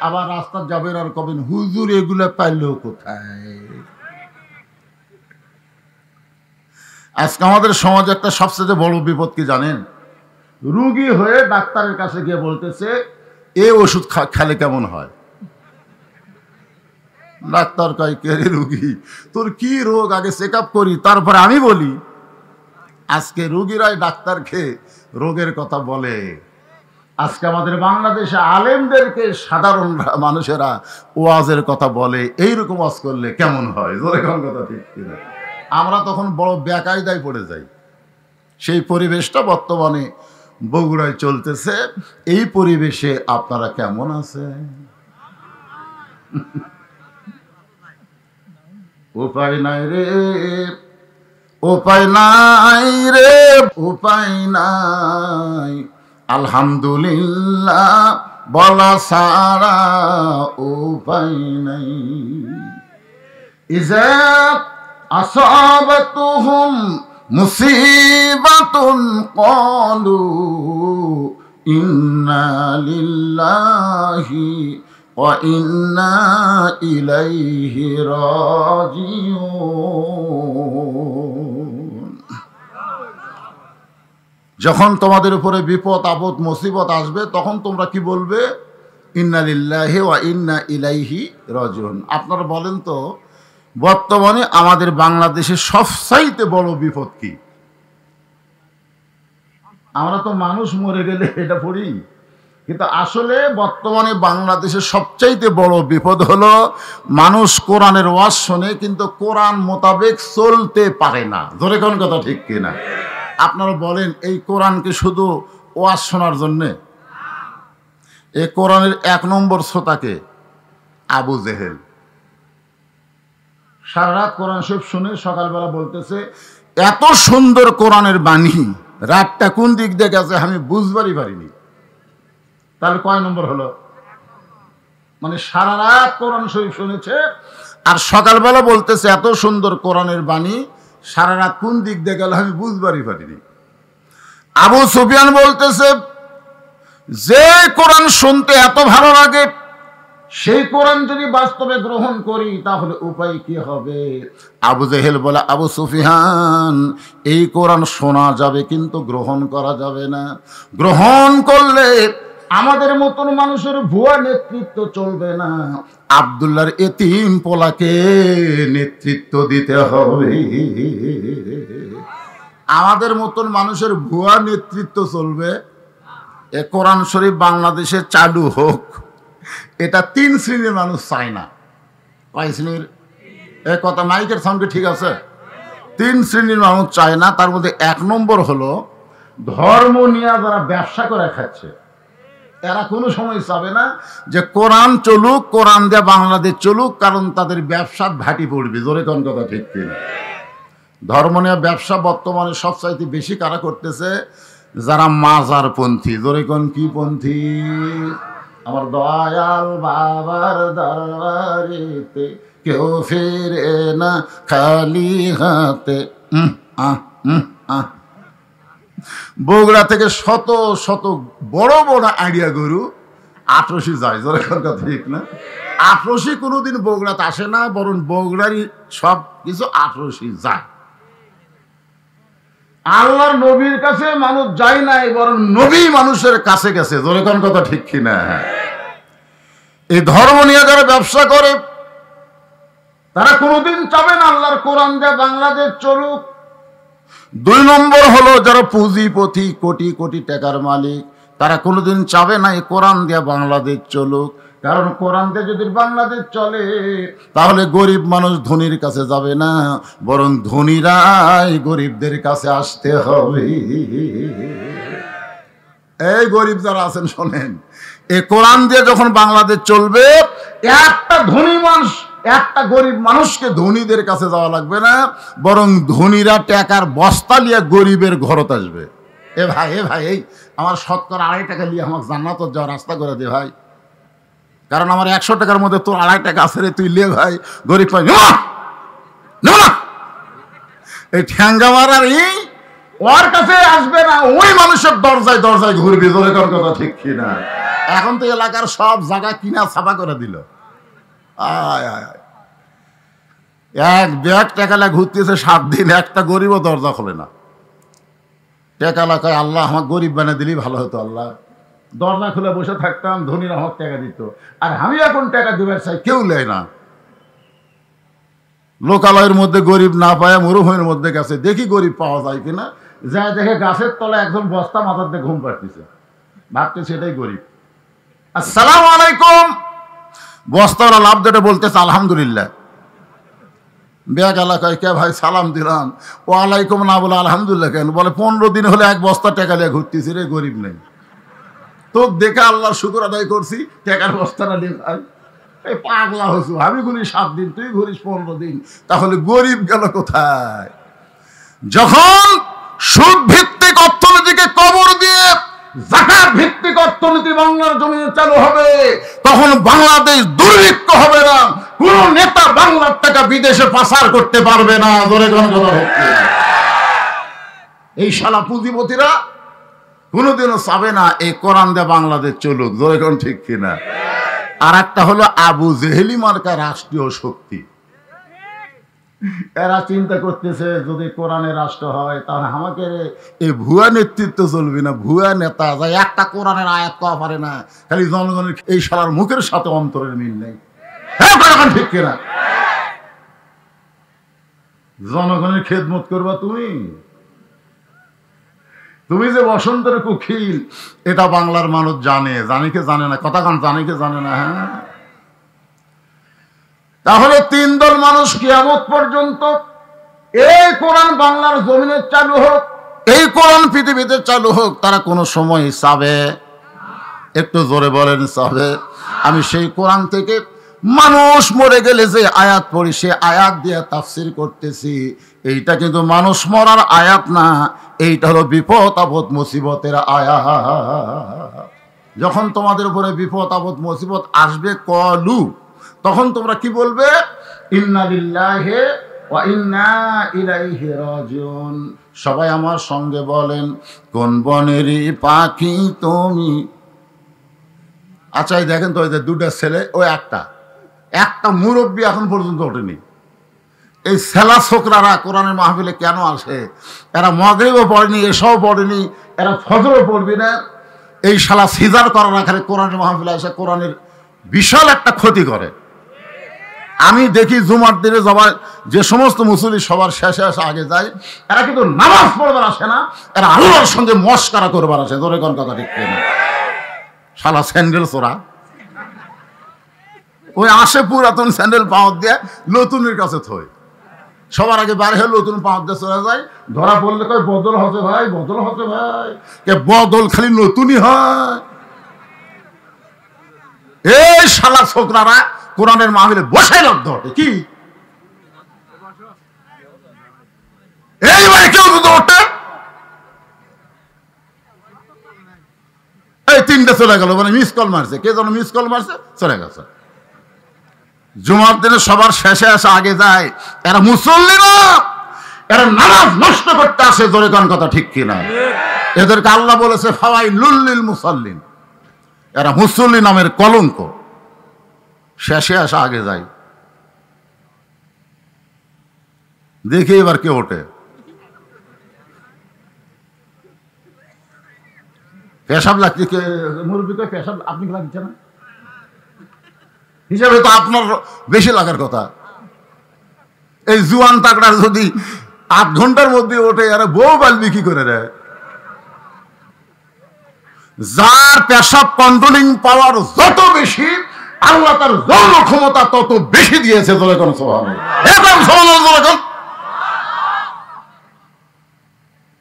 S2: আবার রাস্তা যাবেন আর কবেন হুজুর এগুলো পাইলো কোথায়? আজকে আমাদের সমাজে একটা সবচেয়ে বড় বিপদ কি জানেন? রুগী হয়ে ডাক্তারের কাছে গিয়ে বলতেছে এ ওষুধ খেলে কেমন হয়? ডাক্তার কয় কে রে রুগী, তোর কি রোগ আগে চেক আপ করি তারপরে আমি বলি। আজকে রুগীরাই ডাক্তারকে রোগের কথা বলে। আজকে আমাদের বাংলাদেশে আলেমদেরকে সাধারণ মানুষেরা ওয়াজের কথা বলে, এইরকম ওয়াজ করলে কেমন হয়? যেরকম কথা ঠিক কিনা? আমরা তখন বড় বেকায়দায় পড়ে যাই। সেই পরিবেশটা বর্তমানে বগুড়ায় চলতেছে। এই পরিবেশে আপনারা কেমন আছেন? উপায় নাই রে, উপায় নাই রে, উপায় নাই, আলহামদুলিল্লাহ বলা সারা উপায় নাই। ইজা আসাবাতুহুম মুসিবাতুন ক্বালু ইন্না লিল্লাহি ওয়া ইন্না ইলাইহি রাজিউন। যখন তোমাদের উপরে বিপদ আপদ মুসিবত আসবে তখন তোমরা কি বলবে? ইন্না লিল্লাহি ওয়া ইন্না ইলাইহি রাজিউন। আপনারা বলেন তো, বর্তমানে আমাদের বাংলাদেশের সবচাইতে বড় বিপদ কি? আমরা তো মানুষ মরে গেলে এটা পড়ি, কিন্তু আসলে বর্তমানে বাংলাদেশের সবচাইতে বড় বিপদ হলো মানুষ কোরআনের ওয়াজ শোনে কিন্তু কোরআন মোতাবেক চলতে পারে না। ধরে কোন কথা ঠিক কিনা? আপনারা বলেন এই কোরআনকে শুধু ওয়াজ শোনার জন্যে? এই কোরআনের এক নম্বর শ্রোতাকে আবু জেহেল। সারা রাত কোরআন শরীফ শুনে সকালবেলা বলতেছে এত সুন্দর কোরআনের বাণী, রাতটা কোন দিক দিয়ে গেছে আমি বুঝবারই পারিনি। তাহলে কয় নম্বর হলো? মানে সারা রাত কোরআন শরীফ শুনেছে আর সকালবেলা বলতেছে এত সুন্দর কোরআনের বাণী, সারা রাত কোন দিক দিয়ে গেল আমি বুঝবারই পারিনি। আবু সুফিয়ান বলতেছে যে কোরআন শুনতে এত ভালো লাগে সেই কোরআন যদি বাস্তবে গ্রহণ করি তাহলে উপায় কি হবে? আবু জেহেল বলে আবু সুফিয়ান এই কোরআন শোনা যাবে কিন্তু গ্রহণ করা যাবে না। গ্রহণ করলে আমাদের মতন মানুষের ভুয়া নেতৃত্ব চলবে না, আব্দুল্লাহর এতিম পোলাকে নেতৃত্ব দিতে হবে। আমাদের মতন মানুষের ভুয়া নেতৃত্ব চলবে। এ কোরআন শরীফ বাংলাদেশে চালু হোক, এটা 3 শ্রেণীর মানুষ চায় না। কয় শ্রেণীর? এ কথা মাইকের সঙ্গে ঠিক আছে? 3 শ্রেণীর মানুষ চায় না। তার মধ্যে 1 নম্বর হলো ধর্ম নিয়ে যারা ব্যবসা করে খাচ্ছে, এরা কোনো সময় চাবে না যে কোরআন চলুক, কোরআন দিয়ে বাংলাদেশ চলুক, কারণ তাদের ব্যবসার ভাটি পড়বে। জোরে কোন কথা ঠিক কিনা? ধর্ম নিয়ে ব্যবসা বর্তমানে সবচাইতে বেশি কারা করতেছে? যারা মাজার পন্থী। জোরে কোন কি পন্থী? আমার দয়াল বাবার দরবারেতে কেউ ফিরে না খালি হাতে। বগুড়া থেকে শত শত বড় বড় আইডিয়া গরু আটরশি যায়। জোরে কথা ঠিক না? আটরশি কোনোদিন বগুড়াতে আসে না, বরং বগুড়ারই সব কিছু আটরশি যায়। আল্লাহর নবীর কাছে মানুষ যায় নাই, বরং নবী মানুষের কাছে গেছে। জোরে কোন কথা ঠিক কিনা? এই ধর্ম নিয়ে যারা ব্যবসা করে তারা কোনোদিন চাবে না আল্লাহর কোরআন দিয়ে বাংলাদেশ চলুক। 2 নম্বর হলো যারা পুঁজিপতি, কোটি কোটি টাকার মালিক, তারা কোনোদিন চাবে না এই কোরআন দিয়ে বাংলাদেশ চলুক। কারণ কোরআন দিয়ে যদি বাংলাদেশ চলে তাহলে গরিব মানুষ ধনীর কাছে যাবে না, বরং ধনীরাই গরিবদের কাছে আসতে হবে। এই গরিব যারা আছেন শোনেন, এই কোরআন দিয়ে যখন বাংলাদেশ চলবে, একটা ধনী মানুষ, একটা গরিব মানুষকে ধনীদের কাছে যাওয়া লাগবে না, বরং ধনীরা টাকার বস্তা নিয়ে গরিবের ঘরত আসবে। এ ভাই এই আমার শতকরা 2.5 টাকা নিয়ে আমাকে জান্নাত যাওয়ার রাস্তা করে দে ভাই, কারণ আমার 100 টাকার মধ্যে তোর 2.5 টাকা আছে রে, তুই লে ভাই। গরিব ভাই না, এই ঠ্যাঙ্গা মারার ওর কাছে আসবে না, ওই মানুষের দরজায় দরজায় ঘুরবি। জোরে কর কথা ঠিক কিনা? এখন তো এলাকার সব জায়গা কিনা ছাপা করে দিল। এক ব্যাগ টাকালা ঘুরতেছে 7 দিন, একটা গরিবও দরজা খোলে না। টাকালা কয় আল্লাহ আমার গরিব বানিয়ে দিলেই ভালো হতো আল্লাহ, দরজা খুলে বসে থাকতাম, ধনীরা আমার টাকা দিত, আর আমি এখন টাকা দিবার চাই, কেউ নেয় না। লোকালয়ের মধ্যে গরিব না পায় মরুভূমির মধ্যে গেছে, দেখি গরিব পাওয়া যায় কিনা। যা দেখে গাছের তলায় একজন বস্তা মাথার দিয়ে ঘুম পাড়তেছে, ভাবতে সেটাই গরিব। আসসালামু আলাইকুম, বস্তাওয়ালা লাভ দেটে বলতেছে আলহামদুলিল্লাহ। ব্যাগ এলাকায় কে ভাই সালাম দিলাম, ও আলাইকুম না বলে আলহামদুলিল্লাহ কেন? বলে 15 দিন হলে 1 বস্তা টাকা নিয়ে ঘুরতেছি রে, গরিব নেই। তো দেখে আল্লাহর শুকর আদায় করছি, টাকার বস্তাটা নিয়ে ভাই। এই পাগলা হচ্ছু, আমি ঘুরি 7 দিন, তুই ঘুরিস 15 দিন, তাহলে গরিব গেল কোথায়? যখন সুদ ভিত্তিক অর্থনীতিকে কবর দিয়ে যাকাত ভিত্তিক অর্থনীতি বাংলার জমিনে চালু হবে, তখন বাংলাদেশ দুর্ভিক্ষ হবে না, কোন নেতা বাংলার টাকা বিদেশে পাচার করতে পারবে না। ধরে কোন কথা হচ্ছে, এই শালা পুঁজিপতিরা কোনোদিনও চাবে না এই কোরআন দিয়ে বাংলাদেশ চলুক। ধরে কোন ঠিক কিনা? আর একটা হলো আবু জেহেলি মার্কা রাষ্ট্রীয় শক্তি। এরা চিন্তা করতেছে যদি কোরআনের রাষ্ট্র হয় তাহলে আমাকে এই ভুয়া নেতৃত্ব চলবে না, ভুয়া নেতা যা একটা কোরআনের আয়াত কওয়া পারে না, খালি জনগণের এই শালার মুখের সাথে অন্তরের মিল নেই। হ্যাঁ ঠিক কিনা? জনগণের খেদমত করবা তুমি, তুমি যে বসন্তের কুখিল এটা বাংলার মানুষ জানে, জানিকে জানে না, কথা কান জানিকে জানে না। হ্যাঁ, তাহলে 3 দল মানুষ কিয়ামত পর্যন্ত এই কোরআন বাংলার জমিনে চালু হোক, এই কোরআন পৃথিবীতে চালু হোক, তারা কোনো সময় চাবে? একটু জোরে বলেন চাবে? আমি সেই কোরআন থেকে মানুষ মরে গেলে যে আয়াত পড়ি সে আয়াত দিয়ে তাফসির করতেছি। এইটা কিন্তু মানুষ মরার আয়াত না, এইটা হলো বিপদ আপদ মুসিবতের আয়াত। যখন তোমাদের উপরে বিপদ আপদ মুসিবত আসবে কলু, তখন তোমরা কি বলবে? ইন্না লিল্লাহি ওয়া ইন্না ইলাইহি রাজিউন। সবাই আমার সঙ্গে বলেন, কোন বনেরই পাখি তুমি। আচ্ছা এই দেখেন তো, ওই যে 2টা ছেলে, ওই একটা মুরব্বী এখন পর্যন্ত ওঠেনি। এই ছেলা ছোকরারা কোরআনের মাহফিলে কেন আসে? এরা মাগরিবও পড়েনি, এশাও পড়েনি, এরা ফজরও পড়বি না। এই শালা সিজার করার আকারে কোরআনের মাহফিলে আসে কোরআনের বিশাল একটা ক্ষতি করে। আমি দেখি জুমার দিনে সবাই যে সমস্ত মুসল্লি সবার শেষে আসে আগে যায়, এরা কিন্তু নামাজ পড়বার আসে না, এরা আল্লাহর সঙ্গে মস্কারা করবার আসে। ধরে কোন কথা ঠিক না? শালা স্যান্ডেল চোরা, ওই আসে পুরাতন স্যান্ডেল পাওয়ার দিয়ে নতুনের কাছে থই, সবার আগে বাইরে হয়ে নতুন পাওয়ার দিয়ে চলে যায়। ধরা পড়লে কয় বদল হতে ভাই, বদল হতে ভাই। কে বদল খালি নতুনই হয়? এই শালা ছোকরারা কোরআনের মাহফিলে বসে লব্ধ ওঠে কি এইবার কেউ যদি ওঠে এই তিনটে চলে গেল, মানে মিস কল মারছে, কে যেন মিস কল মারছে, চলে গেছে। জুমার দিনে সবার শেষে আসে আগে যায়, এরা মুসল্লি না, এরা নামাজ নষ্ট করতে আসে। জোরে কোন কথা ঠিক কিনা? এদেরকে আল্লাহ বলেছে ফাওয়াইলুল লিল মুসাল্লিন, এরা মুসল্লি নামের কলঙ্ক। শেষে আসে আগে যায়, দেখি এবার কে ওঠে। পেশাব লাগছে, মুরব্বীকে পেশাব আপনি লাগছে না হিসাবে তো আপনার বেশি লাগার কথা। এই জুয়ান তাকড়ার যদি 8 ঘন্টার মধ্যে ওঠে, আরে বউ বালবি কি করে রে? যার পেশাব কন্ট্রোলিং পাওয়ার যত বেশি, আল্লাহ তার যৌন ক্ষমতা তত বেশি দিয়েছে। বলে কোন সুবহানাল্লাহ।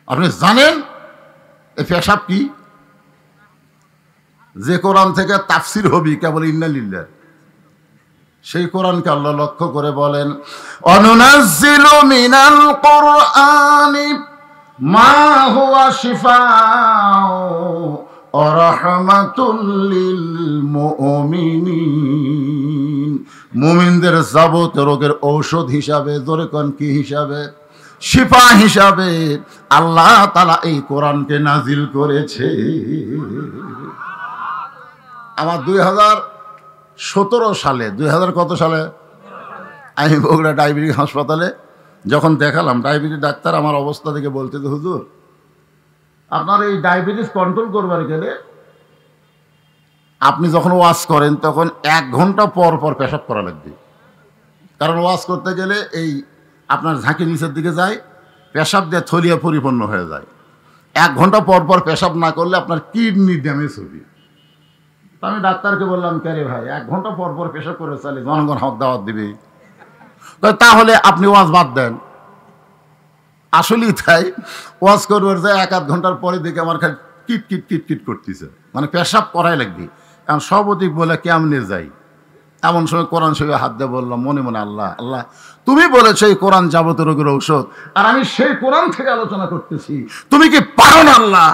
S2: আপনি জানেন এই পেশাব কি? যে কোরআন থেকে তাফসির হবি কেবল ইন্না লিল্লাহ, সেই কোরআনকে আল্লাহ লক্ষ্য করে বলেন অনুনাজ্জিলু মিনাল কুরআনি মা হুয়া শিফাউ ওয়া রাহমাতুল লিল মুমিনিন। মুমিনদের যাবতীয় রোগের ঔষধ হিসাবে, জোরে কোন কি হিসাবে? শিফা হিসাবে আল্লাহ তাআলা এই কোরআনকে নাজিল করেছে। আমার 2017 সালে, 2000 কত সালে আমি বগুড়া ডায়াবেটিস হাসপাতালে যখন দেখালাম, ডায়াবেটিস ডাক্তার আমার অবস্থা দেখে বলতে, হুজুর আপনার এই ডায়াবেটিস কন্ট্রোল করবার গেলে আপনি যখন ওয়াজ করেন তখন 1 ঘন্টা পর পর পেশাব করা লাগবে। কারণ ওয়াজ করতে গেলে এই আপনার ঝাঁকি নিচের দিকে যায়, পেশাব দিয়ে থলিয়া পরিপূর্ণ হয়ে যায়। 1 ঘন্টা পর পর পেশাব না করলে আপনার কিডনি ড্যামেজ হবে। আমি ডাক্তারকে বললাম, কে রে ভাই 1 ঘন্টা পর পর পেশাব করে চালে জনগণ হক দাওয়াত দিবে, তাহলে আপনি ওয়াজ বাদ দেন। আসলেই তাই, ওয়াজ করবার যায় 1-8 ঘন্টার পরে দেখে আমার খালি কিট কিট কিট কিট করতেছে, মানে পেশাব করাই লাগবে। এখন সব অধিক বলে কেমনে যাই, এমন সময় কোরআন শরীফে হাত দিয়ে বললাম মনে মনে, আল্লাহ আল্লাহ তুমি বলেছো এই কোরআন যাবতীয় রোগের ঔষধ, আর আমি সেই কোরআন থেকে আলোচনা করতেছি। তুমি কি পারো না আল্লাহ?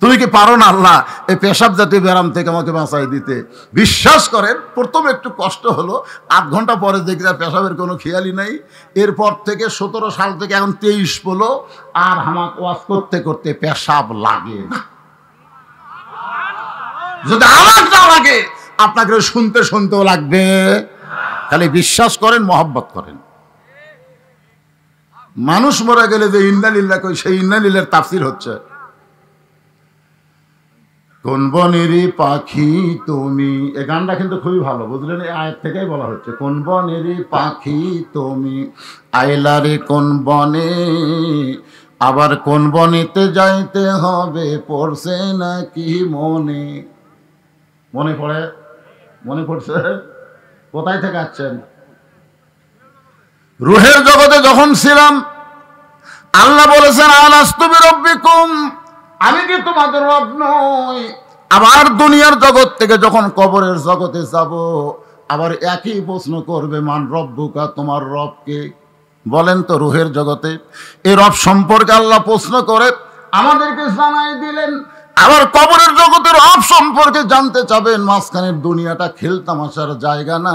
S2: তুমি কি পারো না আল্লাহ এই পেশাব জাতীয় ব্যায়াম থেকে আমাকে বাঁচাই দিতে? বিশ্বাস করেন প্রথমে একটু কষ্ট হলো, 8 ঘন্টা পরে দেখি পেশাবের কোনো খেয়ালই নাই। এরপর থেকে 17 সাল থেকে এখন 23 হলো, আর আমার ওয়াজ করতে করতে পেশাব লাগে না। যদি আমার না লাগে আপনাকে শুনতে শুনতেও লাগবে। তাহলে বিশ্বাস করেন, মহব্বত করেন। মানুষ মরে গেলে যে ইন্না লিল্লাহ কই, সেই ইন্না লিল্লাহর তাফসীর হচ্ছে কোন বনেরই পাখি তুমি। এই গানটা কিন্তু খুবই ভালো, বুঝলেন? এই আয়াত থেকেই বলা হচ্ছে কোন বনেরই পাখি তুমি আইলারে কোন বনে, আবার কোন বনেতে যাইতে হবে পড়ছে নাকি মনে। মনে পড়ে? মনে পড়ছে? কোথায় থেকে আসছেন? রুহের জগতে যখন ছিলাম আল্লাহ বলেছেন আলাস্তু বিরাব্বিকুম, আমি কি তোমাদের রব নই? আবার দুনিয়ার জগৎ থেকে যখন কবরের জগতে যাব, আবার একই প্রশ্ন করবে মান রব্বুকা, তোমার রবকে? বলেন তো রুহের জগতে এই রব সম্পর্কে আল্লাহ প্রশ্ন করে আমাদেরকে জানাই দিলেন। আবার কবরের জগতের রব সম্পর্কে জানতে চাবেন। মাঝখানের দুনিয়াটা খেলতামাশার জায়গা না,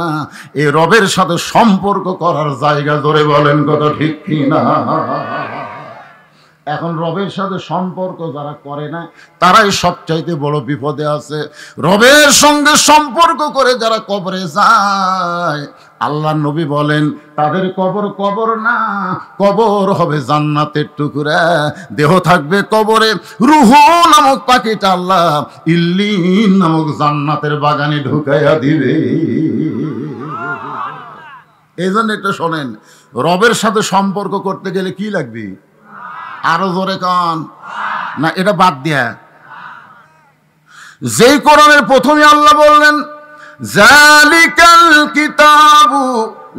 S2: এই রবের সাথে সম্পর্ক করার জায়গা। ধরে বলেন কথা ঠিক কি না? এখন রবের সাথে সম্পর্ক যারা করে না তারাই সবচাইতে বড় বিপদে আছে। রবের সঙ্গে সম্পর্ক করে যারা কবরে যায়, আল্লাহ নবী বলেন তাদের কবর কবর না, কবর হবে জান্নাতের টুকরা। দেহ থাকবে কবরে, রূহ নামক পাখিটা আল্লাহ ইল্লিন নামক জান্নাতের বাগানে ঢুকাইয়া দিবে। এই জন্য একটু শোনেন, রবের সাথে সম্পর্ক করতে গেলে কি লাগবে? আরো জোরে কান না, এটা বাদ দিয়া যেই কোরআনের প্রথমে আল্লাহ বললেন জালিকাল কিতাবু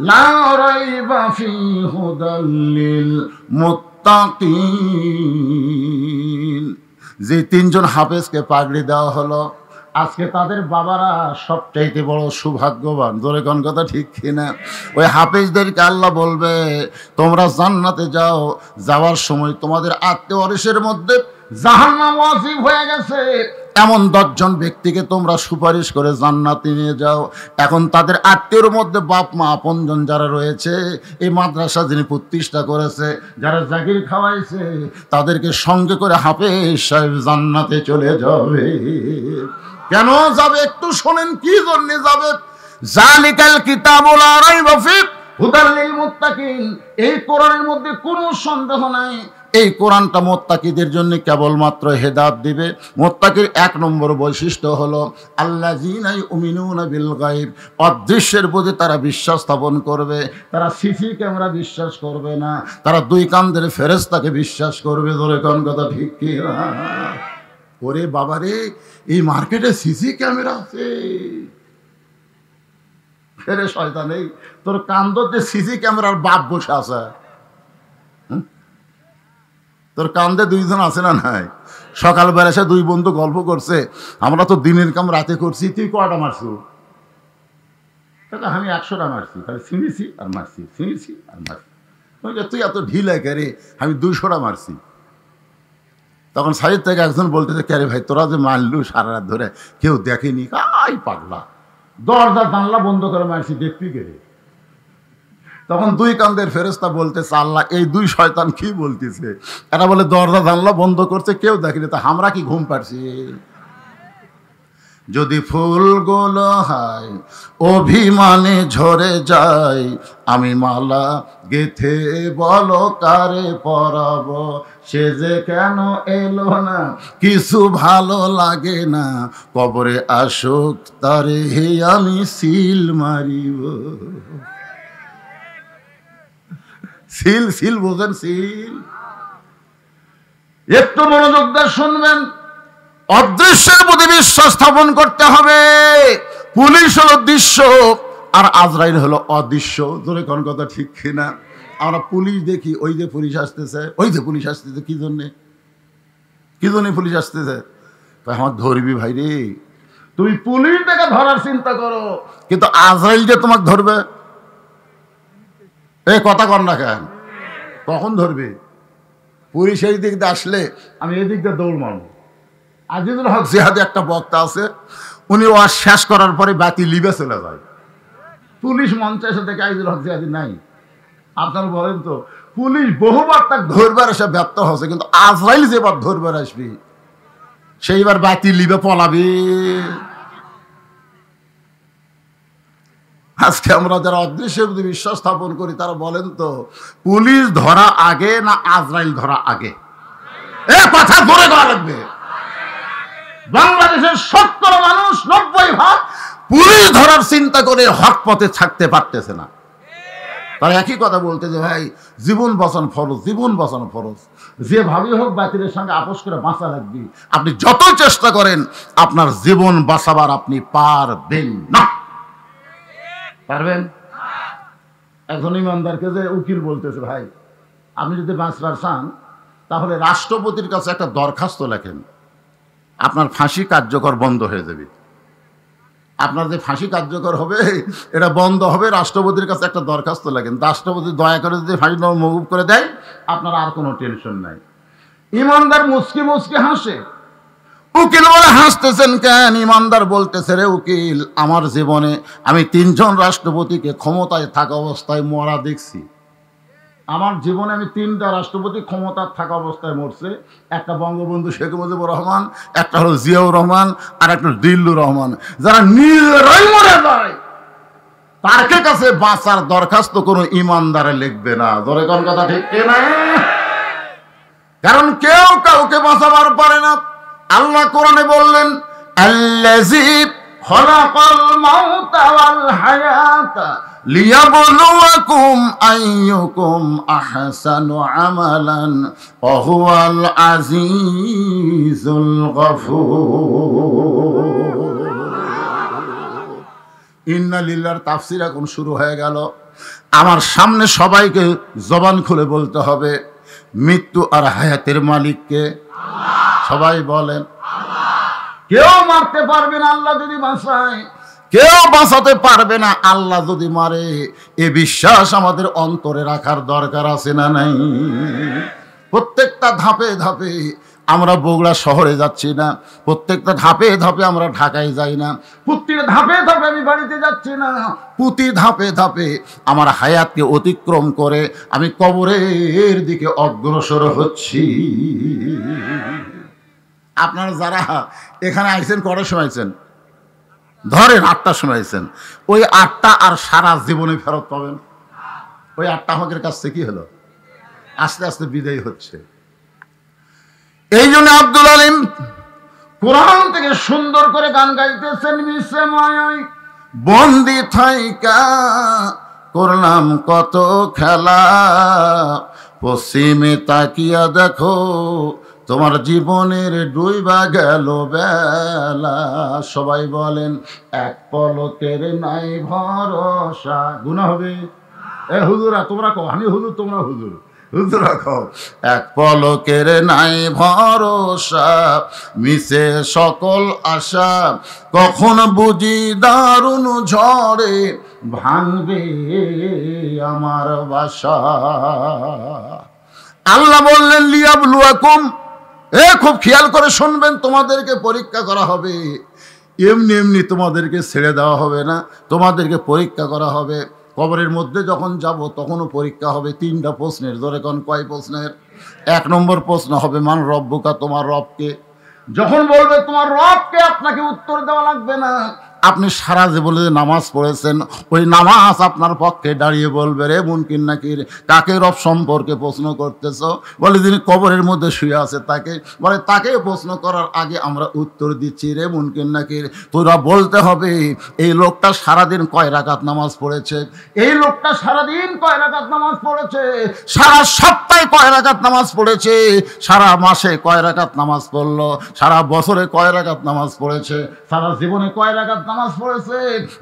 S2: লা রাইবা ফীহি হুদাল লিল মুত্তাকিন, যে 3 জন হাফেজকে পাগড়ি দেওয়া হলো আজকে তাদের বাবারা সবচাইতে বড় সৌভাগ্যবান। জোরে কোন কথা ঠিক কিনা? ওই হাফেজদেরকে আল্লাহ বলবে তোমরা জান্নাতে যাও, যাওয়ার সময় তোমাদের আত্মীয় ওয়ারিসের মধ্যে জাহান্নাম ওয়াজিব হয়ে গেছে এমন 10 জন ব্যক্তিকে তোমরা সুপারিশ করে জান্নাতে নিয়ে যাও। এখন তাদের আত্মীয়র মধ্যে বাপ মা আপনজন যারা রয়েছে, এই মাদ্রাসা যিনি প্রতিষ্ঠা করেছে, যারা জাকির খাওয়াইছে, তাদেরকে সঙ্গে করে হাফেজ সাহেব জান্নাতে চলে যাবে। কেন যাবে একটু শোনেন, কি জন্য যাবে? জালিকাল কিতাবুল লা রাইবা ফীহি হুদাল লিল মুত্তাকিন। এই কোরআনের মধ্যে কোনো সন্দেহ নাই, এই কোরআনটা মুত্তাকিদের জন্য কেবলমাত্র হেদায়েত দিবে। মুত্তাকির 1 নম্বর বৈশিষ্ট্য হলো আল্লাযীনা ইউমিনুনা বিল গায়ব। অদৃশ্যের প্রতি তারা বিশ্বাস স্থাপন করবে। তারা সিসি ক্যামেরা বিশ্বাস করবে না, তারা 2 কাঁধের ফেরেশতাকে বিশ্বাস করবে। ধরে কোন কথা ঠিক কি? ওরে বাবারে, এই মার্কেটে সিসি ক্যামেরা আছে। ফেরে শয়তান, এই তোর কান্দতে সিসি ক্যামেরার বাপ বসে আছে। তোর কান্দে 2 জন আছে না নাই? সকালবেলা এসে 2 বন্ধু গল্প করছে, আমরা তো দিনের কাম রাতে করছি, তুই কয়টা মারছু? আমি 100টা মারছি, তাহলে ছিঁড়েছি আর মারছি, ছিঁড়েছি আর মারছি। তুই এত ঢিলা কে? আমি 200টা মারছি। তখন সাইড থেকে একজন বলতেছে, কে রে ভাই তোরা যে মারলু সারা রাত ধরে কেউ দেখেনি? আই পাগলা, দরজা জানলা বন্ধ করে মারছি, দেখবি কে রে? তখন 2 কাঁধের ফেরেশতা বলতেছে, আল্লাহ এই 2 শয়তান কি বলতেছে? এরা বলে দরজা জানলা বন্ধ করছে, কেউ দেখেনি, তা আমরা কি ঘুম পাচ্ছি? যদি ফুলগুলো হয় অভিমানে ঝরে যায়, আমি মালা গেথে বলো কারে পরাবো, সে যে কেন এলো না, কিছু ভালো লাগে না, কবরে আসুক তারে হে আমি সিল মারিব। সিল সিল বোঝেন? সিল একটু মনোযোগ দিয়ে শুনবেন। অদৃশ্যের প্রতি বিশ্বাস স্থাপন করতে হবে। পুলিশ হলো দৃশ্য আর আজরাইল হলো অদৃশ্য। জোরে কোন কথা ঠিক কিনা? আমরা পুলিশ দেখি, ওই যে পুলিশ আসতেছে, ওই যে পুলিশ আসতেছে, কি জন্যে পুলিশ আসতেছে? আমার ধরবি ভাই রে, তুমি পুলিশ দেখে ধরার চিন্তা করো, কিন্তু আজরাইল যে তোমাকে ধরবে, এই কথা কর না কেন? কখন ধরবে? পুলিশ এই দিক দিয়ে আসলে আমি এই দিক দিয়ে দৌড় মারব। আজিজুল হক জিহাদি একটা বক্তা আছে, উনি ওয়াজ শেষ করার পরে বাতি লিবে চলে যায়। পুলিশ মঞ্চে এসে দেখে আজিজুল হক জিহাদি নাই। আপনারা বলেন তো, পুলিশ বহুবার তাকে ধরবার এসে ব্যর্থ হচ্ছে, কিন্তু আজরাইল যেবার ধরবার আসবে সেইবার বাতি লিবে পলাবে। আজকে আমরা যারা অদৃশ্যের প্রতি বিশ্বাস স্থাপন করি, তারা বলেন তো, পুলিশ ধরা আগে না আজরাইল ধরা আগে? এ কথা ধরে দেওয়া লাগবে। বাংলাদেশের 70 মানুষ 90% পুলিশ ধরার চিন্তা করে হক পথে থাকতে পারতেছে না। তারা একই কথা বলতে যে ভাই জীবন বাঁচানো ফরজ, জীবন বাঁচানো ফরজ। যেভাবেই হোক বাতিলের সঙ্গে আপোষ করে বাঁচা লাগবে। আপনি যত চেষ্টা করেন আপনার জীবন বাঁচাবার আপনি পারবেন না। পারবেন? এখন ইমানদারকে যে উকিল বলতেছে, ভাই আপনি যদি বাঁচবার চান তাহলে রাষ্ট্রপতির কাছে একটা দরখাস্ত লেখেন, আপনার ফাঁসি কার্যকর বন্ধ হয়ে যাবে। আপনার যে ফাঁসি কার্যকর হবে এটা বন্ধ হবে, রাষ্ট্রপতির কাছে একটা দরখাস্ত লেখেন, রাষ্ট্রপতি দয়া করে যদি ফাঁসি মওকুফ করে দেয় আপনার আর কোনো টেনশন নাই। ইমানদার মুচকি মুচকি হাসে। উকিল বলে, হাসতেছেন কেন? ইমানদার বলতেছে, রে উকিল, আমার জীবনে আমি 3 জন রাষ্ট্রপতিকে ক্ষমতায় থাকা অবস্থায় মরা দেখছি। আমার জীবনে আমি 3টা রাষ্ট্রপতি ক্ষমতায় থাকা অবস্থায় মরছে। একটা বঙ্গবন্ধু শেখ মুজিবুর রহমান, একটা হলো জিয়াউর রহমান, আর একটা দিল্লুর রহমান। যারা নিজেরাই মরে যায় তার কাছে বাঁচার দরখাস্ত কোনো ইমানদারে লিখবে না। ধরে কোন কথা ঠিক না? কারণ কেউ কাউকে বাঁচাবার পারে না। আল্লাহ কোরআনে বললেন, আল্লাযী খালাকাল মাউতা ওয়াল হায়াতা লিয়াবলুয়াকুম আইয়ুকুম আহসানু আমালান ওয়া হুয়াল আজিজুল গফুর। ইন্না লিল্লাহর তাফসীর এখন শুরু হয়ে গেল। আমার সামনে সবাইকে জবান খুলে বলতে হবে, মৃত্যু আর হায়াতের মালিককে? সবাই বলেন। কেউ মারতে পারবে না আল্লাহ যদি বাঁচায়, কেউ বাঁচাতে পারবে না আল্লাহ যদি মারে। এ বিশ্বাস আমাদের অন্তরে রাখার দরকার আছে না নাই? প্রত্যেকটা ধাপে ধাপে আমরা বগুড়া শহরে যাচ্ছি না, প্রত্যেকটা ধাপে ধাপে আমরা ঢাকায় যাই না, প্রত্যেক ধাপে ধাপে আমি বাড়িতে যাচ্ছি না, প্রতি ধাপে ধাপে আমার হায়াতকে অতিক্রম করে আমি কবরের দিকে অগ্রসর হচ্ছি। আপনারা যারা এখানে আইছেন কটার সময় আইছেন? ধরেন 8টার সময় আইছেন, ওই 8টা আর সারা জীবনে ফেরত পাবেন। ওই 8টা আমাদের কাছ থেকে কি হলো? আস্তে আস্তে বিদায় হচ্ছে। এই জন্য আব্দুল আলিম কোরআন থেকে সুন্দর করে গান গাইতেছেন, মিশে মায়ায় বন্দি থাইকা করলাম কত খেলা, পশ্চিমে তাকিয়া দেখো তোমার জীবনের ডুইবা গেল বেলা। সবাই বলেন এক পলকের নাই ভরসা। গুনাহ হবে? এ হুজুরা তোমরা কও, আমি হুজুর তোমরা হুজুর, হুজুরা কও। এক পলকের নাই ভরসা, মিশে সকল আশা, কখন বুঝি দারুণ ঝড়ে ভাঙবে আমার বাসা। আল্লাহ বললেন লিয়াবলুয়াকুম, খুব খেয়াল করে শুনবেন, তোমাদেরকে পরীক্ষা করা হবে। এমনি এমনি তোমাদেরকে ছেড়ে দেওয়া হবে না, তোমাদেরকে পরীক্ষা করা হবে। কবরের মধ্যে যখন যাব তখনও পরীক্ষা হবে 3টা প্রশ্নের। ধরে কোন কয় প্রশ্নের? 1 নম্বর প্রশ্ন হবে মান রব্বুকা, তোমার রবকে। যখন বলবে তোমার রবকে, আপনাকে উত্তর দেওয়া লাগবে না। আপনি সারা জীবনে নামাজ পড়েছেন, ওই নামাজ আপনার পক্ষে দাঁড়িয়ে বলবে রে মুনকির নাকির, কাকে রব সম্পর্কে প্রশ্ন করতেছ? বলে যিনি কবরের মধ্যে শুয়ে আছে তাকে। বলে তাকে প্রশ্ন করার আগে আমরা উত্তর দিচ্ছি রে মুনকির নাকির। তোরা বলতে হবে এই লোকটা সারাদিন কয় রাকাত নামাজ পড়েছে, এই লোকটা সারাদিন কয় রাকাত নামাজ পড়েছে, সারা সপ্তাহে কয় রাকাত নামাজ পড়েছে, সারা মাসে কয় রাকাত নামাজ পড়লো, সারা বছরে কয় রাকাত নামাজ পড়েছে, সারা জীবনে কয় রাকাত নামাজ পড়েছে।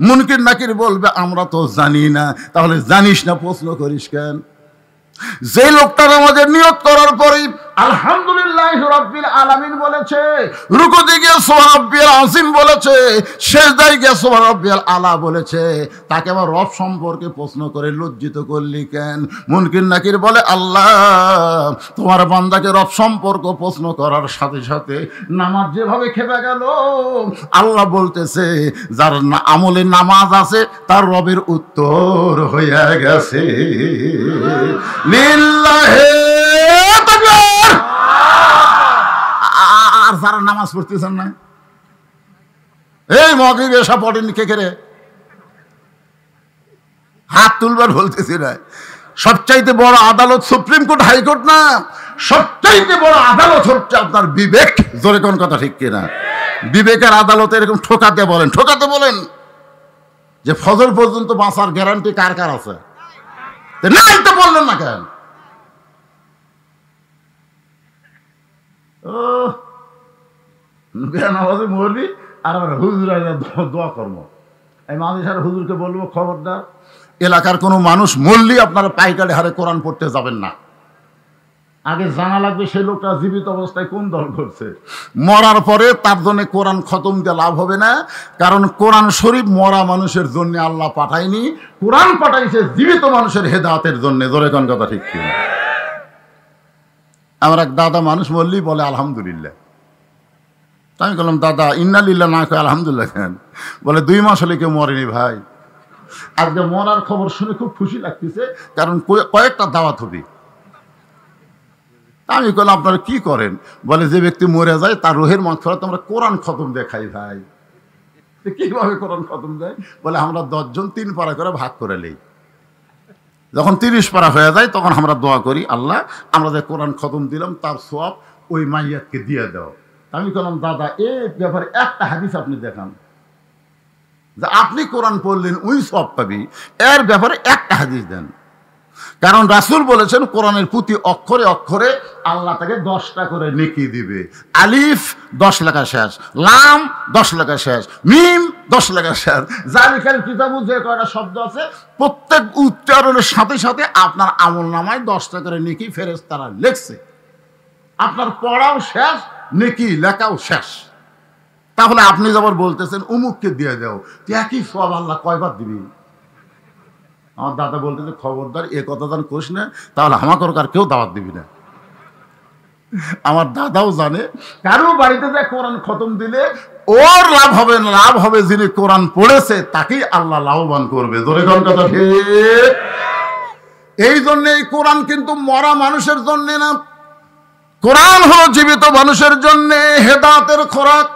S2: মুনকির নাকির বলবে আমরা তো জানি না। তাহলে জানিস না প্রশ্ন করিস কেন? যে লোকটার আমাদের নিয়ত করার পরেই আলহামদুলিল্লাহ রাব্বিল আলামিন বলেছে, রুকুতে গিয়ে সুবহান রাব্বিয়াল আযীম বলেছে, সিজদায় গিয়ে সুবহান রাব্বিয়াল আলা বলেছে, তাকে আবার রব সম্পর্কে প্রশ্ন করে লজ্জিত করলি কেন? মুনকির নাকির বলে আল্লাহ তোমার বান্দাকে রব সম্পর্ক প্রশ্ন করার সাথে সাথে নামাজ যেভাবে খেপে গেল, আল্লাহ বলতেছে যার আমলে নামাজ আছে তার রবের উত্তর হয়ে গেছে। লিল্লাহি তাকবীর। আর যারা নামাজ পড়তেছেন না, এই মাগরিব এসা পড়েনি কে রে? হাত তুলবার বলতেছি না। সবচাইতে বড় আদালত সুপ্রিম কোর্ট, হাইকোর্ট না, সবচাইতে বড় আদালত হচ্ছে আপনার বিবেক। জোরে কোন কথা ঠিক কিনা? বিবেকের আদালতে এরকম ঠকাতে বলেন যে ফজর পর্যন্ত বাঁচার গ্যারান্টি কার কার আছে? না তো বললেন না কেন? নামাজে মরবি আর আমার হুজুর দোয়া করবো। এই মাদ্রাসার হুজুরকে বলবো খবরদার, এলাকার কোনো মানুষ মরলি আপনারা পাইকারি হারে কোরআন পড়তে যাবেন না। আগে জানা লাগবে সেই লোকটা জীবিত অবস্থায় কোন দল করছে। মরার পরে তার জন্য কোরআন খতম দিয়ে লাভ হবে না, কারণ কোরআন শরীফ মরা মানুষের জন্য আল্লাহ পাঠায়নি, কোরআন পাঠাইছে জীবিত মানুষের হেদায়েতের জন্য। জোরে কোন কথা ঠিক কিনা? আমার এক দাদা মানুষ মরলি বলে আলহামদুলিল্লাহ। আমি বললাম দাদা ইন্না লিল্লাহ না কয় আলহামদুলিল্লাহ কেন? বলে 2 মাস হলে কেউ মরেনি ভাই। আজকে মরার খবর শুনে খুব খুশি লাগতেছে, কারণ কয়েকটা দাওয়াত হবে। আমি বললাম আপনারা কি করেন? বলে যে ব্যক্তি মরে যায় তার রুহের মাগফিরাত আমরা কোরআন খতম দেখাই ভাই। কিভাবে কোরআন খতম দেয়? বলে আমরা 10 জন 3 পারা করে ভাগ করে নেই, যখন 30 পারা হয়ে যায় তখন আমরা দোয়া করি আল্লাহ আমরা যে কোরআন খতম দিলাম তার সওয়াব ওই মাইয়াতকে দিয়ে দাও। আমি বললাম দাদা এ ব্যাপারে একটা হাদিস আপনি দেখান যে আপনি কোরআন পড়লেন ওই সওয়াব পাবি, এর ব্যাপারে একটা হাদিস দেন। কারণ রাসূল বলেছেন কোরআনের প্রতি অক্ষরে অক্ষরে আল্লাহ তাকে 10টা করে নেকি দিবে। আলিফ 10 লেখা শেষ, লাম 10 লেখা শেষ, মিম 10 লেখা শেষ। জালিকাল কিতাবু যে কয়টা শব্দ আছে প্রত্যেক উচ্চারণের সাথে সাথে আপনার আমলনামায় 10টা করে নেকি ফেরেশতারা লিখছে। আপনার পড়াও শেষ, নেকি লেখাও শেষ। তাহলে আপনি যখন বলতেছেন অমুককে দিয়ে দাও, একই সব আল্লাহ কয়বার দিবি? আমার দাদা বলতেছে খবরদার এ কথা যেন কোষ না, তাহলে আমাকে আর কেউ দাওয়াত দিবি না। আমার দাদাও জানে কারো বাড়িতে যে কোরআন খতম দিলে ওর লাভ হবে না, লাভ হবে যিনি কোরআন পড়েছে তাকেই আল্লাহ লাভবান করবে। জোরে কোন কথা ঠিক? এই জন্য এই কোরআন কিন্তু মরা মানুষের জন্য না, কোরআন হলো জীবিত মানুষের জন্য হেদায়েতের খোরাক।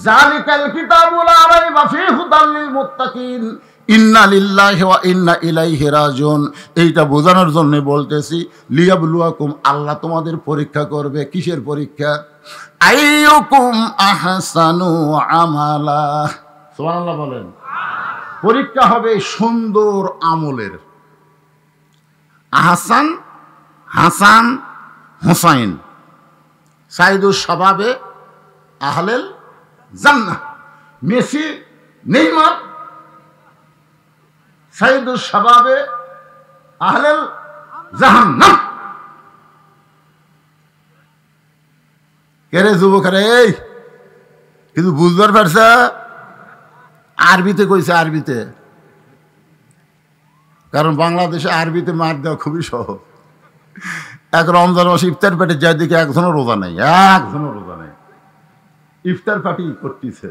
S2: জালিকাল কিতাবু লা রাইবা ফীহি হুদাল লিল মুত্তাকিন ইন্না লিল্লাহি ওয়া ইন্না ইলাইহি রাজিউন। এইটা বোঝানোর জন্য বলতেছি লিয়াবলুয়াকুম, আল্লাহ তোমাদের পরীক্ষা করবে। কিসের পরীক্ষা? আইয়ুকুম আহসানু আমালা। সুবহানাল্লাহ বলেন। পরীক্ষা হবে সুন্দর আমলের। আহসান, হাসান, হুসাইন সাইদুস শাবাবে আহলেল জান্নাহ। মেসি, নেইমার সাইদুস শাবাবে আহলেল জাহান্নাম। কেরে যুবকেরা, এই কিন্তু বুঝবার পারছা? আরবিতে কইছে, আরবিতে। কারণ বাংলাদেশে আরবিতে মার দেওয়া খুবই সহজ। এক রমজান মাসে ইফতার পার্টি যার দিকে একজনও রোজা নেই, একজনও রোজা নেই, ইফতার পার্টি করতেছে।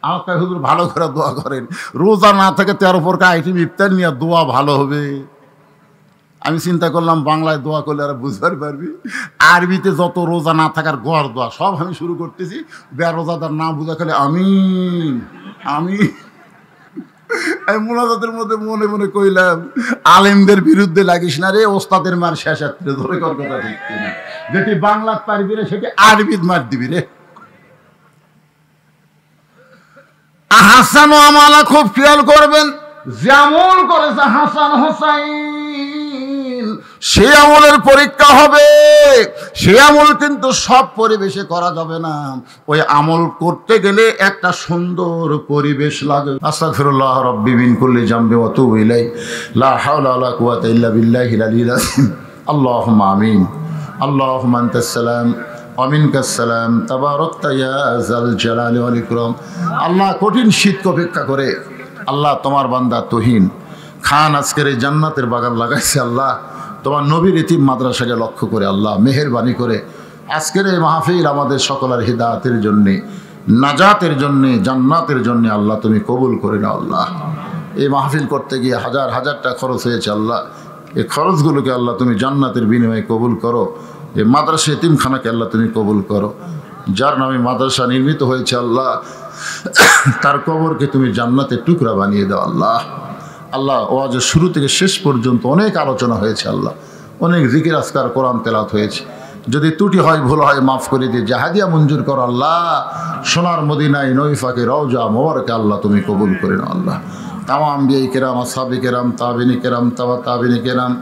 S2: আমাকে হুজুর ভালো করে দোয়া করেন, রোজা না থাকে 13 প্রকার আইটেম ইফতার নিয়ে দোয়া ভালো হবে। আমি চিন্তা করলাম বাংলায় দোয়া করলে আর বুঝবার পারবি, আরবিতে যত রোজা না থাকার গড় দোয়া সব আমি শুরু করতেছি। বেরোজাদার না বুঝা খেলে আমিন আমিন। আমি মোনাজাতের মধ্যে মনে মনে কইলাম, আলেমদের বিরুদ্ধে লাগিস না রে, ওস্তাদের মার শেষ রাত্রে। ধরে কর কথা ঠিক কিনা? যেটি বাংলাত পারবি রে সেটি আরবিত মার দিবি রে। হাসান ও আমালা খুব খেয়াল করবেন। যেমন করেছে হাসান হোসাইন সে আমলের পরীক্ষা হবে। সে আমল কিন্তু সব পরিবেশে করা যাবে না। ওই আমল করতে গেলে একটা সুন্দর পরিবেশ লাগে। আস্তাগফিরুল্লাহ রাব্বি মিন কুল্লি জামবি ওয়া তুবু ইলাইহি লা হাওলা ওয়া লা কুওয়াতা ইল্লা বিল্লাহিল আলিয়্যিল আযীম। আল্লাহুম্মা আমিন। আল্লাহুম্মা আনতাস সালাম ওয়া মিনকাস সালাম তাবারাকতা ইয়া যাল জালালি ওয়াল ইকরাম। আল্লাহ কঠিন শীত অপেক্ষা করে আল্লাহ তোমার বান্দা তুহিন খান আজকের এই জান্নাতের বাগান লাগাইছে। আল্লাহ তোমার নবীর ইতিম মাদ্রাসাকে লক্ষ্য করে আল্লাহ মেহেরবানি করে আজকের এই মাহফিল আমাদের সকলের হিদায়াতের জন্যে, নাজাতের জন্যে, জান্নাতের জন্যে আল্লাহ তুমি কবুল করে নাও। আল্লাহ এই মাহফিল করতে গিয়ে হাজার হাজার টাকা খরচ হয়েছে। আল্লাহ এই খরচগুলোকে আল্লাহ তুমি জান্নাতের বিনিময়ে কবুল করো। এই মাদ্রাসা এতিমখানাকে আল্লাহ তুমি কবুল করো। যার নামে মাদ্রাসা নির্মিত হয়েছে আল্লাহ তার কবরকে তুমি জান্নাতের টুকরা বানিয়ে দাও। আল্লাহ আল্লাহ ওয়াজের শুরু থেকে শেষ পর্যন্ত অনেক আলোচনা হয়েছে। আল্লাহ অনেক জিকির আজকার কোরআন তেলাওয়াত হয়েছে। যদি ত্রুটি হয় ভুল হয় মাফ করে দিয়ে জাহাদিয়া মঞ্জুর করো। আল্লাহ সোনার মদিনায় নৈফাকে রওজা মোবারকে আল্লাহ তুমি কবুল করে নাও। আল্লাহ তামাম বিআই কেরাম, আসহাবে কেরাম, তাবিনী কেরাম, তাবিনী কেরাম,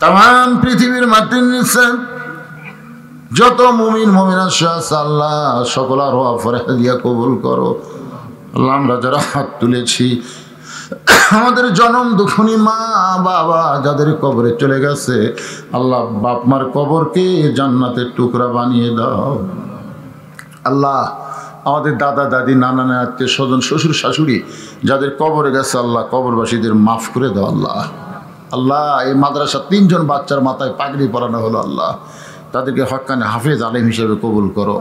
S2: তামাম পৃথিবীর মাটির নিচে যত মুমিন মুমিনাত আছে আল্লাহ সকলের হওয়া ফরহাদিয়া কবুল করো। আল্লাহ আমরা যারা হাত তুলেছি আমাদের জনম দুঃখনী মা বাবা যাদের কবরে চলে গেছে আল্লাহ বাপ মার কবরকে জান্নাতের টুকরা বানিয়ে দাও। আল্লাহ আমাদের দাদা দাদি নানা নানা আত্মীয় স্বজন শ্বশুর শাশুড়ি যাদের কবরে গেছে আল্লাহ কবরবাসীদের মাফ করে দাও। আল্লাহ আল্লাহ এই মাদ্রাসা 3 জন বাচ্চার মাথায় পাগড়ি পরানো হলো। আল্লাহ তাদেরকে হক্কানে হাফেজ আলেম হিসেবে কবুল করো।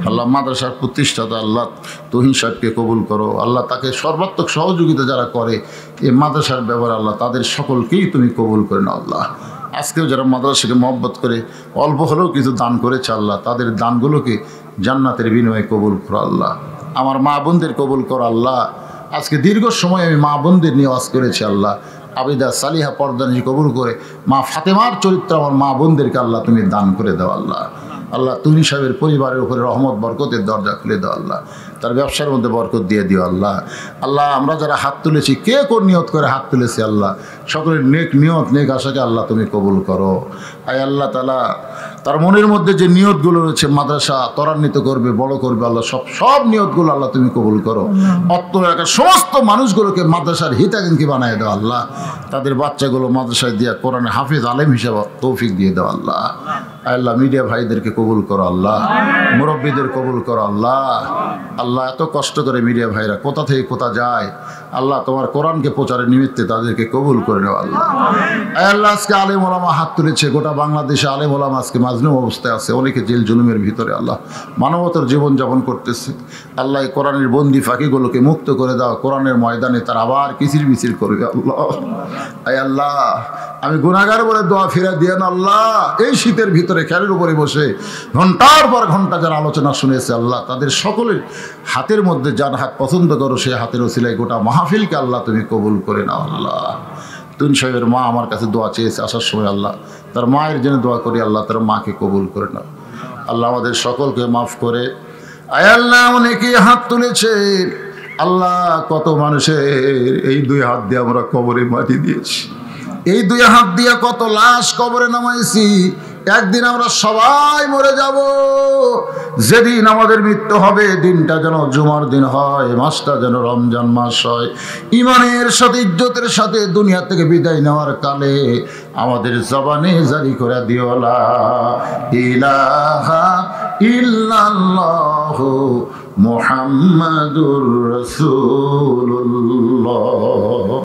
S2: আল্লাহ মাদ্রাসার প্রতিষ্ঠাতা আল্লাহ তুহিন সাহেবকে কবুল করো। আল্লাহ তাকে সর্বাত্মক সহযোগিতা যারা করে এই মাদ্রাসার ব্যবহার আল্লাহ তাদের সকলকেই তুমি কবুল করে নাও। আল্লাহ আজকেও যারা মাদ্রাসাকে মহব্বত করে অল্প হলেও কিছু দান করেছে আল্লাহ তাদের দানগুলোকে জান্নাতের বিনিময়ে কবুল করো। আল্লাহ আমার মা বোনদের কবুল করো। আল্লাহ আজকে দীর্ঘ সময় আমি মা বোনদের নিয়ে ওয়াজ করেছি। আল্লাহ আবিদা সালিহা পর্দানি কবুল করে মা ফাতেমার চরিত্র আমার মা বোনদেরকে আল্লাহ তুমি দান করে দাও। আল্লাহ আল্লাহ তুহিন সাহেবের পরিবারের উপরে রহমত বরকতের দরজা খুলে দাও। আল্লাহ তার ব্যবসার মধ্যে বরকত দিয়ে দিও। আল্লাহ আল্লাহ আমরা যারা হাত তুলেছি কে কোন নিয়ত করে হাত তুলেছি আল্লাহ সকলের নেক নিয়ত নেক আশাকে আল্লাহ তুমি কবুল করো। আয় আল্লাহ তাআলা তার মনের মধ্যে যে নিয়তগুলো রয়েছে মাদ্রাসা ত্বরান্বিত করবে বড় করবে আল্লাহ সব নিয়তগুলো আল্লাহ তুমি কবুল করো। অত্র এলাকার সমস্ত মানুষগুলোকে মাদ্রাসার হিতাকাঙ্ক্ষী বানিয়ে দাও। আল্লাহ তাদের বাচ্চাগুলো মাদ্রাসায় দিয়া কোরআনে হাফেজ আলেম হিসেবে তৌফিক দিয়ে দাও। আল্লাহ আল্লাহ মিডিয়া ভাইদেরকে কবুল করো আল্লাহ, মুরব্বীদের কবুল করো আল্লাহ। আল্লাহ এত কষ্ট করে মিডিয়া ভাইরা কোথা থেকে কোথা যায়, আল্লাহ তোমার কোরআনকে প্রচারের নিমিত্তে তাদেরকে কবুল করে নেও আল্লাহ। আল্লাহ আজকে আলেম ওলামা হাত তুলেছে, গোটা বাংলাদেশে আলেম ওলামা আজকে মাজলুম অবস্থায় আছে, অনেকে জেল জুলুমের ভিতরে আল্লাহ মানবতার জীবনযাপন করতেছে। আল্লাহ এই কোরআনের বন্দি ফাঁকিগুলোকে মুক্ত করে দাও, কোরআনের ময়দানে তারা আবার কিচির মিচির করবে আল্লাহ। আল্লাহ আমি গুনাহগার বলে দোয়া ফিরা দিয়ে না আল্লাহ। এই শীতের ভিতরে খেলের উপরে বসে ঘন্টার পর ঘন্টা যারা আলোচনা শুনেছে আল্লাহ, তাদের সকলের হাতের মধ্যে যার হাত পছন্দ করো সে হাতের ওসিলায় গোটা মাহফিলকে আল্লাহ তুমি কবুল করে নাও আল্লাহ। তুন সাহেবের মা আমার কাছে দোয়া চেয়েছে আসার সময়, আল্লাহ তার মায়ের জন্য দোয়া করি, আল্লাহ তার মাকে কবুল করে নাও আল্লাহ, আমাদের সকলকে মাফ করে। আয় আল্লাহ অনেকে হাত তুলেছে আল্লাহ, কত মানুষের এই দুই হাত দিয়ে আমরা কবরে মাটি দিয়েছি, এই দুই হাত দিয়ে কত লাশ কবরে নামাইছি। একদিন আমরা সবাই মরে যাব, যেদিন আমাদের মৃত্যু হবে দিনটা যেন জুমার দিন হয়, মাসটা যেন রমজান মাস হয়। ইমানের সাথে ইজ্জতের সাথে দুনিয়া থেকে বিদায় নেওয়ার কালে আমাদের জবানে জারি করে দিও লা ইলাহা ইল্লাল্লাহু মুহাম্মাদুর রাসূলুল্লাহ।